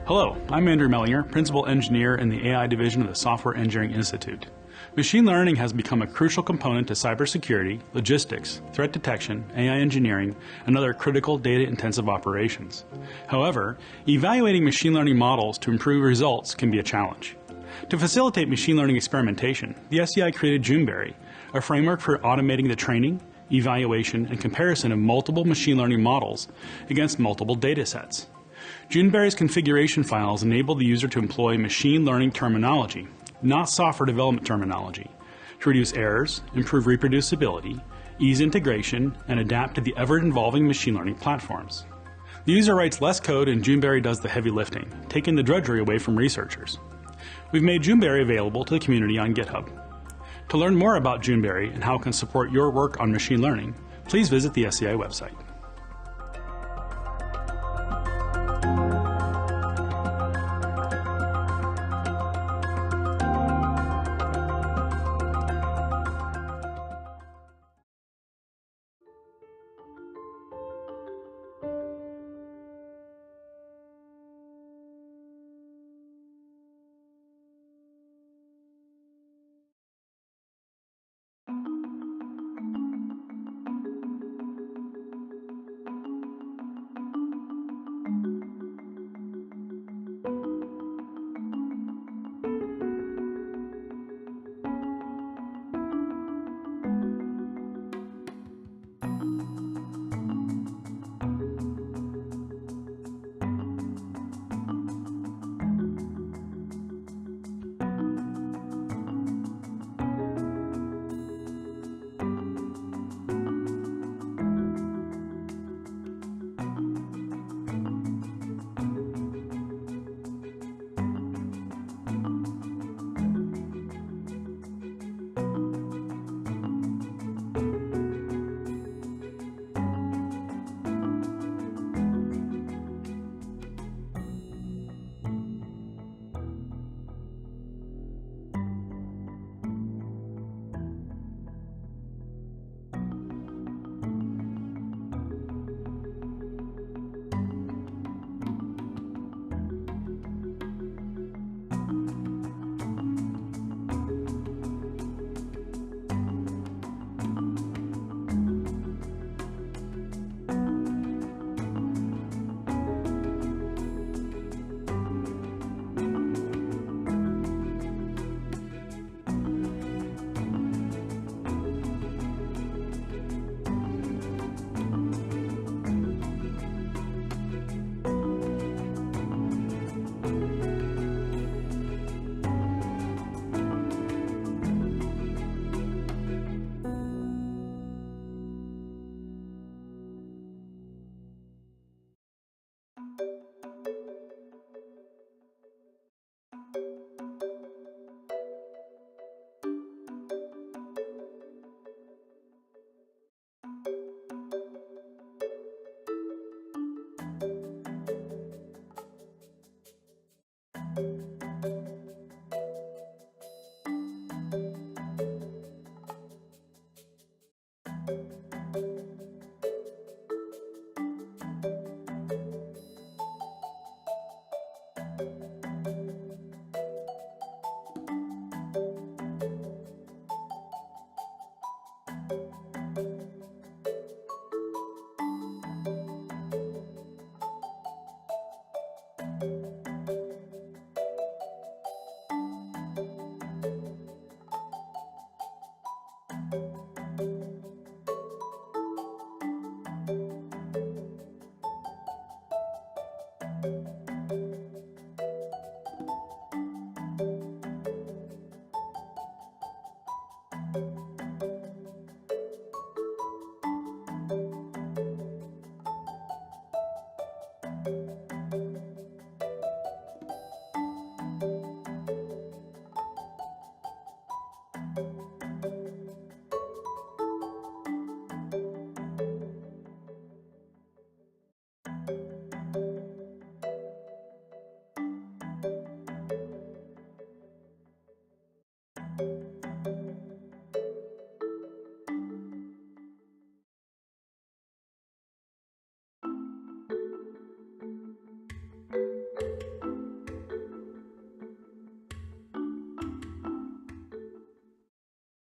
Hello, I'm Andrew Mellinger, Principal Engineer in the AI Division of the Software Engineering Institute. Machine learning has become a crucial component to cybersecurity, logistics, threat detection, AI engineering, and other critical data-intensive operations. However, evaluating machine learning models to improve results can be a challenge. To facilitate machine learning experimentation, the SEI created Juneberry, a framework for automating the training, evaluation, and comparison of multiple machine learning models against multiple data sets. Juneberry's configuration files enable the user to employ machine learning terminology, not software development terminology, to reduce errors, improve reproducibility, ease integration, and adapt to the ever-evolving machine learning platforms. The user writes less code and Juneberry does the heavy lifting, taking the drudgery away from researchers. We've made Juneberry available to the community on GitHub. To learn more about Juneberry and how it can support your work on machine learning, please visit the SEI website.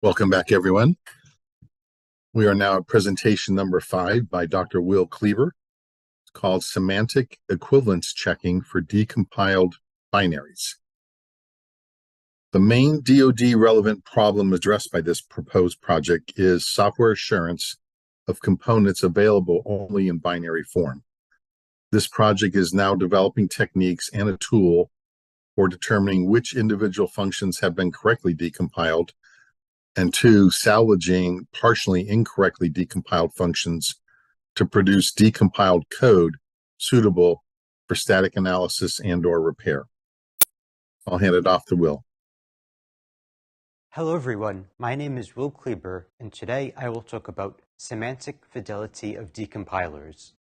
Welcome back, everyone. We are now at presentation number 5 by Dr. Will Cleaver. It's called Semantic Equivalence Checking for Decompiled Binaries. The main DoD relevant problem addressed by this proposed project is software assurance of components available only in binary form. This project is now developing techniques and a tool for determining which individual functions have been correctly decompiled, and 2, salvaging partially incorrectly decompiled functions to produce decompiled code suitable for static analysis and/or repair. I'll hand it off to Will. Hello everyone, my name is Will Kleber, and today I will talk about semantic fidelity of decompilers.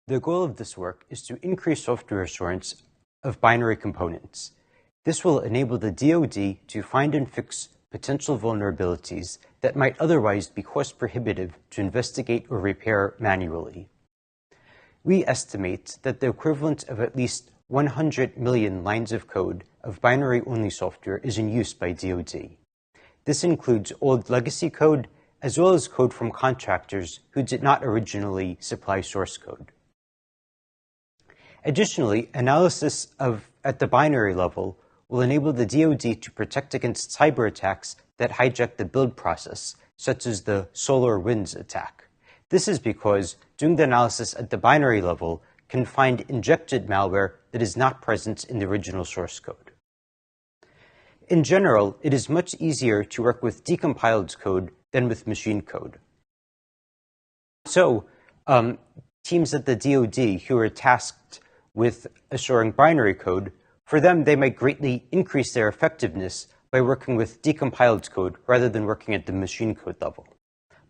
The goal of this work is to increase software assurance of binary components. This will enable the DoD to find and fix potential vulnerabilities that might otherwise be cost prohibitive to investigate or repair manually. We estimate that the equivalent of at least 100 million lines of code of binary-only software is in use by DoD. This includes old legacy code, as well as code from contractors who did not originally supply source code. Additionally, analysis at the binary level will enable the DoD to protect against cyber attacks that hijack the build process, such as the SolarWinds attack. This is because doing the analysis at the binary level can find injected malware that is not present in the original source code. In general, it is much easier to work with decompiled code than with machine code. So, teams at the DoD who are tasked with assuring binary code, for them, they might greatly increase their effectiveness by working with decompiled code rather than working at the machine code level.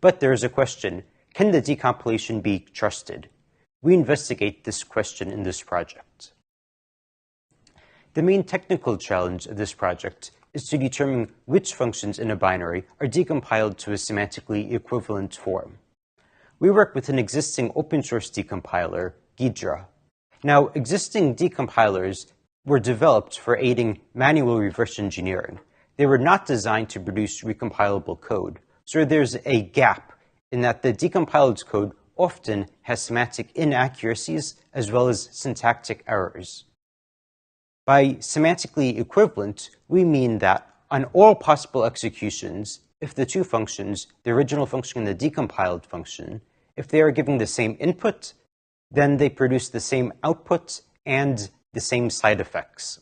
But there is a question, can the decompilation be trusted? We investigate this question in this project. The main technical challenge of this project is to determine which functions in a binary are decompiled to a semantically equivalent form. We work with an existing open source decompiler, Ghidra. Now, existing decompilers were developed for aiding manual reverse engineering. They were not designed to produce recompilable code. So there's a gap in that the decompiled code often has semantic inaccuracies as well as syntactic errors. By semantically equivalent, we mean that on all possible executions, if the two functions, the original function and the decompiled function, if they are giving the same input, then they produce the same output and the same side effects.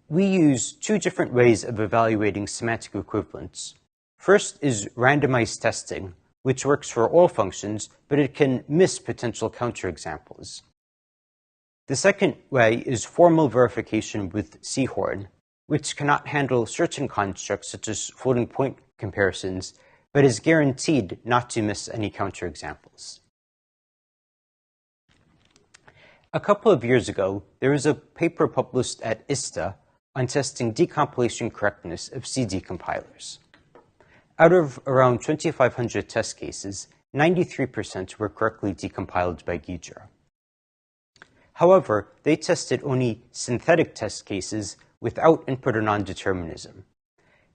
We use 2 different ways of evaluating semantic equivalence. First is randomized testing, which works for all functions, but it can miss potential counterexamples. The second way is formal verification with Seahorn, which cannot handle certain constructs such as floating point comparisons, but is guaranteed not to miss any counterexamples. A couple of years ago, there was a paper published at ISTA on testing decompilation correctness of C decompilers. Out of around 2,500 test cases, 93% were correctly decompiled by Ghidra. However, they tested only synthetic test cases without input or non-determinism.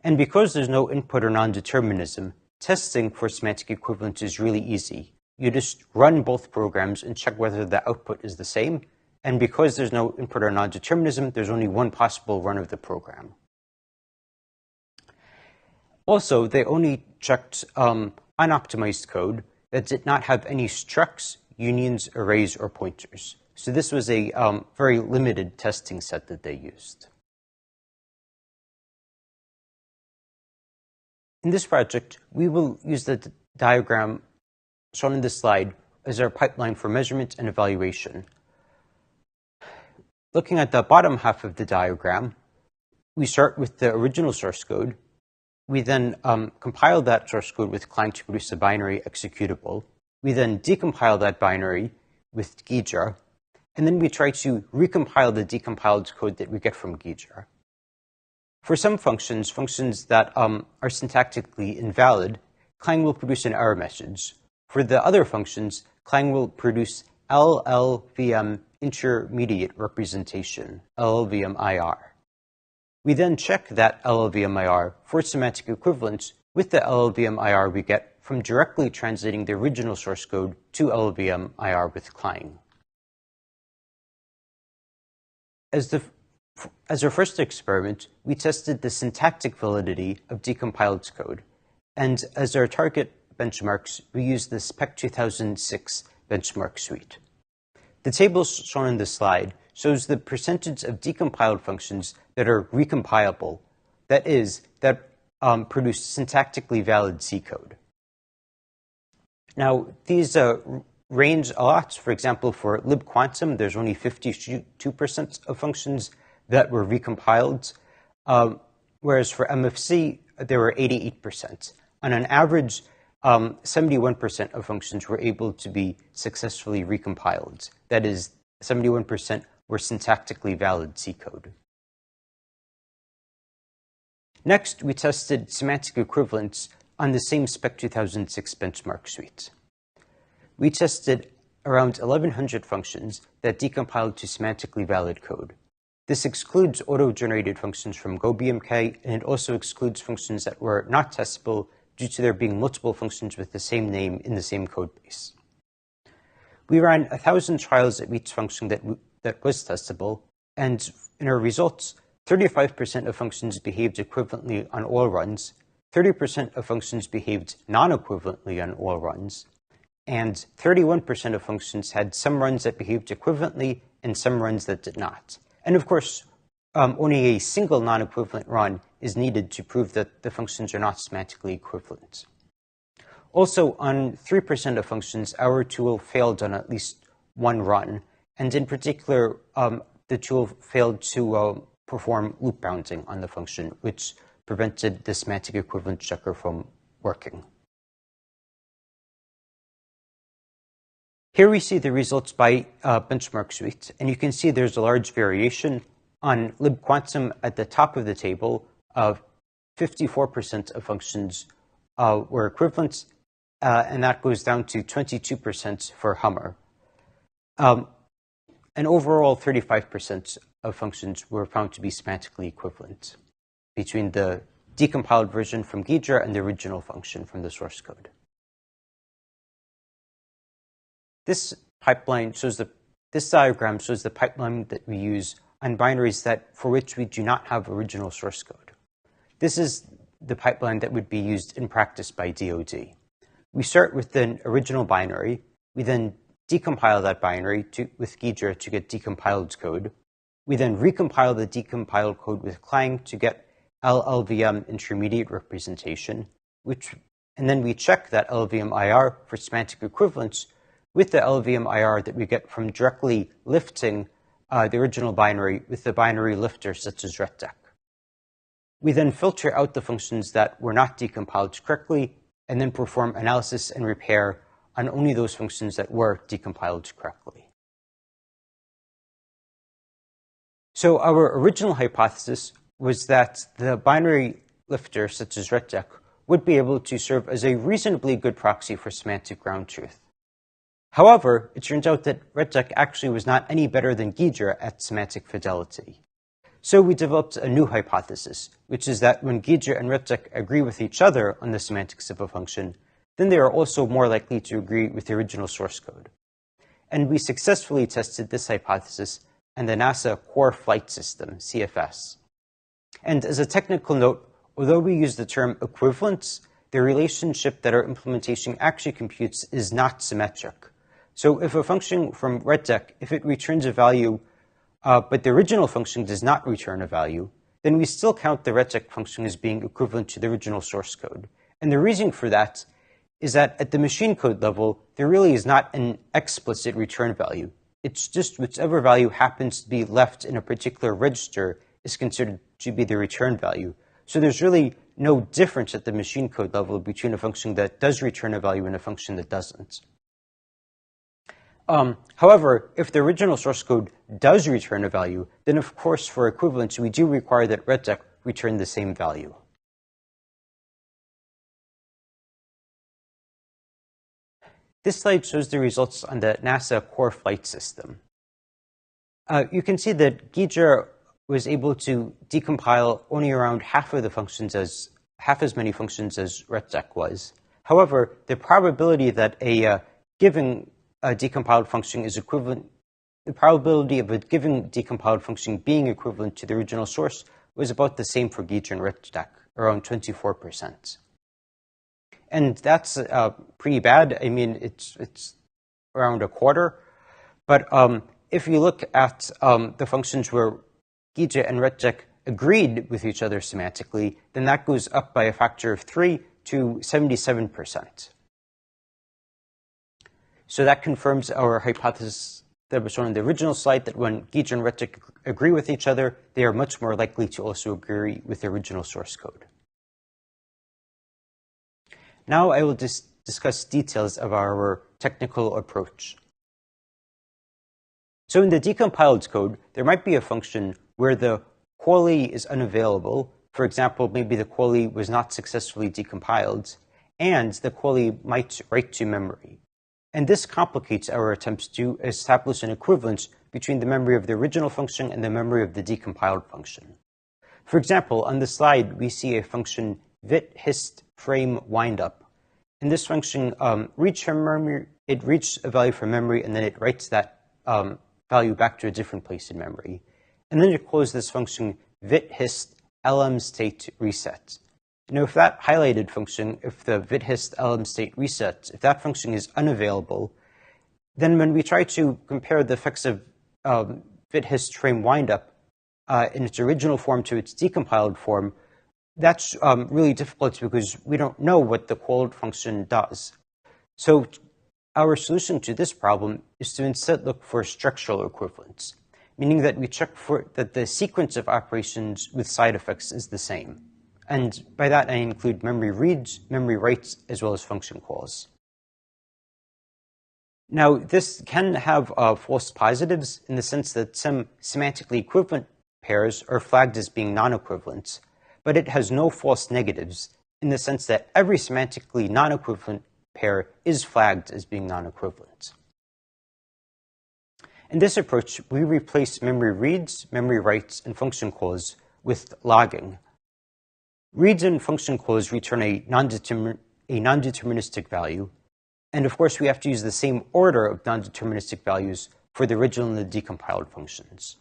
And because there's no input or non-determinism, testing for semantic equivalence is really easy. You just run both programs and check whether the output is the same. And because there's no input or non-determinism, there's only one possible run of the program. Also, they only checked unoptimized code that did not have any structs, unions, arrays, or pointers. So this was a very limited testing set that they used. In this project, we will use the diagram shown in this slide as our pipeline for measurement and evaluation. Looking at the bottom half of the diagram, we start with the original source code. We then compile that source code with Clang to produce a binary executable. We then decompile that binary with Ghidra, and then we try to recompile the decompiled code that we get from Ghidra. For some functions that are syntactically invalid, Clang will produce an error message. For the other functions, Clang will produce LLVM intermediate representation, LLVM IR. We then check that LLVM-IR for semantic equivalence with the LLVM-IR we get from directly translating the original source code to LLVM-IR with Clang. As our first experiment, we tested the syntactic validity of decompiled code. And as our target benchmarks, we used the SPEC 2006 benchmark suite. The table shown in the slide shows the percentage of decompiled functions that are recompilable, that is, that produce syntactically valid C code. Now, these range a lot. For example, for libquantum, there's only 52% of functions that were recompiled, whereas for MFC, there were 88%. On an average, 71% of functions were able to be successfully recompiled. That is, 71% were syntactically valid C code. Next, we tested semantic equivalence on the same SPEC 2006 benchmark suite. We tested around 1,100 functions that decompiled to semantically valid code. This excludes auto-generated functions from GoBMK, and it also excludes functions that were not testable due to there being multiple functions with the same name in the same code base. We ran 1,000 trials of each function that was testable, and in our results, 35% of functions behaved equivalently on all runs, 30% of functions behaved non-equivalently on all runs, and 31% of functions had some runs that behaved equivalently and some runs that did not. And of course, only a single non-equivalent run is needed to prove that the functions are not semantically equivalent. Also, on 3% of functions, our tool failed on at least one run, and in particular, the tool failed to perform loop bounding on the function, which prevented the semantic equivalence checker from working. Here we see the results by benchmark suite, and you can see there's a large variation. On libquantum at the top of the table, 54% of functions were equivalent, and that goes down to 22% for Hummer. And overall, 35% of functions were found to be semantically equivalent between the decompiled version from Ghidra and the original function from the source code. This diagram shows the pipeline that we use on binaries for which we do not have original source code. This is the pipeline that would be used in practice by DoD. We start with an original binary. We then decompile that binary with Ghidra to get decompiled code. We then recompile the decompiled code with Clang to get LLVM intermediate representation, and then we check that LLVM-IR for semantic equivalence with the LLVM-IR that we get from directly lifting the original binary with the binary lifter such as RetDec. We then filter out the functions that were not decompiled correctly and then perform analysis and repair on only those functions that were decompiled correctly. So our original hypothesis was that the binary lifter, such as RetDec, would be able to serve as a reasonably good proxy for semantic ground truth. However, it turns out that RetDec actually was not any better than Ghidra at semantic fidelity. So we developed a new hypothesis, which is that when Ghidra and RetDec agree with each other on the semantics of a function, then they are also more likely to agree with the original source code. And we successfully tested this hypothesis in the NASA Core Flight System, CFS. And as a technical note, although we use the term equivalence, the relationship that our implementation actually computes is not symmetric. So if a function from RetDec, if it returns a value, but the original function does not return a value, then we still count the RetDec function as being equivalent to the original source code. And the reason for that is that at the machine code level, there really is not an explicit return value. It's just whichever value happens to be left in a particular register is considered to be the return value. So there's really no difference at the machine code level between a function that does return a value and a function that doesn't. However, if the original source code does return a value, then of course for equivalence, we do require that RetDec return the same value. This slide shows the results on the NASA Core Flight System. You can see that Ghidra was able to decompile only around half as many functions as RetDec was. However, the probability that a given decompiled function is equivalent, the probability of a given decompiled function being equivalent to the original source was about the same for Gauge and RetDec, around 24%. And that's pretty bad. I mean, it's around a quarter. But if you look at the functions where Gauge and RetDec agreed with each other semantically, then that goes up by a factor of 3 to 77%. So that confirms our hypothesis that was shown in the original slide, that when Gauge and RetDec agree with each other, they are much more likely to also agree with the original source code. Now I will discuss details of our technical approach. So in the decompiled code, there might be a function where the query is unavailable. For example, maybe the query was not successfully decompiled, and the query might write to memory. And this complicates our attempts to establish an equivalence between the memory of the original function and the memory of the decompiled function. For example, on the slide, we see a function vit hist frame windup. And this function reads from memory, it reads a value from memory, and then it writes that value back to a different place in memory. And then it calls this function vit hist lm state reset. Now, if that highlighted function, if the vit hist lm state reset, if that function is unavailable, then when we try to compare the effects of vit hist frame windup in its original form to its decompiled form, that's really difficult because we don't know what the called function does. So our solution to this problem is to instead look for structural equivalence, meaning that we check for that the sequence of operations with side effects is the same. And by that, I include memory reads, memory writes, as well as function calls. Now, this can have false positives in the sense that some semantically equivalent pairs are flagged as being non-equivalent, but it has no false negatives in the sense that every semantically non-equivalent pair is flagged as being non-equivalent. In this approach, we replace memory reads, memory writes, and function calls with logging. Reads and function calls return a non-deterministic value, and of course we have to use the same order of non-deterministic values for the original and the decompiled functions.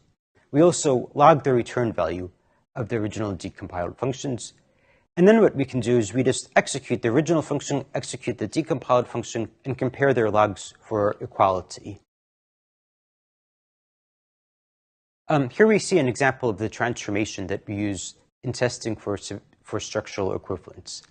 We also log the return value of the original and decompiled functions, and then what we can do is we just execute the original function, execute the decompiled function, and compare their logs for equality. Here we see an example of the transformation that we use in testing for structural equivalence.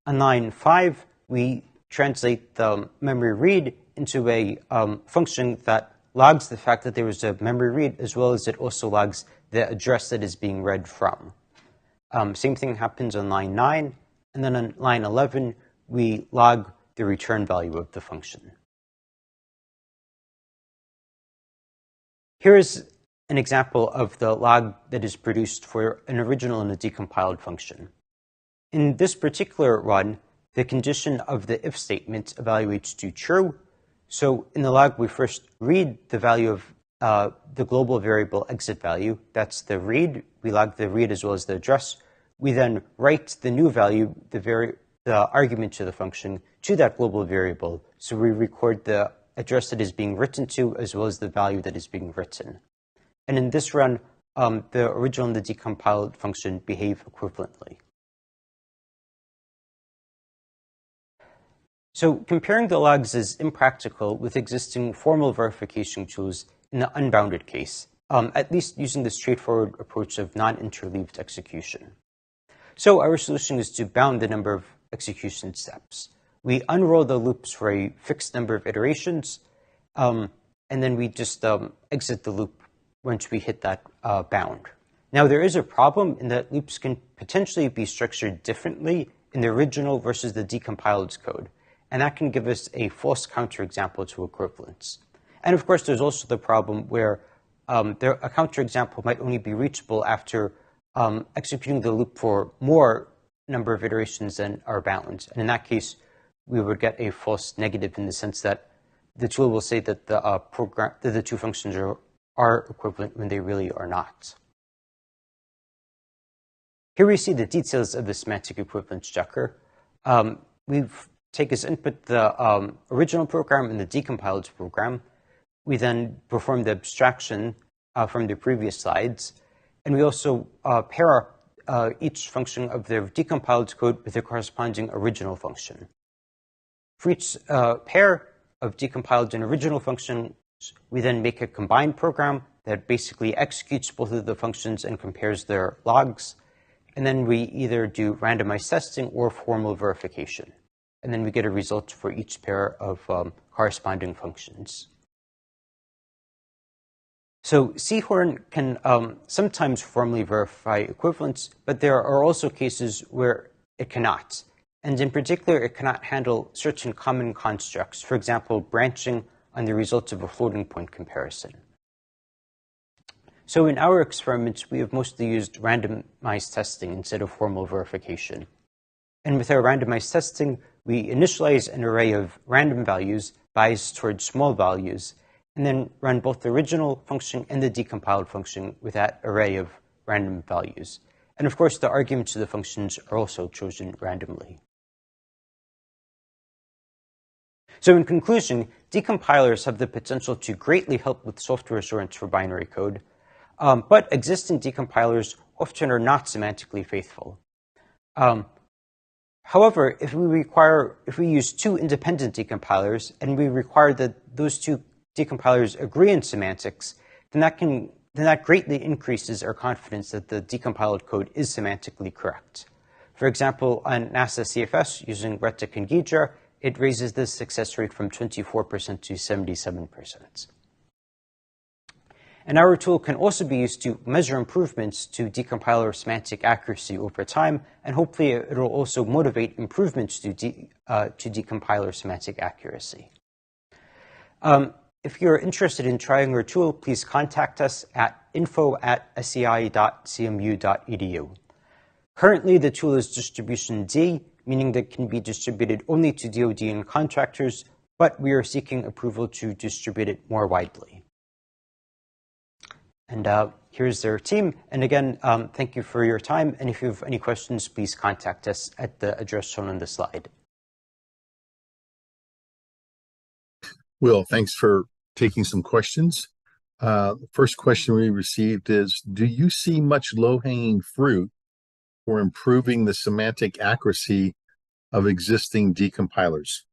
On line 5, we translate the memory read into a function that logs the fact that there was a memory read, as well as it also logs the address that is being read from. Same thing happens on line 9, and then on line 11, we log the return value of the function. Here is an example of the log that is produced for an original and a decompiled function. In this particular run, the condition of the if statement evaluates to true. So in the log, we first read the value of the global variable exit value. That's the read. We log the read as well as the address. We then write the new value, the argument to the function, to that global variable. So we record the address that is being written to as well as the value that is being written. And in this run, the original and the decompiled function behave equivalently. So comparing the logs is impractical with existing formal verification tools in the unbounded case, at least using the straightforward approach of non-interleaved execution. So our solution is to bound the number of execution steps. We unroll the loops for a fixed number of iterations, and then we just exit the loop once we hit that bound. Now, there is a problem in that loops can potentially be structured differently in the original versus the decompiled code, and that can give us a false counterexample to equivalence. And of course, there's also the problem where a counterexample might only be reachable after executing the loop for more number of iterations than are bound. And in that case, we would get a false negative in the sense that the tool will say that the two functions are equivalent when they really are not. Here we see the details of the semantic equivalence checker. We take as input the original program and the decompiled program. We then perform the abstraction from the previous slides. And we also pair each function of the decompiled code with the corresponding original function. For each pair of decompiled and original functions, we then make a combined program that basically executes both of the functions and compares their logs. And then we either do randomized testing or formal verification. And then we get a result for each pair of corresponding functions. So Seahorn can sometimes formally verify equivalence, but there are also cases where it cannot. And in particular, it cannot handle certain common constructs, for example, branching on the results of a floating point comparison. So in our experiments, we have mostly used randomized testing instead of formal verification. And with our randomized testing, we initialize an array of random values biased towards small values, and then run both the original function and the decompiled function with that array of random values. And of course, the arguments to the functions are also chosen randomly. So in conclusion, decompilers have the potential to greatly help with software assurance for binary code, but existing decompilers often are not semantically faithful. However, if we use two independent decompilers and we require that those two decompilers agree in semantics, then that greatly increases our confidence that the decompiled code is semantically correct. For example, on NASA CFS using RETIC and Ghidra, it raises the success rate from 24% to 77%. And our tool can also be used to measure improvements to decompiler semantic accuracy over time, and hopefully it will also motivate improvements to decompiler semantic accuracy. If you're interested in trying our tool, please contact us at info@sei.cmu.edu. Currently, the tool is distribution D, meaning that it can be distributed only to DoD and contractors, but we are seeking approval to distribute it more widely. And here's their team. And again, thank you for your time. And if you have any questions, please contact us at the address shown on the slide. Will, thanks for taking some questions. The first question we received is, do you see much low-hanging fruit for improving the semantic accuracy of existing decompilers?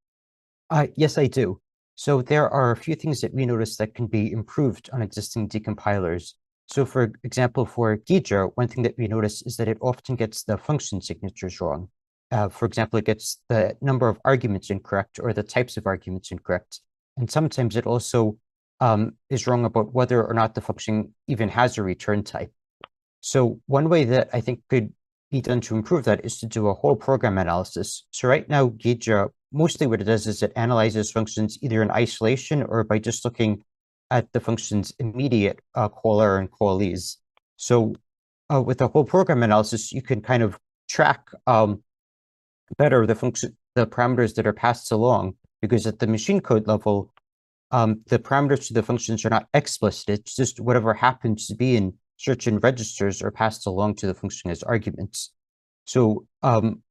Yes, I do. So there are a few things that we noticed that can be improved on existing decompilers. So for example, for Ghidra, one thing that we notice is that it often gets the function signatures wrong. For example, it gets the number of arguments incorrect or the types of arguments incorrect. And sometimes it also is wrong about whether or not the function even has a return type. So one way that I think could be done to improve that is to do a whole program analysis. So right now, Ghidra, mostly what it does is it analyzes functions either in isolation or by just looking at the function's immediate caller and callees. So with a whole program analysis, you can kind of track better the parameters that are passed along, because at the machine code level, the parameters to the functions are not explicit. It's just whatever happens to be in certain registers are passed along to the function as arguments. So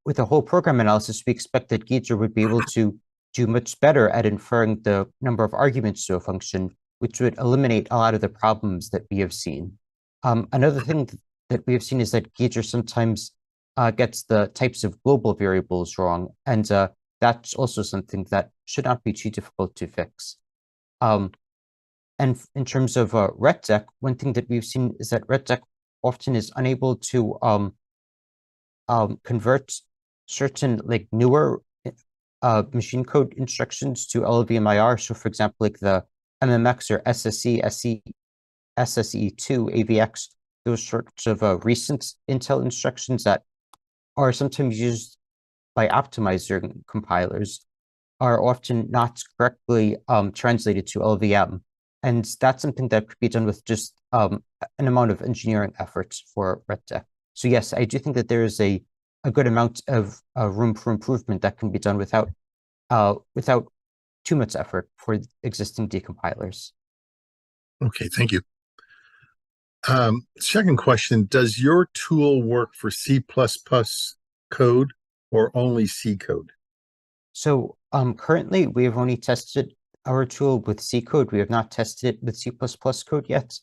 with a whole program analysis, we expect that Ghidra would be able to do much better at inferring the number of arguments to a function, which would eliminate a lot of the problems that we have seen. Another thing that we have seen is that Ghidra sometimes gets the types of global variables wrong, and that's also something that should not be too difficult to fix. And in terms of RETIC, one thing that we've seen is that RETIC often is unable to convert certain like newer machine code instructions to LLVMIR. So for example, like the MMX or SSE, SSE2, AVX, those sorts of recent Intel instructions that are sometimes used by optimizer compilers are often not correctly translated to LVM. And that's something that could be done with just an amount of engineering efforts for RETIC. So yes, I do think that there is a good amount of room for improvement that can be done without too much effort for existing decompilers. Okay, thank you. Second question, does your tool work for C++ code or only C code? So currently, we have only tested our tool with C code. We have not tested it with C++ code yet.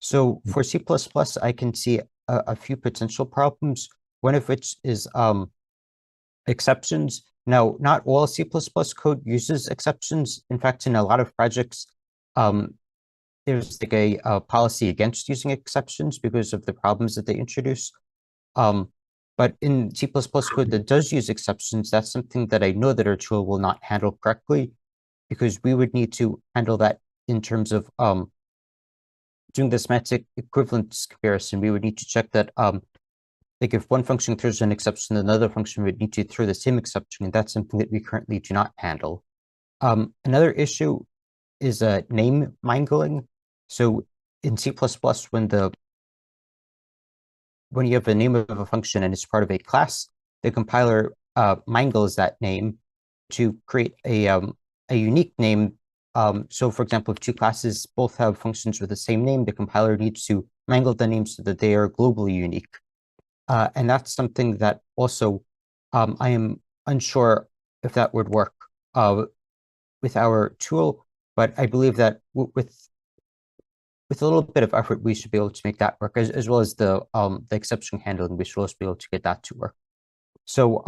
So for C++, I can see a few potential problems, one of which is exceptions. Now, not all C++ code uses exceptions. In fact, in a lot of projects, there's like a policy against using exceptions because of the problems that they introduce. But in C++ code that does use exceptions, that's something that I know that our tool will not handle correctly, because we would need to handle that in terms of doing the semantic equivalence comparison. We would need to check that like if one function throws an exception, another function would need to throw the same exception, and that's something that we currently do not handle. Another issue is name mangling. So in C++, when you have a name of a function and it's part of a class, the compiler mangles that name to create a unique name. So for example, if two classes both have functions with the same name, the compiler needs to mangle the names so that they are globally unique. And that's something that also I am unsure if that would work with our tool, but I believe that with a little bit of effort, we should be able to make that work, as well as the exception handling. We should also be able to get that to work. So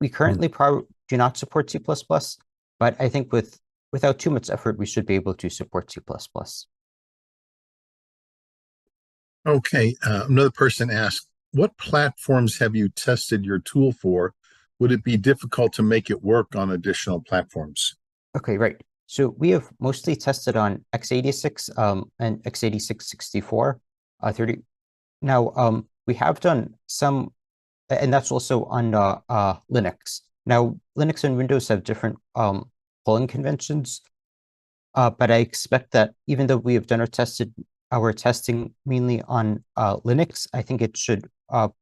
we currently probably do not support C++, but I think without too much effort, we should be able to support C++. Okay, another person asked, what platforms have you tested your tool for? Would it be difficult to make it work on additional platforms? Okay, right. So we have mostly tested on x86 and x86-64, 30. Now, we have done some, and that's also on Linux. Now, Linux and Windows have different polling conventions, but I expect that even though we have done our testing mainly on Linux, I think it should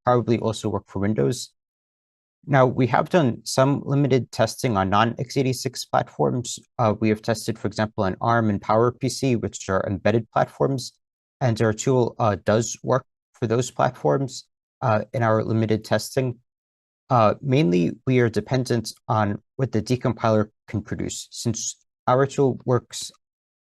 probably also work for Windows. Now, we have done some limited testing on non-x86 platforms. We have tested, for example, on ARM and PowerPC, which are embedded platforms, and our tool does work for those platforms in our limited testing. Mainly, we are dependent on what the decompiler can produce. Since our tool works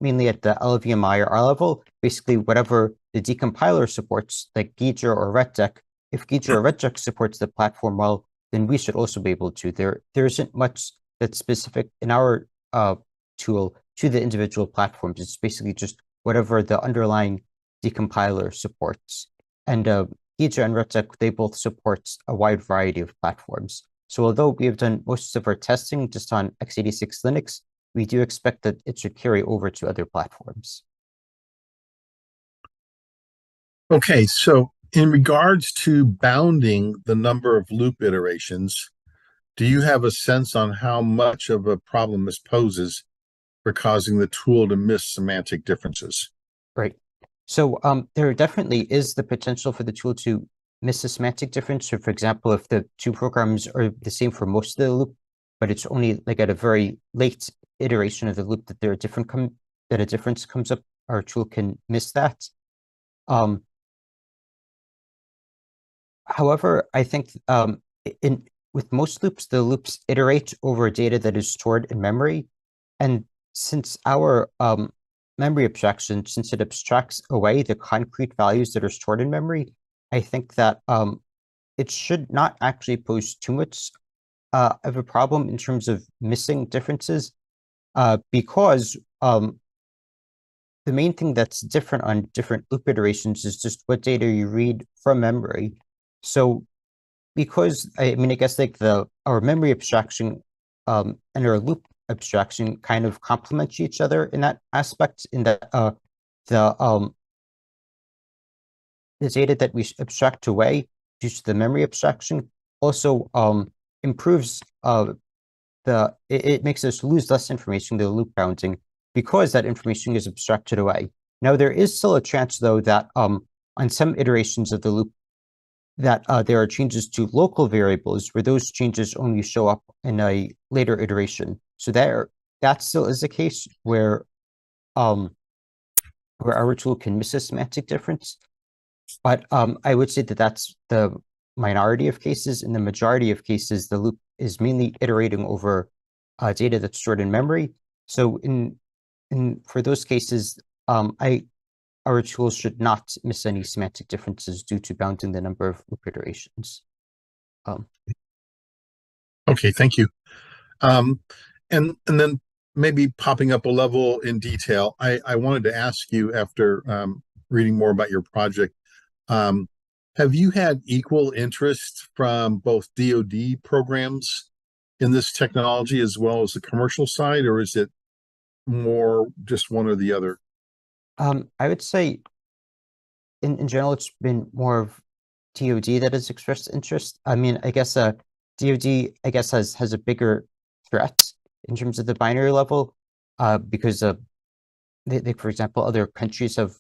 mainly at the LVMI or R level, basically whatever the decompiler supports, like Geezer or RetDec, if Geezer or RetDec supports the platform well, then we should also be able to. There isn't much that's specific in our tool to the individual platforms. It's basically just whatever the underlying decompiler supports. And Geezer and RetDec, they both support a wide variety of platforms. So although we have done most of our testing just on x86 Linux, we do expect that it should carry over to other platforms. Okay, so in regards to bounding the number of loop iterations, do you have a sense on how much of a problem this poses for causing the tool to miss semantic differences? Right. So there definitely is the potential for the tool to miss a semantic difference. So for example, if the two programs are the same for most of the loop, but it's only like at a very late iteration of the loop that a difference comes up, our tool can miss that. However, I think with most loops, the loops iterate over data that is stored in memory. And since our memory abstraction, since it abstracts away the concrete values that are stored in memory, I think that it should not actually pose too much of a problem in terms of missing differences, because the main thing that's different on different loop iterations is just what data you read from memory. So because, I mean, I guess like our memory abstraction and our loop abstraction kind of complement each other in that aspect, in that the data that we abstract away due to the memory abstraction also improves it makes us lose less information, the loop bounding, because that information is abstracted away. Now, there is still a chance, though, that on some iterations of the loop, that there are changes to local variables where those changes only show up in a later iteration. So that still is a case where where our tool can miss a semantic difference. But I would say that that's the minority of cases. In the majority of cases, the loop is mainly iterating over data that's stored in memory. So for those cases, our tools should not miss any semantic differences due to bounding the number of loop iterations. Okay, thank you. And then maybe popping up a level in detail, I wanted to ask you, after reading more about your project, have you had equal interest from both DoD programs in this technology as well as the commercial side, or is it more just one or the other? I would say in general, it's been more of DoD that has expressed interest. I mean, I guess DoD, I guess, has a bigger threat in terms of the binary level, because they, for example, other countries have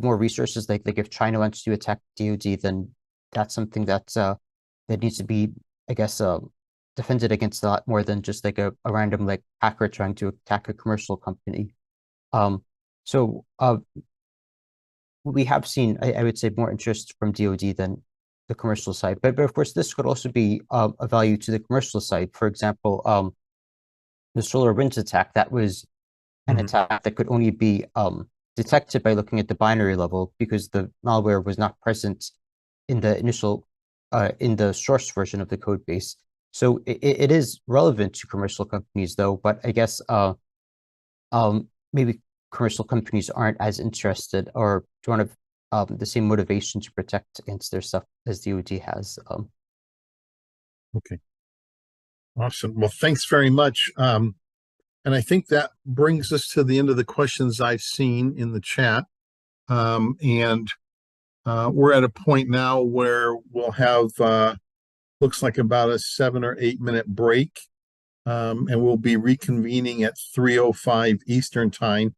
more resources. Like if China wants to attack DoD, then that's something that needs to be, I guess, defended against a lot more than just like a random like hacker trying to attack a commercial company. So we have seen, I would say, more interest from DoD than the commercial side. But of course, this could also be a value to the commercial side. For example, the SolarWinds attack, that was an attack that could only be detected by looking at the binary level because the malware was not present in the initial, in the source version of the code base. So it is relevant to commercial companies, though. But I guess maybe commercial companies aren't as interested or don't have the same motivation to protect against their stuff as DoD has. Okay. Awesome. Well, thanks very much. And I think that brings us to the end of the questions I've seen in the chat. And we're at a point now where we'll have, looks like about a 7 or 8 minute break. And we'll be reconvening at 3:05 Eastern time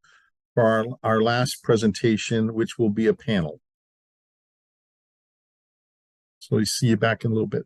for our last presentation, which will be a panel. So we see you back in a little bit.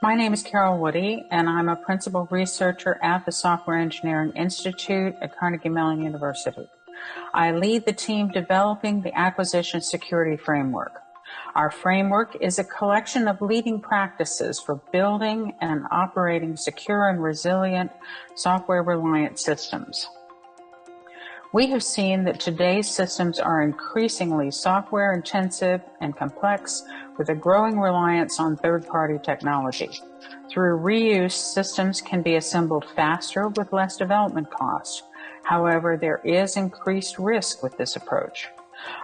My name is Carol Woody, and I'm a principal researcher at the Software Engineering Institute at Carnegie Mellon University. I lead the team developing the Acquisition Security Framework. Our framework is a collection of leading practices for building and operating secure and resilient software-reliant systems. We have seen that today's systems are increasingly software-intensive and complex, with a growing reliance on third-party technology. Through reuse, systems can be assembled faster with less development costs. However, there is increased risk with this approach.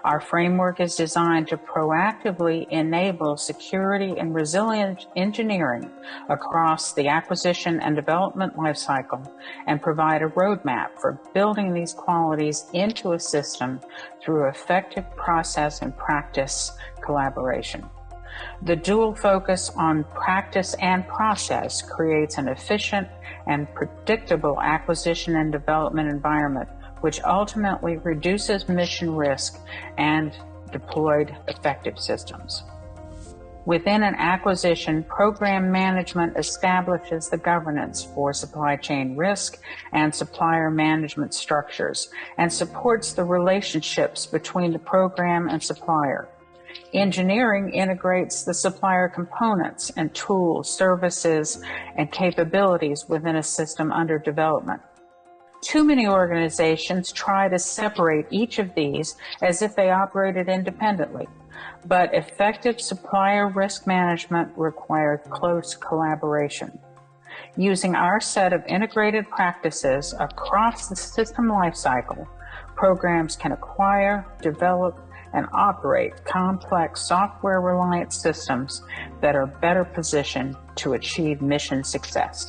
Our framework is designed to proactively enable security and resilient engineering across the acquisition and development lifecycle and provide a roadmap for building these qualities into a system through effective process and practice collaboration. The dual focus on practice and process creates an efficient and predictable acquisition and development environment, which ultimately reduces mission risk and deployed effective systems. Within an acquisition, program management establishes the governance for supply chain risk and supplier management structures and supports the relationships between the program and supplier. Engineering integrates the supplier components and tools, services, and capabilities within a system under development. Too many organizations try to separate each of these as if they operated independently, but effective supplier risk management requires close collaboration. Using our set of integrated practices across the system lifecycle, programs can acquire, develop, and operate complex software-reliant systems that are better positioned to achieve mission success.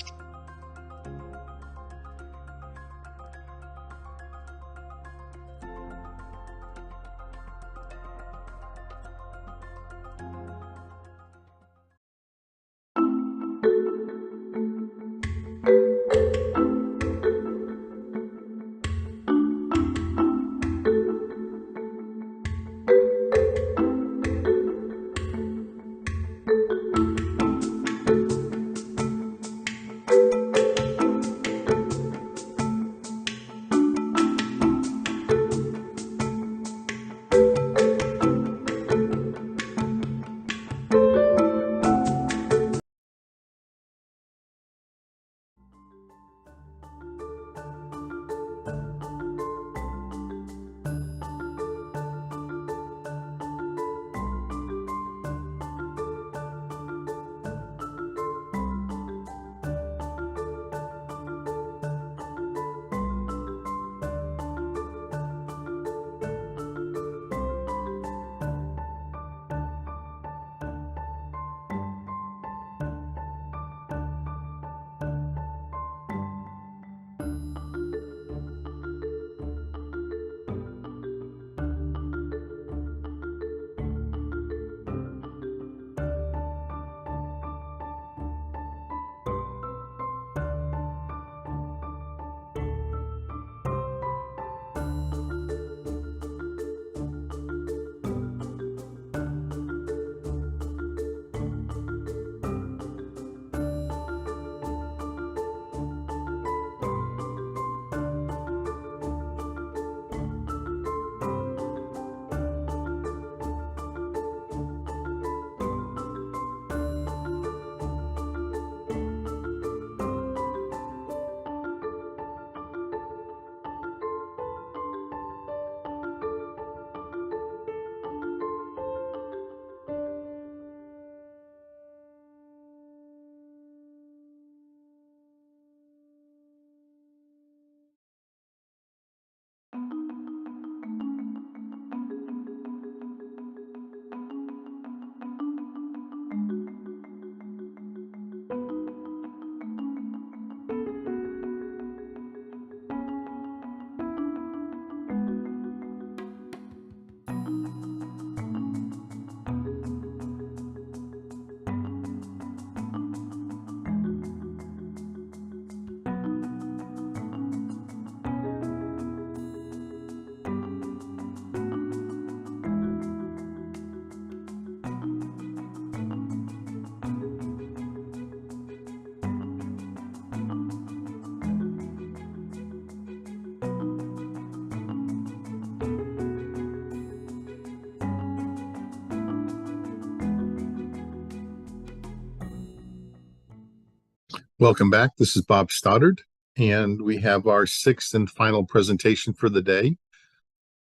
Welcome back. This is Bob Stoddard, and we have our sixth and final presentation for the day,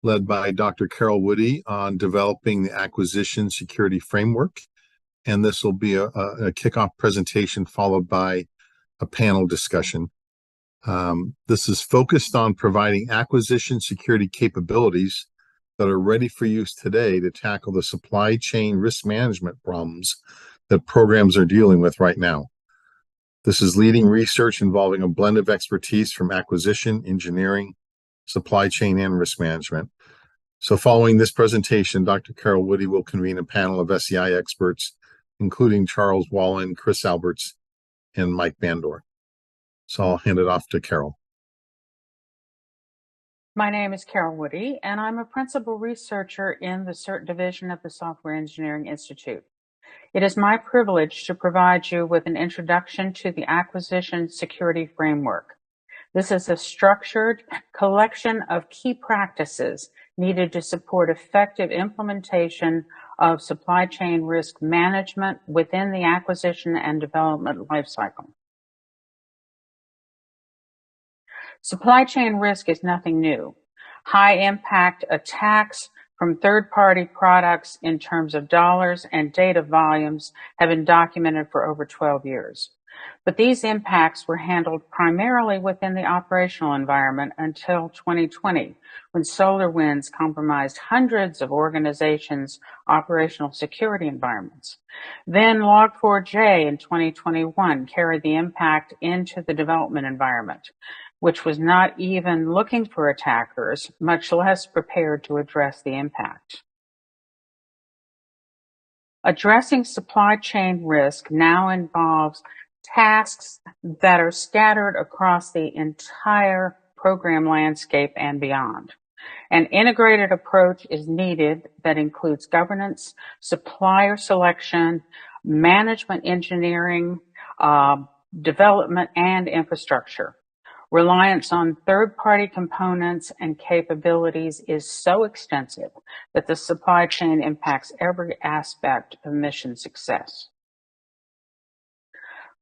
led by Dr. Carol Woody on developing the acquisition security framework. And this will be a kickoff presentation followed by a panel discussion. This is focused on providing acquisition security capabilities that are ready for use today to tackle the supply chain risk management problems that programs are dealing with right now. This is leading research involving a blend of expertise from acquisition, engineering, supply chain, and risk management. So following this presentation, Dr. Carol Woody will convene a panel of SEI experts, including Charles Wallen, Chris Alberts, and Mike Bandor. So I'll hand it off to Carol. My name is Carol Woody, and I'm a principal researcher in the CERT division of the Software Engineering Institute. It is my privilege to provide you with an introduction to the Acquisition Security Framework. This is a structured collection of key practices needed to support effective implementation of supply chain risk management within the acquisition and development lifecycle. Supply chain risk is nothing new. High-impact attacks from third-party products in terms of dollars and data volumes have been documented for over 12 years. But these impacts were handled primarily within the operational environment until 2020, when SolarWinds compromised hundreds of organizations' operational security environments. Then Log4j in 2021 carried the impact into the development environment, which was not even looking for attackers, much less prepared to address the impact. Addressing supply chain risk now involves tasks that are scattered across the entire program landscape and beyond. An integrated approach is needed that includes governance, supplier selection, management engineering, development, and infrastructure. Reliance on third-party components and capabilities is so extensive that the supply chain impacts every aspect of mission success.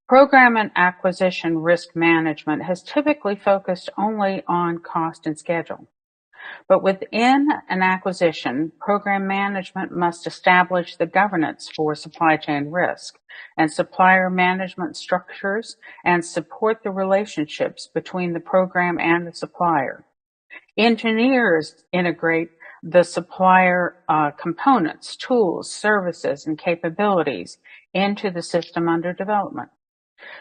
Program and acquisition risk management has typically focused only on cost and schedule. But within an acquisition, program management must establish the governance for supply chain risk and supplier management structures and support the relationships between the program and the supplier. Engineers integrate the supplier components, tools, services, and capabilities into the system under development.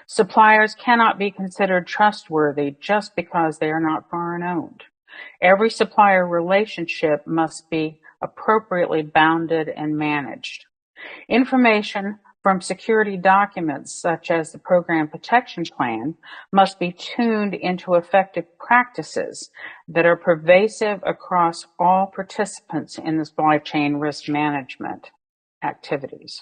Suppliers cannot be considered trustworthy just because they are not foreign owned. Every supplier relationship must be appropriately bounded and managed. Information from security documents, such as the Program Protection Plan, must be tuned into effective practices that are pervasive across all participants in the supply chain risk management activities.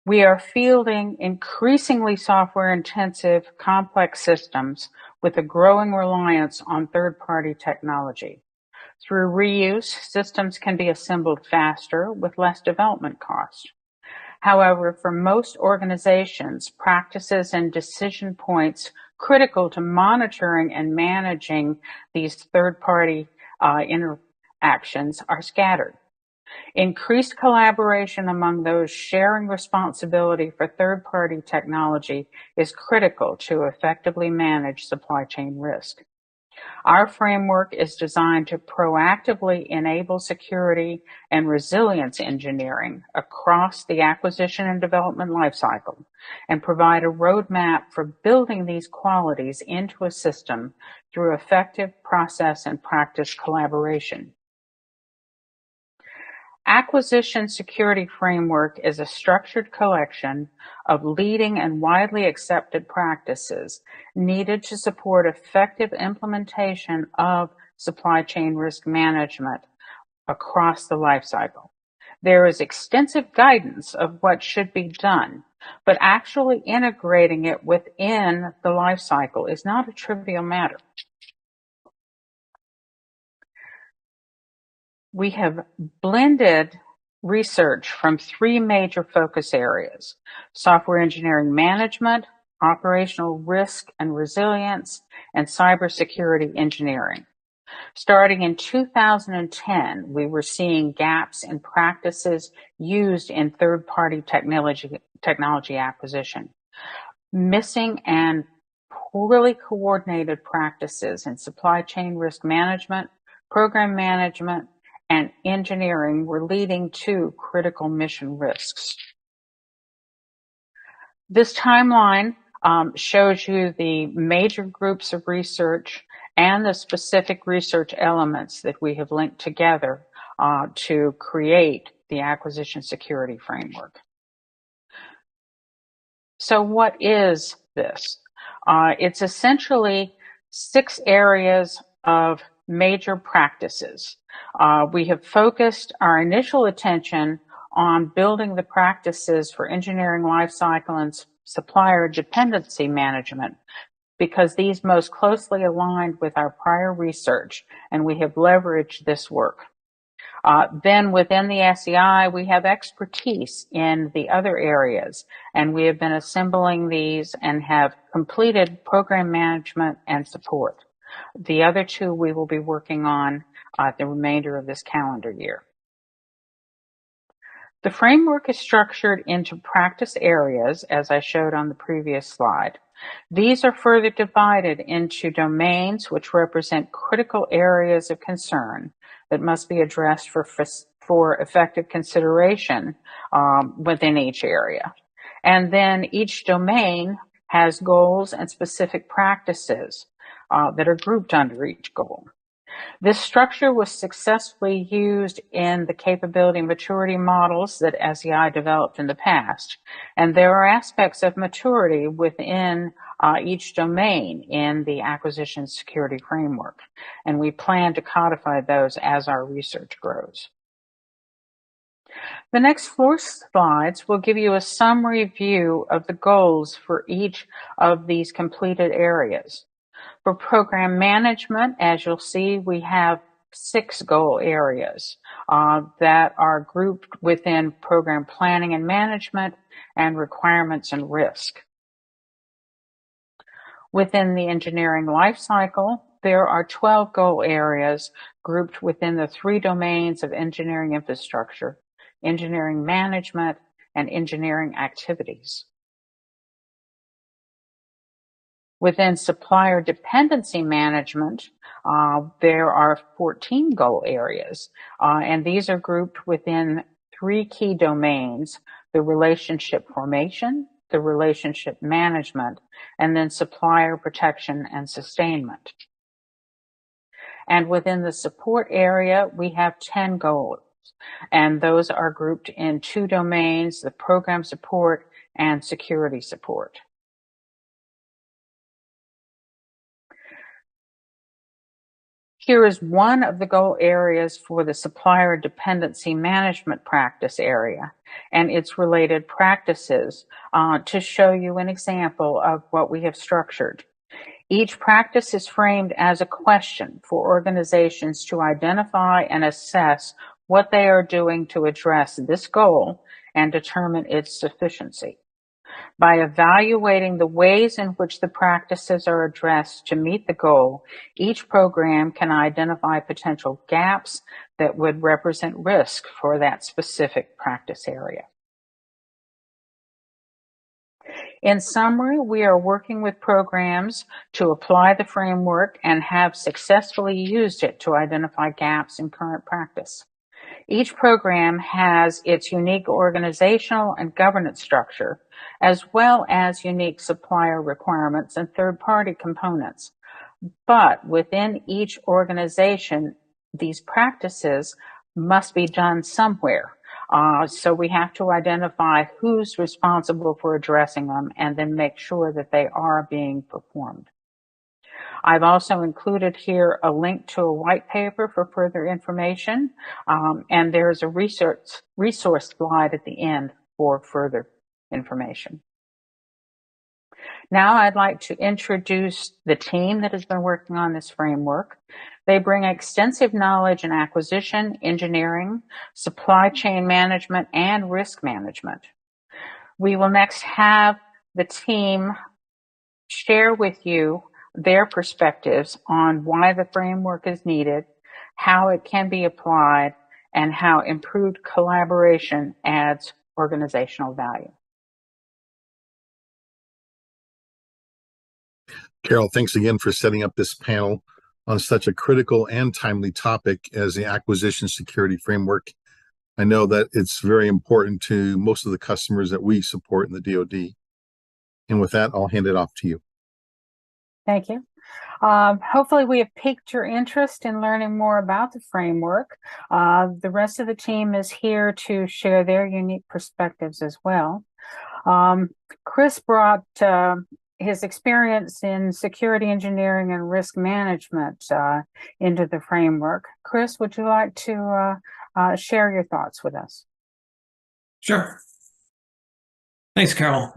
We are fielding increasingly software-intensive, complex systems with a growing reliance on third-party technology. Through reuse, systems can be assembled faster with less development cost. However, for most organizations, practices and decision points critical to monitoring and managing these third-party interactions are scattered. Increased collaboration among those sharing responsibility for third-party technology is critical to effectively manage supply chain risk. Our framework is designed to proactively enable security and resilience engineering across the acquisition and development lifecycle and provide a roadmap for building these qualities into a system through effective process and practice collaboration. Acquisition Security Framework is a structured collection of leading and widely accepted practices needed to support effective implementation of supply chain risk management across the lifecycle. There is extensive guidance of what should be done, but actually integrating it within the lifecycle is not a trivial matter. We have blended research from three major focus areas: software engineering management, operational risk and resilience, and cybersecurity engineering. Starting in 2010, we were seeing gaps in practices used in third-party technology acquisition. Missing and poorly coordinated practices in supply chain risk management, program management, and engineering were leading to critical mission risks. This timeline shows you the major groups of research and the specific research elements that we have linked together to create the acquisition security framework. So what is this? It's essentially 6 areas of major practices. We have focused our initial attention on building the practices for engineering lifecycle and supplier dependency management, because these most closely aligned with our prior research, and we have leveraged this work. Then within the SEI, we have expertise in the other areas, and we have been assembling these and have completed program management and support. The other 2 we will be working on the remainder of this calendar year. The framework is structured into practice areas, as I showed on the previous slide. These are further divided into domains, which represent critical areas of concern that must be addressed for effective consideration within each area. And then each domain has goals and specific practices that are grouped under each goal. This structure was successfully used in the capability maturity models that SEI developed in the past. And there are aspects of maturity within each domain in the acquisition security framework. And we plan to codify those as our research grows. The next 4 slides will give you a summary view of the goals for each of these completed areas. For program management, as you'll see, we have 6 goal areas that are grouped within program planning and management and requirements and risk. Within the engineering lifecycle, there are 12 goal areas grouped within the 3 domains of engineering infrastructure, engineering management, and engineering activities. Within supplier dependency management, there are 14 goal areas, and these are grouped within 3 key domains: the relationship formation, the relationship management, and then supplier protection and sustainment. And within the support area, we have 10 goals, and those are grouped in 2 domains: the program support and security support. Here is one of the goal areas for the supplier dependency management practice area and its related practices to show you an example of what we have structured. Each practice is framed as a question for organizations to identify and assess what they are doing to address this goal and determine its sufficiency. By evaluating the ways in which the practices are addressed to meet the goal, each program can identify potential gaps that would represent risk for that specific practice area. In summary, we are working with programs to apply the framework and have successfully used it to identify gaps in current practice. Each program has its unique organizational and governance structure, as well as unique supplier requirements and third-party components. But within each organization, these practices must be done somewhere. So we have to identify who's responsible for addressing them and then make sure that they are being performed. I've also included here a link to a white paper for further information, and there's a resource slide at the end for further information. Now I'd like to introduce the team that has been working on this framework. They bring extensive knowledge in acquisition, engineering, supply chain management, and risk management. We will next have the team share with you their perspectives on why the framework is needed, how it can be applied, and how improved collaboration adds organizational value. Carol, thanks again for setting up this panel on such a critical and timely topic as the acquisition security framework. I know that it's very important to most of the customers that we support in the DoD. And with that, I'll hand it off to you. Thank you. Hopefully we have piqued your interest in learning more about the framework. The rest of the team is here to share their unique perspectives as well. Chris brought his experience in security engineering and risk management into the framework. Chris, would you like to share your thoughts with us? Sure. Thanks, Carol.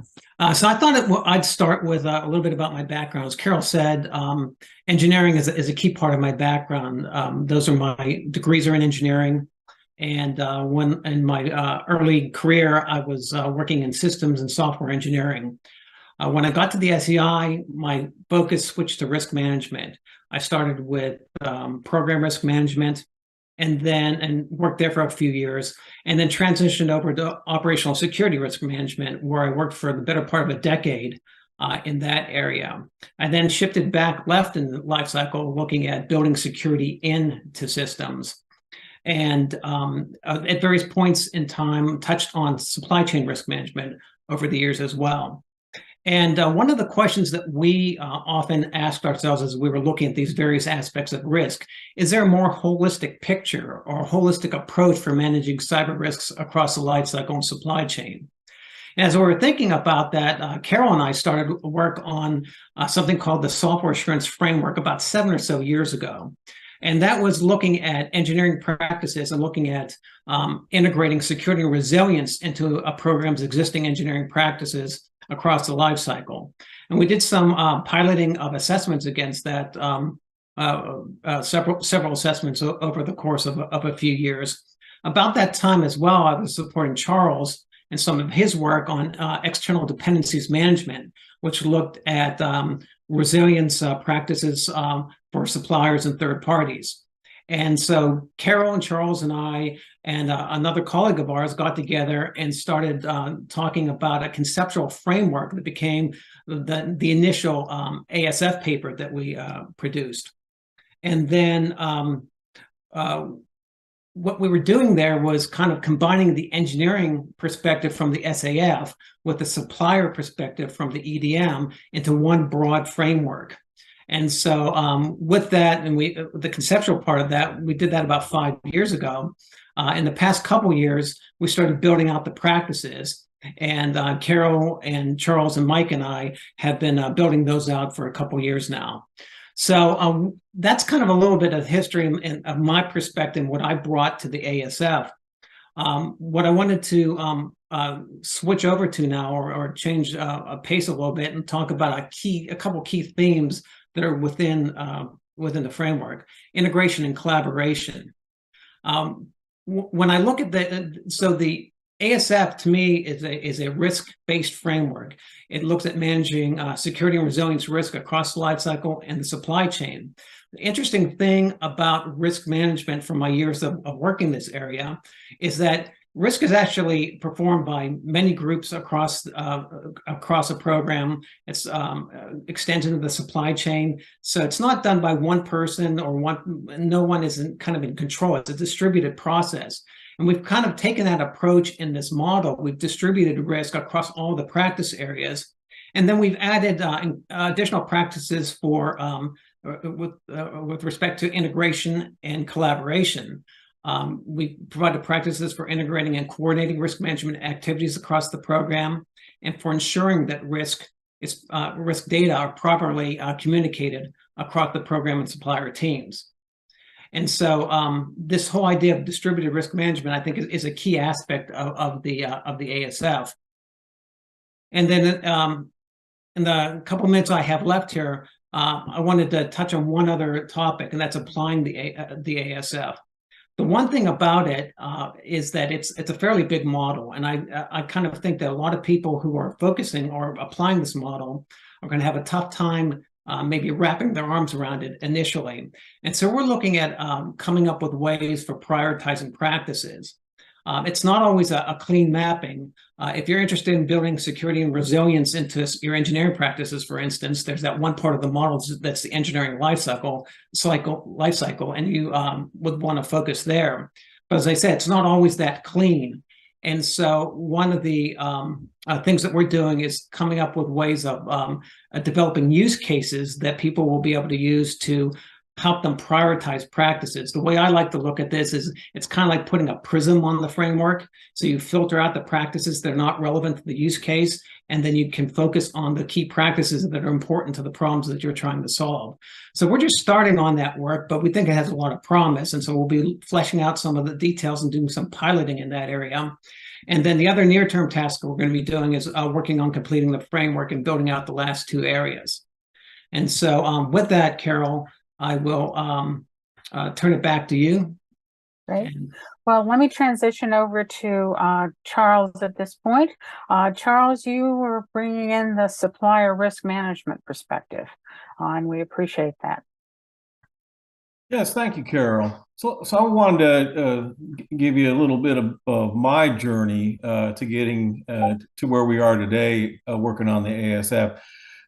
So I thought I'd start with a little bit about my background. As Carol said, engineering is a key part of my background. Those are my degrees are in engineering. And when in my early career, I was working in systems and software engineering. When I got to the SEI, my focus switched to risk management. I started with program risk management and worked there for a few years, and then transitioned over to operational security risk management, where I worked for the better part of a decade in that area. I then shifted back left in the life cycle, looking at building security into systems. And at various points in time, touched on supply chain risk management over the years as well. And one of the questions that we often asked ourselves as we were looking at these various aspects of risk, is there a more holistic picture or holistic approach for managing cyber risks across the life cycle and supply chain? And as we were thinking about that, Carol and I started work on something called the Software Assurance Framework about 7 or so years ago. And that was looking at engineering practices and looking at integrating security and resilience into a program's existing engineering practices across the life cycle. And we did some piloting of assessments against that, several assessments over the course of a few years. About that time as well, I was supporting Charles and some of his work on external dependencies management, which looked at resilience practices for suppliers and third parties. And so Carol and Charles and I and another colleague of ours got together and started talking about a conceptual framework that became the initial ASF paper that we produced. And then what we were doing there was kind of combining the engineering perspective from the SAF with the supplier perspective from the EDM into one broad framework. And so with that, and the conceptual part of that, we did that about 5 years ago. In the past couple of years, we started building out the practices. And Carol and Charles and Mike and I have been building those out for a couple of years now. So that's kind of a little bit of history and of my perspective, what I brought to the ASF. What I wanted to switch over to now, or change a pace a little bit, and talk about a couple key themes that are within the framework: integration and collaboration. When I look at the ASF, to me, is a risk-based framework. It looks at managing security and resilience risk across the life cycle and the supply chain. The interesting thing about risk management from my years of working in this area is that risk is actually performed by many groups across a program. It's extends into the supply chain. So it's not done by one person no one is kind of in control. It's a distributed process. And we've kind of taken that approach in this model. We've distributed risk across all the practice areas. And then we've added additional practices with respect to integration and collaboration. We provided practices for integrating and coordinating risk management activities across the program, and for ensuring that risk data are properly communicated across the program and supplier teams. And so this whole idea of distributed risk management, I think, is a key aspect of the ASF. And then in the couple minutes I have left here, I wanted to touch on one other topic, and that's applying the ASF. The one thing about it is that it's a fairly big model, and I kind of think that a lot of people who are focusing or applying this model are going to have a tough time maybe wrapping their arms around it initially. And so we're looking at coming up with ways for prioritizing practices. It's not always a clean mapping. If you're interested in building security and resilience into your engineering practices, for instance, there's that one part of the model that's the engineering life cycle, and you would want to focus there. But as I said, it's not always that clean. And so one of the things that we're doing is coming up with ways of developing use cases that people will be able to use to help them prioritize practices. The way I like to look at this is it's kind of like putting a prism on the framework. So you filter out the practices that are not relevant to the use case, and then you can focus on the key practices that are important to the problems that you're trying to solve. So we're just starting on that work, but we think it has a lot of promise. And so we'll be fleshing out some of the details and doing some piloting in that area. And then the other near-term task we're going to be doing is working on completing the framework and building out the last two areas. And so with that, Carol, I will turn it back to you. Great. Well, let me transition over to Charles at this point. Charles, you were bringing in the supplier risk management perspective, and we appreciate that. Yes, thank you, Carol. So I wanted to give you a little bit of my journey to getting to where we are today, working on the ASF.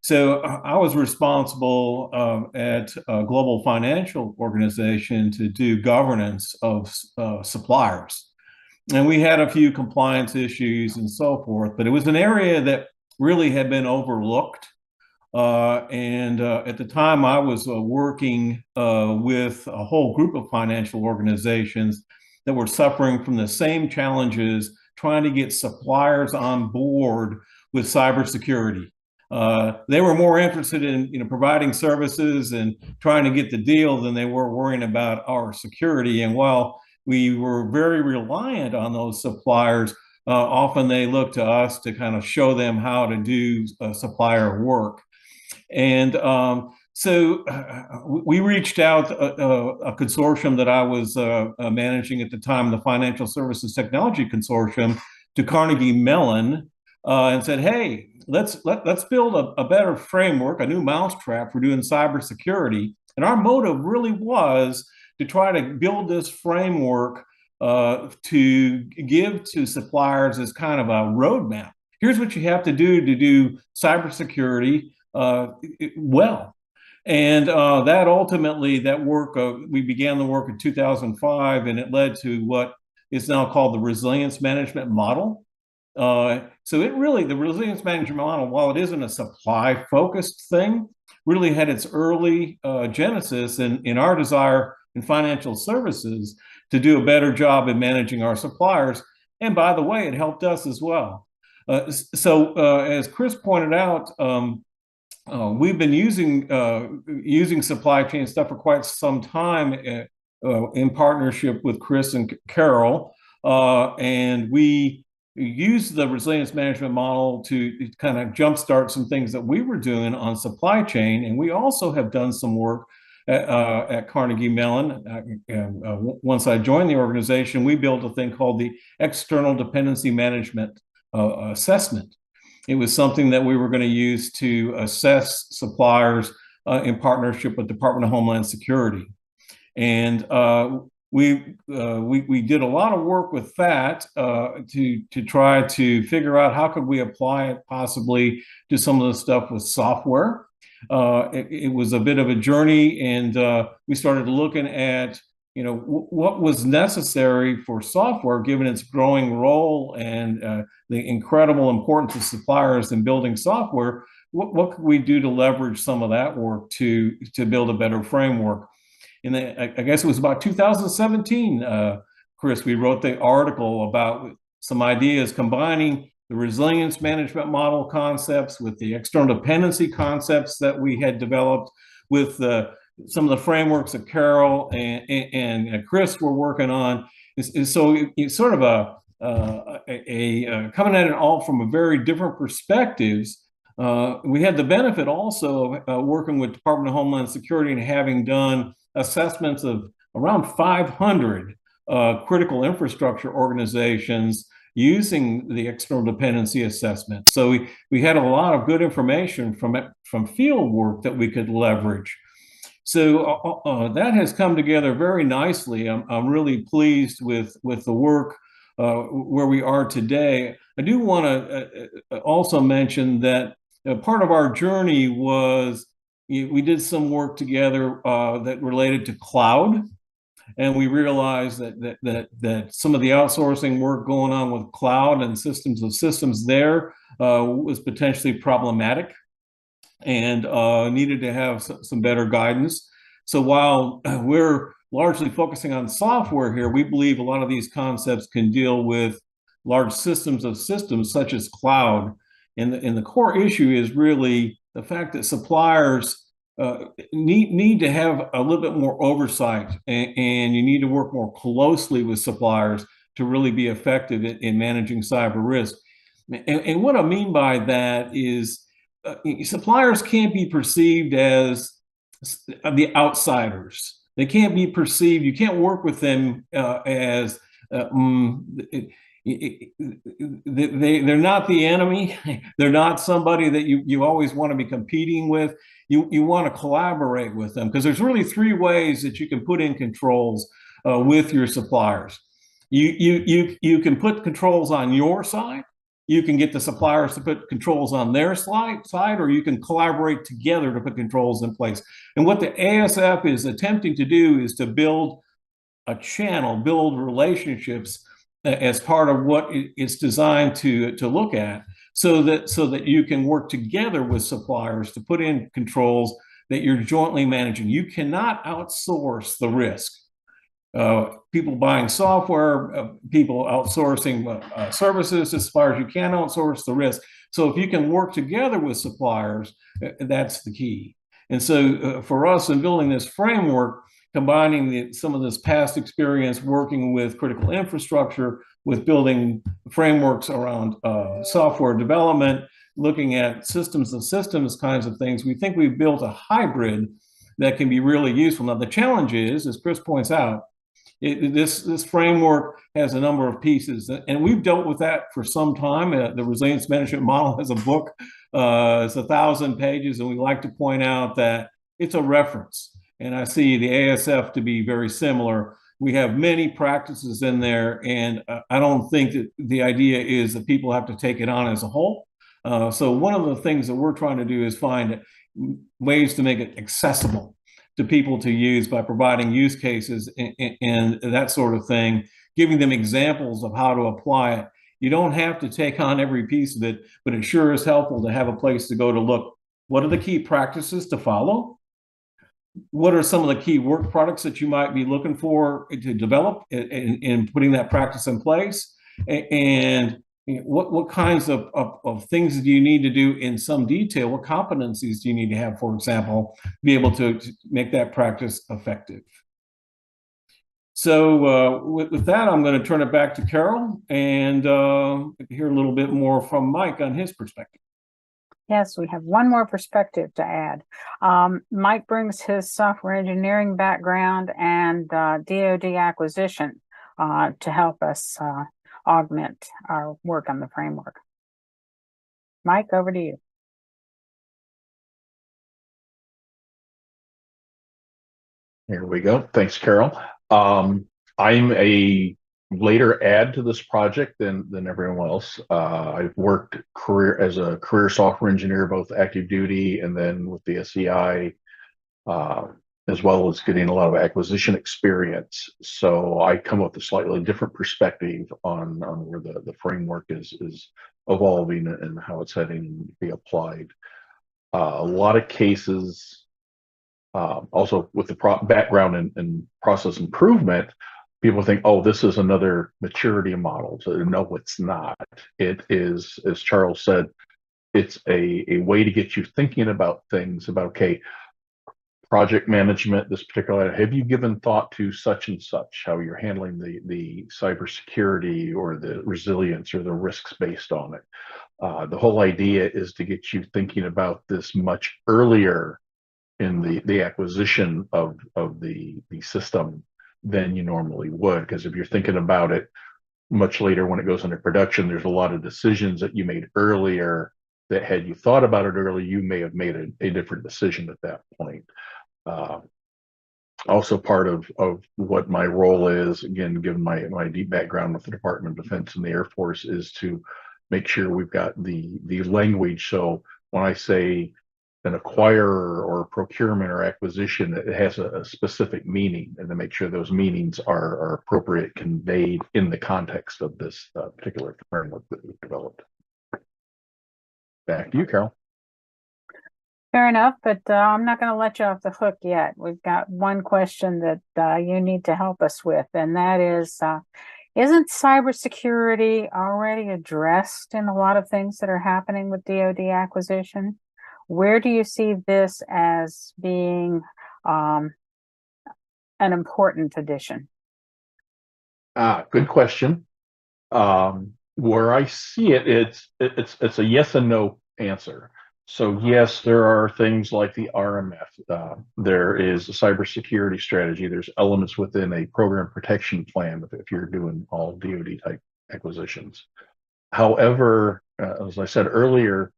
So I was responsible at a global financial organization to do governance of suppliers. And we had a few compliance issues and so forth, but it was an area that really had been overlooked. At the time, I was working with a whole group of financial organizations that were suffering from the same challenges, trying to get suppliers on board with cybersecurity. They were more interested in providing services and trying to get the deal than they were worrying about our security. And while we were very reliant on those suppliers, often they looked to us to kind of show them how to do supplier work. And so we reached out a consortium that I was managing at the time, the Financial Services Technology Consortium, to Carnegie Mellon and said, hey, let's build a better framework, a new mousetrap for doing cybersecurity. And our motive really was to try to build this framework to give to suppliers as kind of a roadmap. Here's what you have to do cybersecurity well. And that ultimately, that work, we began the work in 2005, and it led to what is now called the resilience management model. So it really, the resilience management model, while it isn't a supply focused thing, really had its early genesis in our desire in financial services to do a better job in managing our suppliers. And by the way, it helped us as well. As Chris pointed out, we've been using supply chain stuff for quite some time in partnership with Chris and Carol, and we used the resilience management model to kind of jumpstart some things that we were doing on supply chain. And we also have done some work at Carnegie Mellon. Once I joined the organization, we built a thing called the External Dependency Management Assessment. It was something that we were going to use to assess suppliers in partnership with the Department of Homeland Security. And we did a lot of work with that to try to figure out how could we apply it possibly to some of the stuff with software. It was a bit of a journey, and we started looking at what was necessary for software given its growing role and the incredible importance of suppliers in building software. What could we do to leverage some of that work to build a better framework? And I guess it was about 2017, Chris, we wrote the article about some ideas combining the resilience management model concepts with the external dependency concepts that we had developed with some of the frameworks that Carol and Chris were working on. So it's sort of coming at it all from a very different perspectives. We had the benefit also of working with Department of Homeland Security and having done assessments of around 500 critical infrastructure organizations using the external dependency assessment. So we had a lot of good information from field work that we could leverage. So that has come together very nicely. I'm really pleased with the work where we are today. I do want to also mention that part of our journey was we did some work together that related to cloud. and we realized that some of the outsourcing work going on with cloud and systems of systems there was potentially problematic and needed to have some better guidance. So while we're largely focusing on software here, we believe a lot of these concepts can deal with large systems of systems such as cloud. And the core issue is really the fact that suppliers need to have a little bit more oversight, and you need to work more closely with suppliers to really be effective in managing cyber risk. And what I mean by that is suppliers can't be perceived as the outsiders. They can't be perceived, you can't work with them as they're not the enemy. They're not somebody that you always want to be competing with. You want to collaborate with them, because there's really three ways that you can put in controls with your suppliers. You can put controls on your side. You can get the suppliers to put controls on their side, or you can collaborate together to put controls in place. And what the ASF is attempting to do is to build a channel, build relationships as part of what it's designed to look at, so that you can work together with suppliers to put in controls that you're jointly managing. You cannot outsource the risk. People buying software, people outsourcing services to suppliers, you can't outsource the risk. So if you can work together with suppliers, that's the key. And so for us in building this framework, combining some of this past experience working with critical infrastructure, with building frameworks around software development, looking at systems of systems kinds of things, we think we've built a hybrid that can be really useful. Now, the challenge is, as Chris points out, this framework has a number of pieces, and we've dealt with that for some time. The Resilience Management Model has a book, it's 1,000 pages, and we like to point out that it's a reference. And I see the ASF to be very similar. We have many practices in there, and I don't think that the idea is that people have to take it on as a whole. So one of the things that we're trying to do is find ways to make it accessible to people to use by providing use cases and that sort of thing, giving them examples of how to apply it. You don't have to take on every piece of it, but it sure is helpful to have a place to go to look. What are the key practices to follow? What are some of the key work products that you might be looking for to develop in putting that practice in place? And what kinds of things do you need to do in some detail? What competencies do you need to have, for example, to be able to make that practice effective? So with that, I'm going to turn it back to Carol and hear a little bit more from Mike on his perspective. Yes, we have one more perspective to add. Mike brings his software engineering background and DoD acquisition to help us augment our work on the framework. Mike, over to you. Here we go. Thanks, Carol. I'm a later add to this project than everyone else. I've worked as a career software engineer, both active duty and then with the SEI, as well as getting a lot of acquisition experience. So I come with a slightly different perspective on where the framework is evolving and how it's heading to be applied. A lot of cases, also with the background in process improvement, people think, oh, this is another maturity model. So no, it's not. It is, as Charles said, it's a way to get you thinking about things about, okay, project management, this particular, have you given thought to such and such, how you're handling the cybersecurity or the resilience or the risks based on it? The whole idea is to get you thinking about this much earlier in the acquisition of the system than you normally would, because if you're thinking about it much later when it goes into production, there's a lot of decisions that you made earlier that had you thought about it early, you may have made a different decision at that point. Also part of what my role is, again, given my deep background with the Department of Defense and the Air Force, is to make sure we've got the language. So when I say an acquirer or procurement or acquisition, it has a specific meaning, and to make sure those meanings are appropriate, conveyed in the context of this particular framework that we've developed. Back to you, Carol. Fair enough, but I'm not going to let you off the hook yet. We've got one question that you need to help us with, and that is, isn't cybersecurity already addressed in a lot of things that are happening with DoD acquisition? Where do you see this as being an important addition? Good question. Where I see it, it's a yes and no answer. So yes, there are things like the RMF. There is a cybersecurity strategy. There's elements within a program protection plan if you're doing all DoD type acquisitions. However, as I said earlier,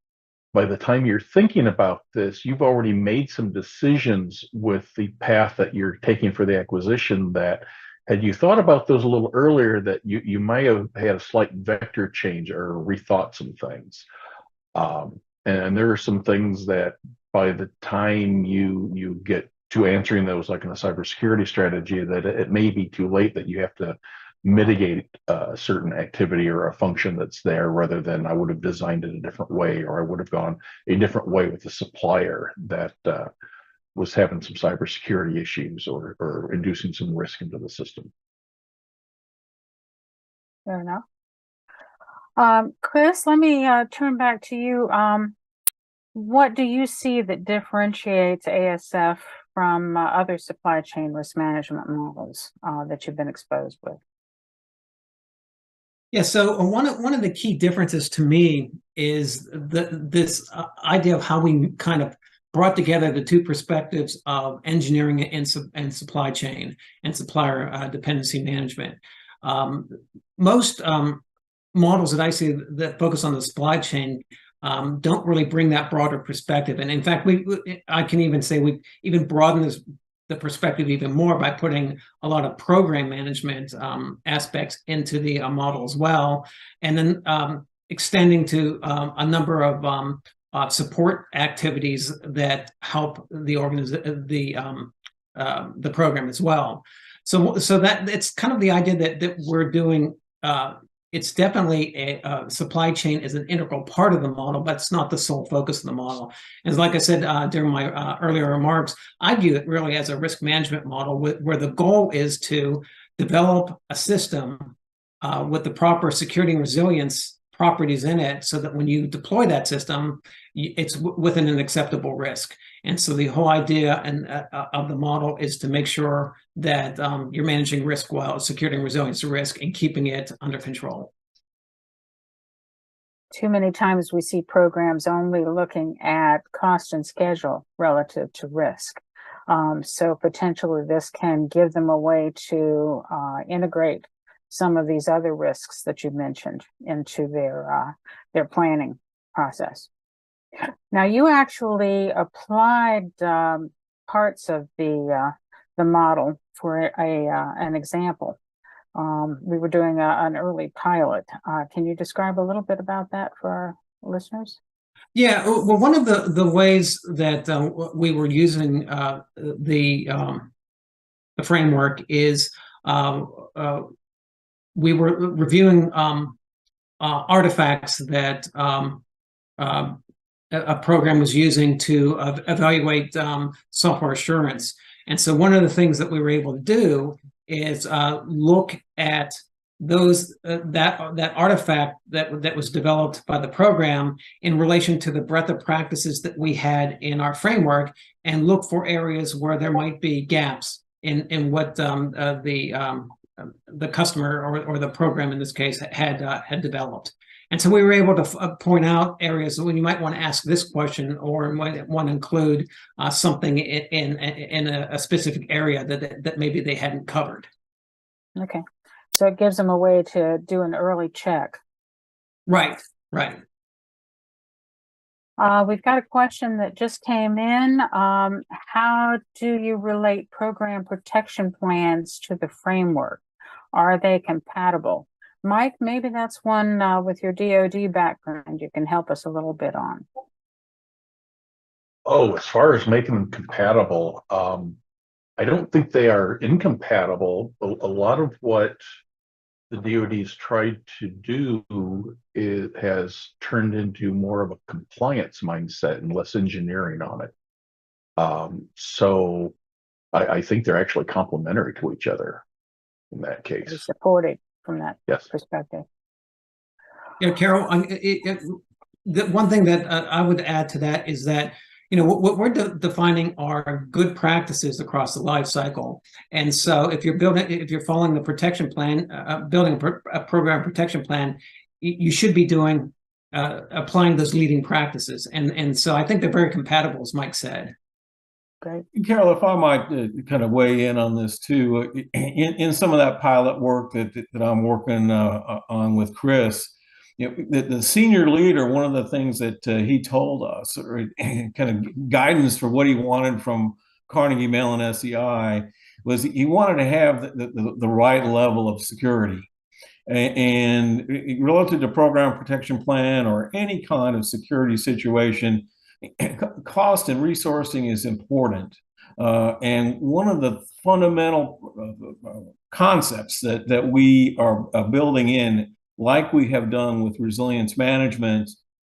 by the time you're thinking about this, you've already made some decisions with the path that you're taking for the acquisition that, had you thought about those a little earlier, that you might have had a slight vector change or rethought some things. And there are some things that by the time you get to answering those, like in a cybersecurity strategy, that it may be too late, that you have to mitigate a certain activity or a function that's there, rather than I would have designed it a different way, or I would have gone a different way with the supplier that was having some cybersecurity issues or inducing some risk into the system. Fair enough. Chris, let me turn back to you. What do you see that differentiates ASF from other supply chain risk management models that you've been exposed with? Yeah, so one of the key differences to me is this idea of how we kind of brought together the two perspectives of engineering and supply chain and supplier dependency management. Most models that I see that focus on the supply chain don't really bring that broader perspective. And in fact, I can even say we even broaden the perspective even more by putting a lot of program management aspects into the model as well, and then extending to a number of support activities that help the program as well. So that it's kind of the idea that we're doing. It's definitely a supply chain is an integral part of the model, but it's not the sole focus of the model. And like I said during my earlier remarks, I view it really as a risk management model where the goal is to develop a system with the proper security and resilience properties in it, so that when you deploy that system, it's within an acceptable risk. And so the whole idea of the model is to make sure that you're managing risk while security and resilience to risk and keeping it under control. Too many times we see programs only looking at cost and schedule relative to risk. So potentially this can give them a way to integrate some of these other risks that you mentioned into their planning process. Now, you actually applied parts of the model for an example. We were doing an early pilot. Can you describe a little bit about that for our listeners? Yeah, well, one of the ways that we were using the framework is we were reviewing artifacts that a program was using to evaluate software assurance. And so one of the things that we were able to do is look at those that artifact that was developed by the program in relation to the breadth of practices that we had in our framework, and look for areas where there might be gaps in what the customer or the program in this case had developed. And so we were able to point out areas when you might want to ask this question, or might want to include something in a specific area that maybe they hadn't covered. Okay, so it gives them a way to do an early check. Right. We've got a question that just came in. How do you relate program protection plans to the framework? Are they compatible? Mike, maybe that's one with your DoD background you can help us a little bit on. Oh, as far as making them compatible, I don't think they are incompatible. A lot of what the DoD's tried to do has turned into more of a compliance mindset and less engineering on it. So I think they're actually complementary to each other in that Very case. supported from that Yes. perspective. Yeah, Carol, the one thing that I would add to that is that, you know, what we're defining are good practices across the life cycle. And so if you're following the protection plan, building a program protection plan, you should be doing, applying those leading practices. And so I think they're very compatible, as Mike said. Great. Carol, if I might kind of weigh in on this too, in some of that pilot work that I'm working on with Chris, you know, the senior leader, one of the things that he told us, or kind of guidance for what he wanted from Carnegie Mellon SEI, was he wanted to have the right level of security. And relative to program protection plan or any kind of security situation, cost and resourcing is important. And one of the fundamental concepts that we are building in, like we have done with resilience management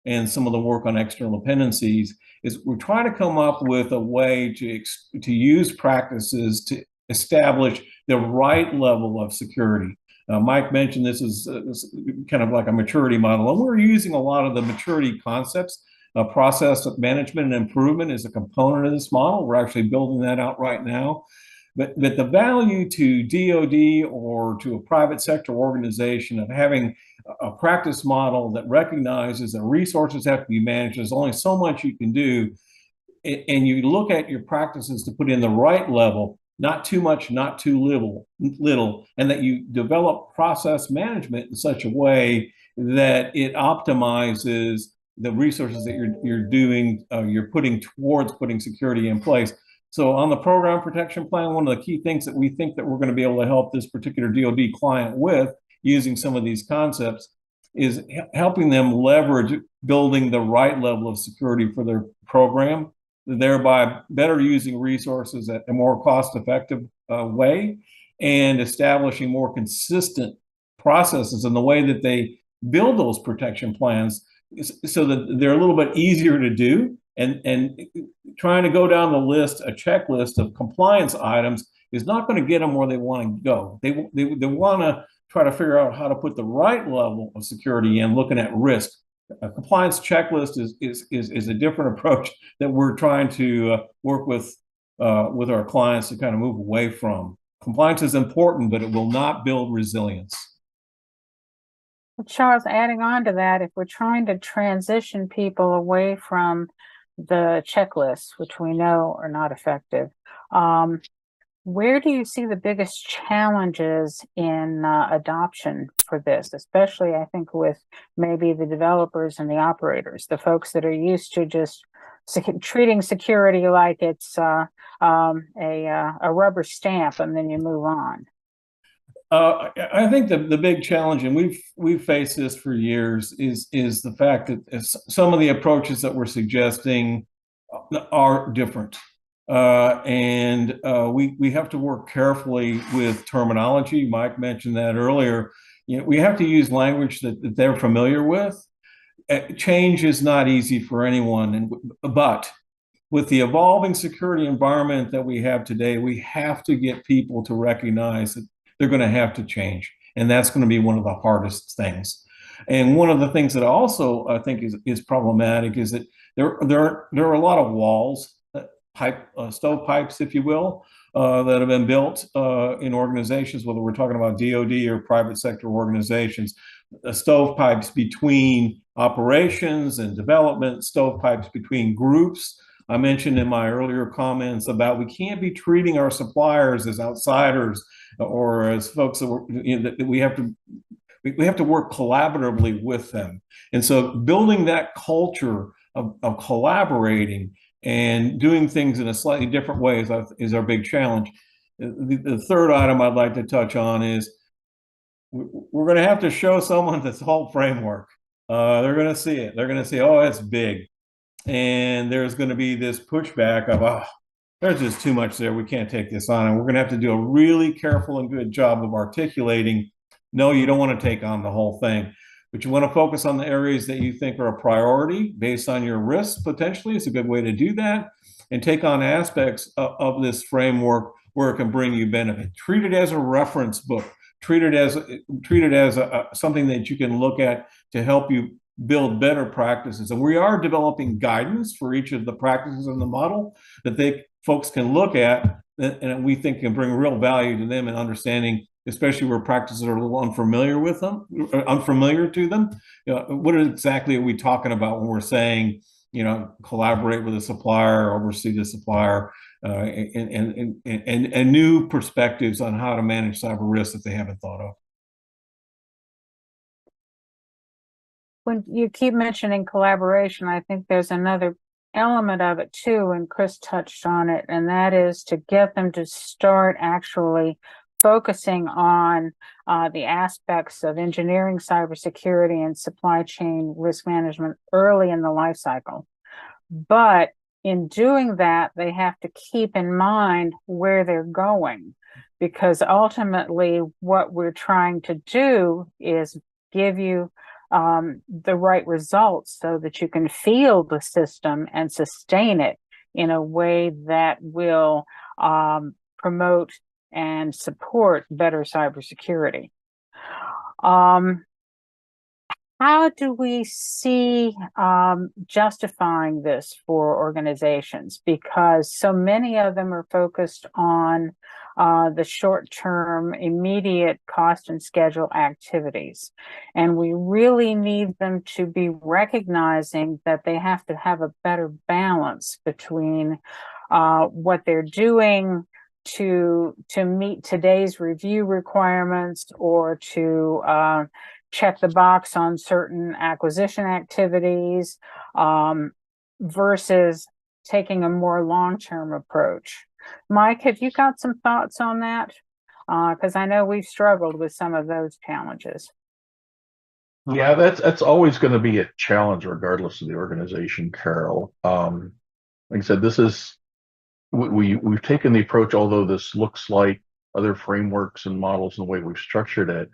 and some of the work on external dependencies, is we're trying to come up with a way to use practices to establish the right level of security. Mike mentioned this is kind of like a maturity model, and we're using a lot of the maturity concepts. Process management and improvement is a component of this model. We're actually building that out right now. But the value to DoD or to a private sector organization of having a practice model that recognizes that resources have to be managed, there's only so much you can do, and you look at your practices to put in the right level, not too much, not too little, and that you develop process management in such a way that it optimizes the resources that you're putting towards putting security in place. So on the program protection plan, one of the key things that we think that we're going to be able to help this particular DoD client with using some of these concepts is helping them leverage building the right level of security for their program, thereby better using resources at a more cost-effective way, and establishing more consistent processes in the way that they build those protection plans, so that they're a little bit easier to do. And trying to go down the list, a checklist of compliance items, is not going to get them where they want to go. They want to try to figure out how to put the right level of security in, looking at risk. A compliance checklist is a different approach that we're trying to work with our clients to kind of move away from. Compliance is important, but it will not build resilience. Charles, adding on to that, if we're trying to transition people away from the checklists, which we know are not effective, where do you see the biggest challenges in adoption for this, especially, I think, with maybe the developers and the operators, the folks that are used to just treating security like it's a rubber stamp and then you move on? I think the big challenge, and we've faced this for years, is the fact that some of the approaches that we're suggesting are different, and we have to work carefully with terminology. Mike mentioned that earlier. You know, we have to use language that they're familiar with. Change is not easy for anyone, but with the evolving security environment that we have today, we have to get people to recognize that they're going to have to change. And that's going to be one of the hardest things. And one of the things that also I think is problematic is that there are a lot of walls, stovepipes, if you will, that have been built in organizations, whether we're talking about DoD or private sector organizations, stovepipes between operations and development, stovepipes between groups. I mentioned in my earlier comments about we can't be treating our suppliers as outsiders or as folks that we have to work collaboratively with them. And so building that culture of collaborating and doing things in a slightly different way is our big challenge. The third item I'd like to touch on is we're going to have to show someone this whole framework. They're going to see it. They're going to say, oh, it's big. and there's going to be this pushback of, oh, there's just too much there. We can't take this on. And we're going to have to do a really careful and good job of articulating, no, you don't want to take on the whole thing, but you want to focus on the areas that you think are a priority based on your risks potentially. It's a good way to do that, and take on aspects of this framework where it can bring you benefit. Treat it as a reference book. Treat it as something that you can look at to help you build better practices. And we are developing guidance for each of the practices in the model that folks can look at, and we think can bring real value to them in understanding, especially where practices are a little unfamiliar to them. What exactly are we talking about when we're saying, collaborate with a supplier, oversee the supplier, and new perspectives on how to manage cyber risks that they haven't thought of. When you keep mentioning collaboration, I think there's another element of it too, and Chris touched on it, and that is to get them to start actually focusing on the aspects of engineering, cybersecurity, and supply chain risk management early in the life cycle. But in doing that, they have to keep in mind where they're going, because ultimately what we're trying to do is give you the right results so that you can field the system and sustain it in a way that will promote and support better cybersecurity. How do we see justifying this for organizations? Because so many of them are focused on the short-term, immediate cost and schedule activities. And we really need them to be recognizing that they have to have a better balance between what they're doing to meet today's review requirements, or to check the box on certain acquisition activities, versus taking a more long-term approach. Mike, have you got some thoughts on that? Because I know we've struggled with some of those challenges. Yeah, that's always going to be a challenge regardless of the organization, Carol. Like I said, we've taken the approach, although this looks like other frameworks and models and the way we've structured it,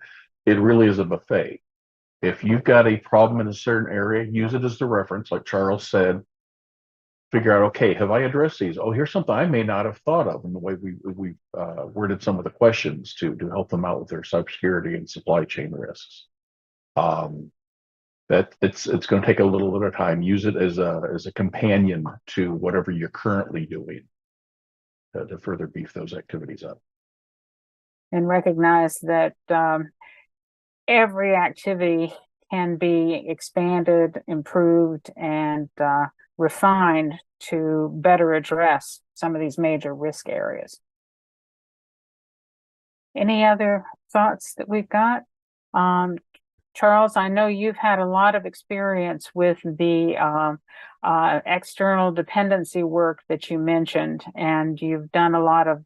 it really is a buffet. If you've got a problem in a certain area, use it as the reference, like Charles said. Figure out, okay, have I addressed these? Oh, here's something I may not have thought of in the way we worded some of the questions to help them out with their cybersecurity and supply chain risks. That it's going to take a little bit of time. Use it as a companion to whatever you're currently doing to further beef those activities up. And recognize that every activity can be expanded, improved, and refined to better address some of these major risk areas. Any other thoughts that we've got? Charles, I know you've had a lot of experience with the external dependency work that you mentioned, and you've done a lot of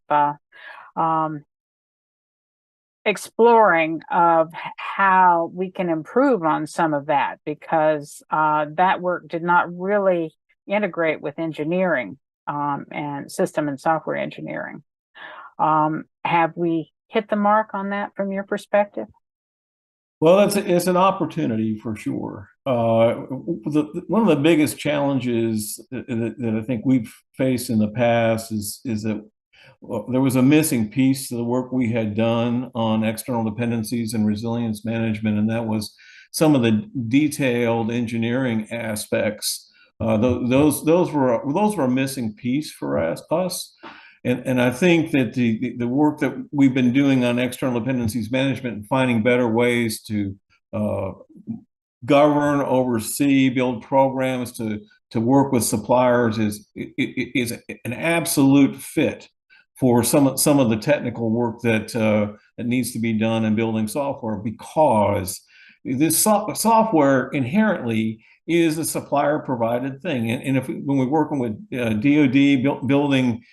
exploring of how we can improve on some of that, because that work did not really integrate with engineering and system and software engineering. Have we hit the mark on that from your perspective? Well, it's an opportunity for sure. One of the biggest challenges that I think we've faced in the past is that there was a missing piece to the work we had done on external dependencies and resilience management, and that was some of the detailed engineering aspects. Those were a missing piece for us. And I think that the work that we've been doing on external dependencies management and finding better ways to govern, oversee, build programs to work with suppliers is an absolute fit for some of the technical work that needs to be done in building software, because this software inherently is a supplier provided thing. And when we're working with DoD building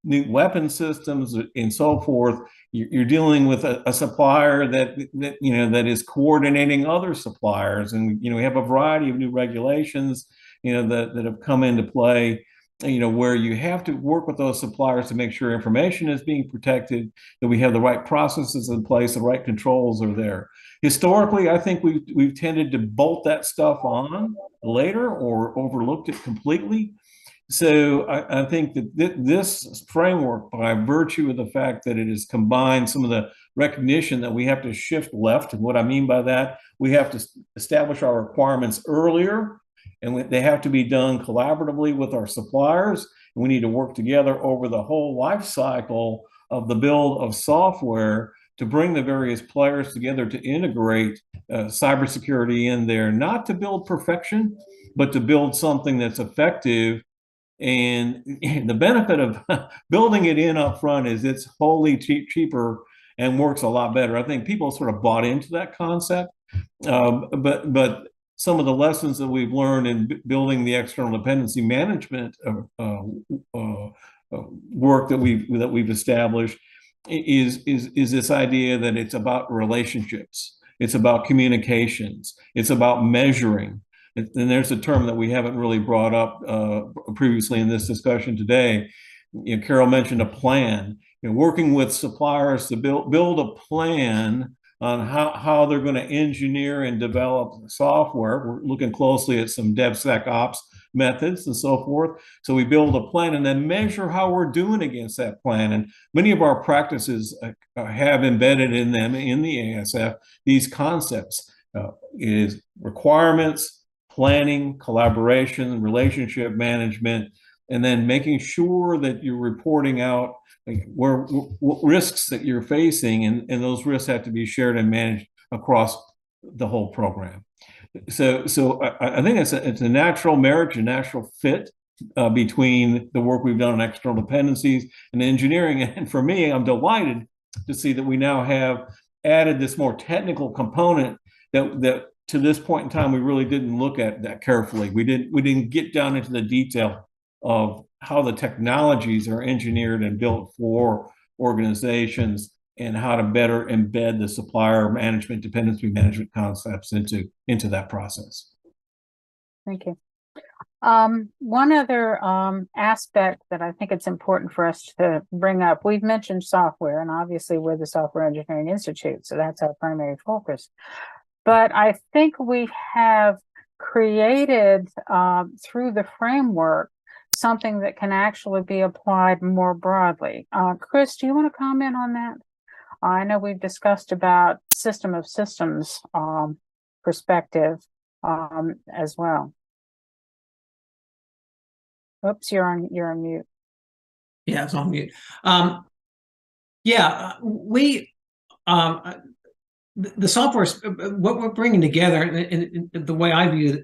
new weapon systems and so forth, you're dealing with a supplier that is coordinating other suppliers, and we have a variety of new regulations that have come into play, where you have to work with those suppliers to make sure information is being protected, that we have the right processes in place, the right controls are there. Historically, I think we've tended to bolt that stuff on later or overlooked it completely. So I think that this framework, by virtue of the fact that it has combined some of the recognition that we have to shift left, and what I mean by that, we have to establish our requirements earlier, and they have to be done collaboratively with our suppliers. And we need to work together over the whole life cycle of the build of software to bring the various players together to integrate cybersecurity in there, not to build perfection, but to build something that's effective. And the benefit of building it in up front is it's wholly cheaper and works a lot better. I think people sort of bought into that concept, but some of the lessons that we've learned in building the external dependency management work that we've established is this idea that it's about relationships, it's about communications, it's about measuring. And there's a term that we haven't really brought up previously in this discussion today. Carol mentioned a plan. Working with suppliers to build a plan on how they're going to engineer and develop software. We're looking closely at some DevSecOps methods and so forth. So we build a plan and then measure how we're doing against that plan. And many of our practices have embedded in them, in the ASF, these concepts. Is requirements, planning, collaboration, relationship management, and then making sure that you're reporting out what risks that you're facing, and those risks have to be shared and managed across the whole program. So I think it's a natural marriage, a natural fit between the work we've done on external dependencies and engineering. And for me, I'm delighted to see that we now have added this more technical component that to this point in time, we really didn't look at that carefully. We didn't get down into the detail of how the technologies are engineered and built for organizations and how to better embed the supplier management, dependency management concepts into that process. Thank you. One other aspect that I think it's important for us to bring up, we've mentioned software, and obviously we're the Software Engineering Institute, so that's our primary focus. But I think we have created through the framework something that can actually be applied more broadly. Chris, do you want to comment on that? I know we've discussed about system of systems perspective as well. Oops, you're on mute. Yeah, it's on mute. The software, what we're bringing together, and the way I view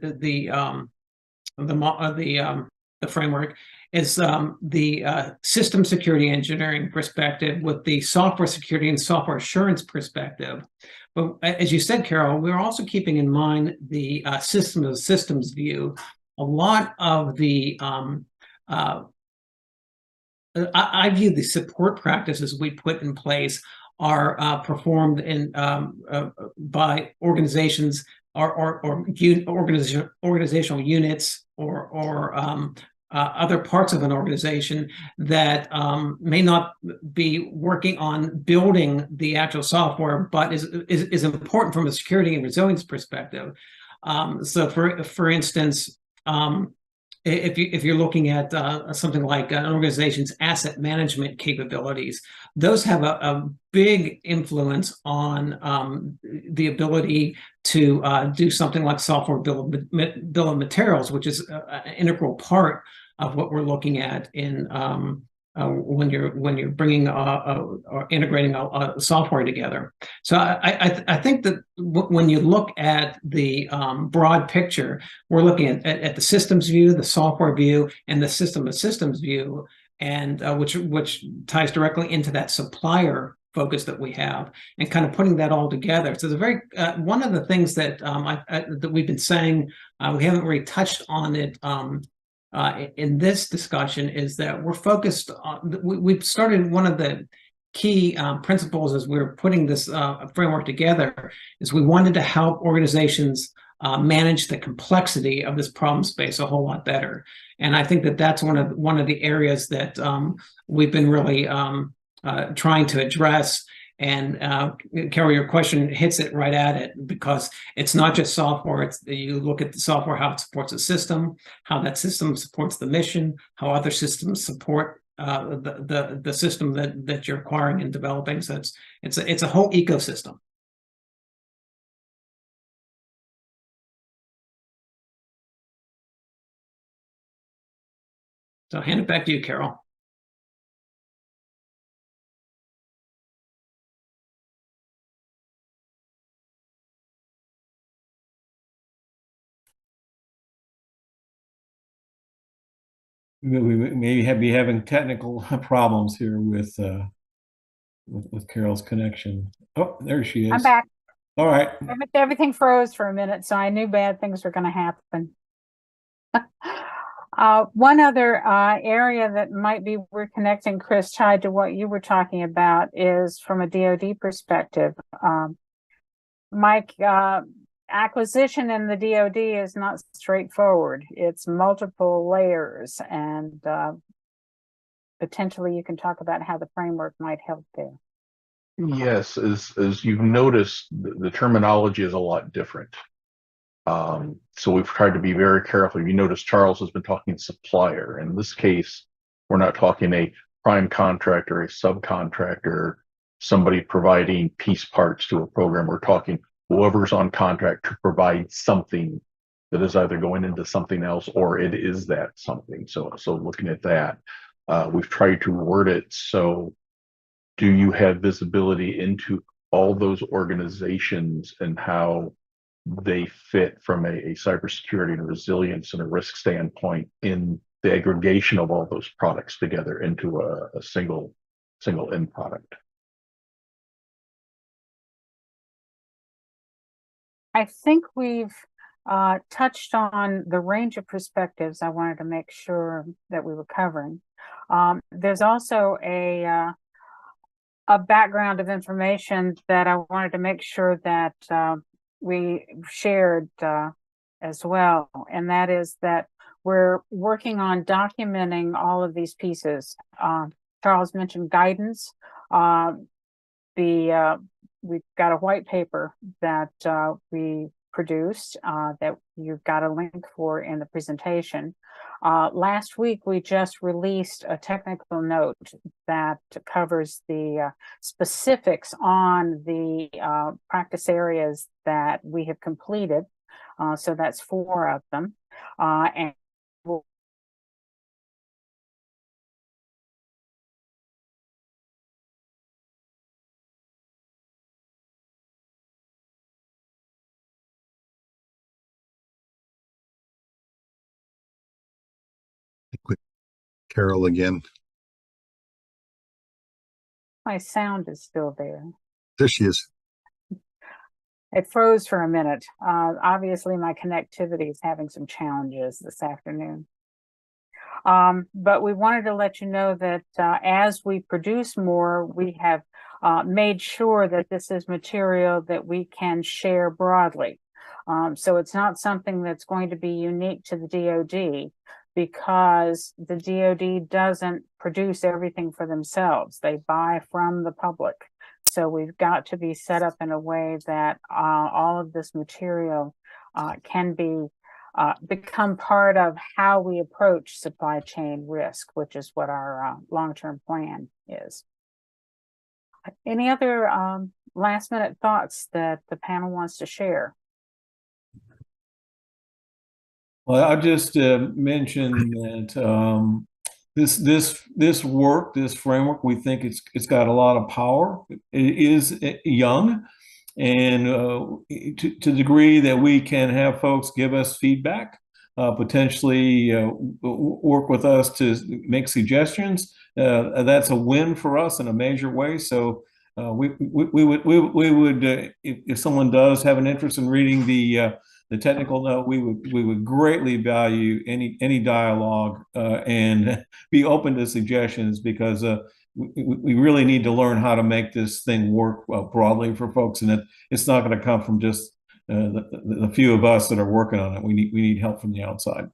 the framework is the system security engineering perspective with the software security and software assurance perspective. But as you said, Carol, we're also keeping in mind the system of systems view. A lot of the I view the support practices we put in place are performed in by organizations or organizational units or other parts of an organization that may not be working on building the actual software, but is important from a security and resilience perspective. So, for instance, if you're looking at something like an organization's asset management capabilities, those have a big influence on the ability to do something like software bill of materials, which is an integral part of what we're looking at in when you're bringing or integrating a software together. So I think that when you look at the broad picture, we're looking at the systems view, the software view, and the system of systems view, and which ties directly into that supplier focus that we have, and kind of putting that all together. So the very one of the things that that we've been saying, we haven't really touched on it in this discussion, is that we're focused on, we've started one of the key principles as we're putting this framework together is we wanted to help organizations manage the complexity of this problem space a whole lot better. And I think that that's one of the areas that we've been really trying to address. And Carol, your question hits it right at it, because it's not just software. You look at the software, how it supports a system, how that system supports the mission, how other systems support the system that you're acquiring and developing. So it's a whole ecosystem. So I'll hand it back to you, Carol. We may be having technical problems here with Carol's connection. Oh, there she is. I'm back. All right. Everything froze for a minute, so I knew bad things were going to happen. One other area that might be worth connecting, Chris, tied to what you were talking about, is from a DoD perspective. Mike, acquisition in the DoD is not straightforward. It's multiple layers, and potentially you can talk about how the framework might help there. Yes, as you've noticed, the terminology is a lot different. So we've tried to be very careful. You notice Charles has been talking supplier. In this case, we're not talking a prime contractor, a subcontractor, somebody providing piece parts to a program. We're talking whoever's on contract to provide something that is either going into something else or it is that something. So looking at that, we've tried to word it so, do you have visibility into all those organizations and how they fit from a cybersecurity and resilience and a risk standpoint in the aggregation of all those products together into a single end product? I think we've touched on the range of perspectives I wanted to make sure that we were covering. There's also a background of information that I wanted to make sure that we shared as well, and that is that we're working on documenting all of these pieces. Charles mentioned guidance. We've got a white paper that we produced that you've got a link for in the presentation. Last week, we just released a technical note that covers the specifics on the practice areas that we have completed. So that's 4 of them. And we'll with Carol again. my sound is still there. There she is. It froze for a minute. Obviously, my connectivity is having some challenges this afternoon. But we wanted to let you know that as we produce more, we have made sure that this is material that we can share broadly. So it's not something that's going to be unique to the DoD, because the DoD doesn't produce everything for themselves. They buy from the public. So we've got to be set up in a way that all of this material can be become part of how we approach supply chain risk, which is what our long-term plan is. Any other last minute thoughts that the panel wants to share? Well, I'll just mention that this work, this framework, we think it's got a lot of power. It is young, and to the degree that we can have folks give us feedback, potentially work with us to make suggestions, that's a win for us in a major way. So we would if someone does have an interest in reading the technical note, we would greatly value any dialogue and be open to suggestions, because we really need to learn how to make this thing work broadly for folks, and it's not going to come from just the few of us that are working on it. We need help from the outside.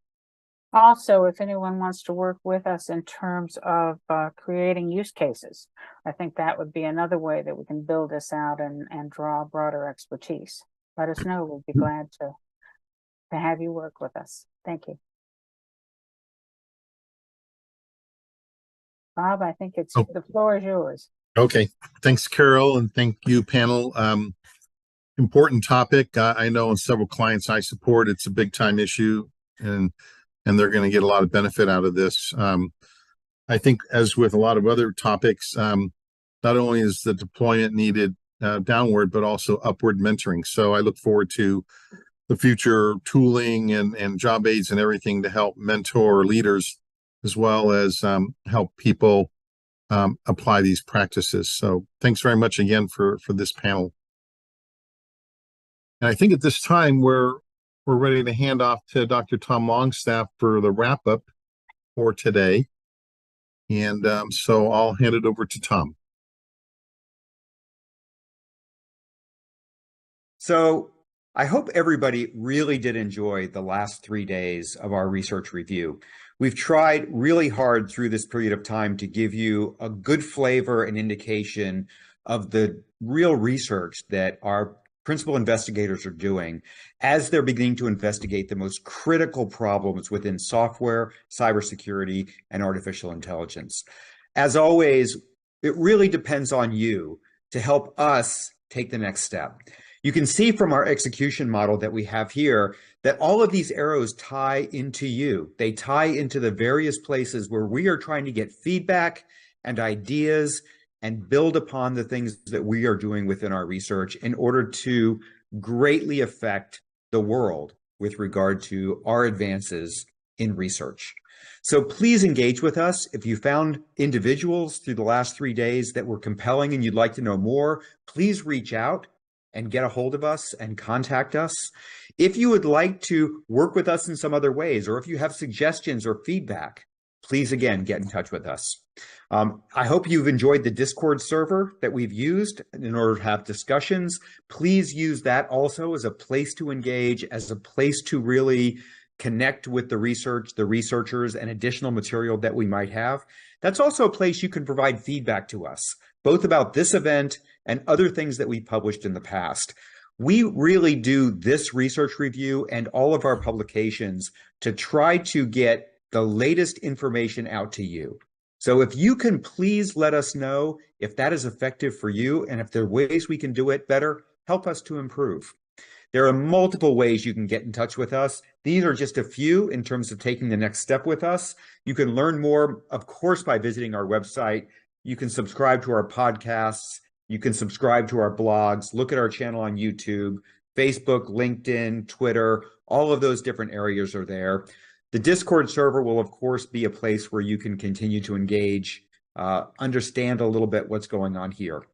Also, if anyone wants to work with us in terms of creating use cases, I think that would be another way that we can build this out and draw broader expertise. Let us know. We'd be glad to have you work with us. Thank you. Bob, I think the floor is yours. Okay. Thanks, Carol, and thank you, panel. Important topic. I know in several clients I support, it's a big time issue, and they're going to get a lot of benefit out of this. I think, as with a lot of other topics, not only is the deployment needed downward, but also upward mentoring. So I look forward to the future tooling and job aids and everything to help mentor leaders, as well as help people apply these practices. So thanks very much again for this panel. And I think at this time we're ready to hand off to Dr. Tom Longstaff for the wrap up for today. And so I'll hand it over to Tom. So I hope everybody really did enjoy the last 3 days of our research review. We've tried really hard through this period of time to give you a good flavor and indication of the real research that our principal investigators are doing as they're beginning to investigate the most critical problems within software, cybersecurity, and artificial intelligence. As always, it really depends on you to help us take the next step. You can see from our execution model that we have here that all of these arrows tie into you. They tie into the various places where we are trying to get feedback and ideas and build upon the things that we are doing within our research in order to greatly affect the world with regard to our advances in research. So please engage with us. If you found individuals through the last 3 days that were compelling and you'd like to know more, please reach out and get a hold of us and contact us. If you would like to work with us in some other ways, or if you have suggestions or feedback, please again, get in touch with us. I hope you've enjoyed the Discord server that we've used in order to have discussions. Please use that also as a place to engage, as a place to really connect with the research, the researchers, and additional material that we might have. That's also a place you can provide feedback to us, both about this event and other things that we published in the past. We really do this research review and all of our publications to try to get the latest information out to you. So if you can please let us know if that is effective for you and if there are ways we can do it better, help us to improve. There are multiple ways you can get in touch with us. These are just a few in terms of taking the next step with us. You can learn more, of course, by visiting our website. You can subscribe to our podcasts. You can subscribe to our blogs, look at our channel on YouTube, Facebook, LinkedIn, Twitter, all of those different areas are there. The Discord server will, of course, be a place where you can continue to engage, understand a little bit what's going on here.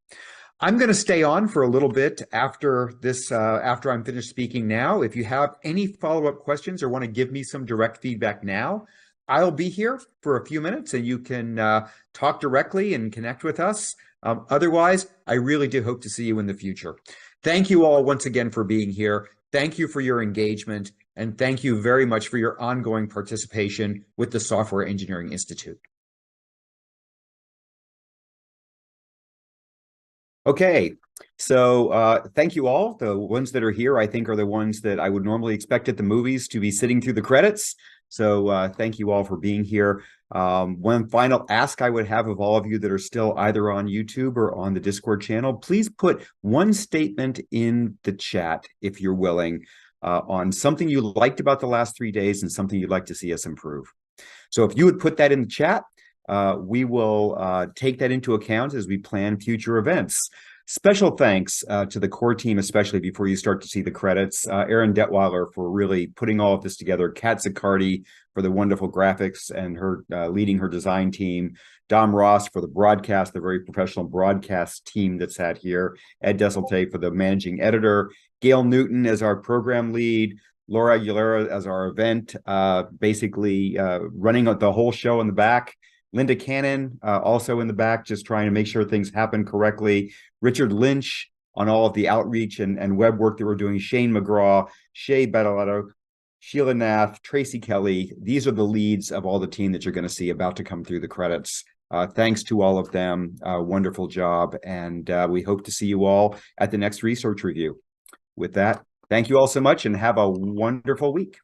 I'm going to stay on for a little bit after this, after I'm finished speaking now. If you have any follow-up questions or want to give me some direct feedback now, I'll be here for a few minutes and you can talk directly and connect with us. Otherwise, I really do hope to see you in the future. Thank you all once again for being here. Thank you for your engagement. And thank you very much for your ongoing participation with the Software Engineering Institute. Okay, so thank you all. The ones that are here, I think, are the ones that I would normally expect at the movies to be sitting through the credits. So thank you all for being here. One final ask I would have of all of you that are still either on YouTube or on the Discord channel, please put one statement in the chat, if you're willing, on something you liked about the last 3 days and something you'd like to see us improve. So if you would put that in the chat, we will take that into account as we plan future events. Special thanks to the core team, especially before you start to see the credits. Erin Detweiler for really putting all of this together. Kat Zicardi for the wonderful graphics and her leading her design team. Dom Ross for the broadcast, the very professional broadcast team that's at here. Ed Desalte for the managing editor. Gail Newton as our program lead. Laura Aguilera as our event, basically running the whole show in the back. Linda Cannon, also in the back, just trying to make sure things happen correctly. Richard Lynch, on all of the outreach and web work that we're doing. Shane McGraw, Shay Bettaletto, Sheila Nath, Tracy Kelly. These are the leads of all the team that you're going to see about to come through the credits. Thanks to all of them. Wonderful job. And we hope to see you all at the next research review. With that, thank you all so much and have a wonderful week.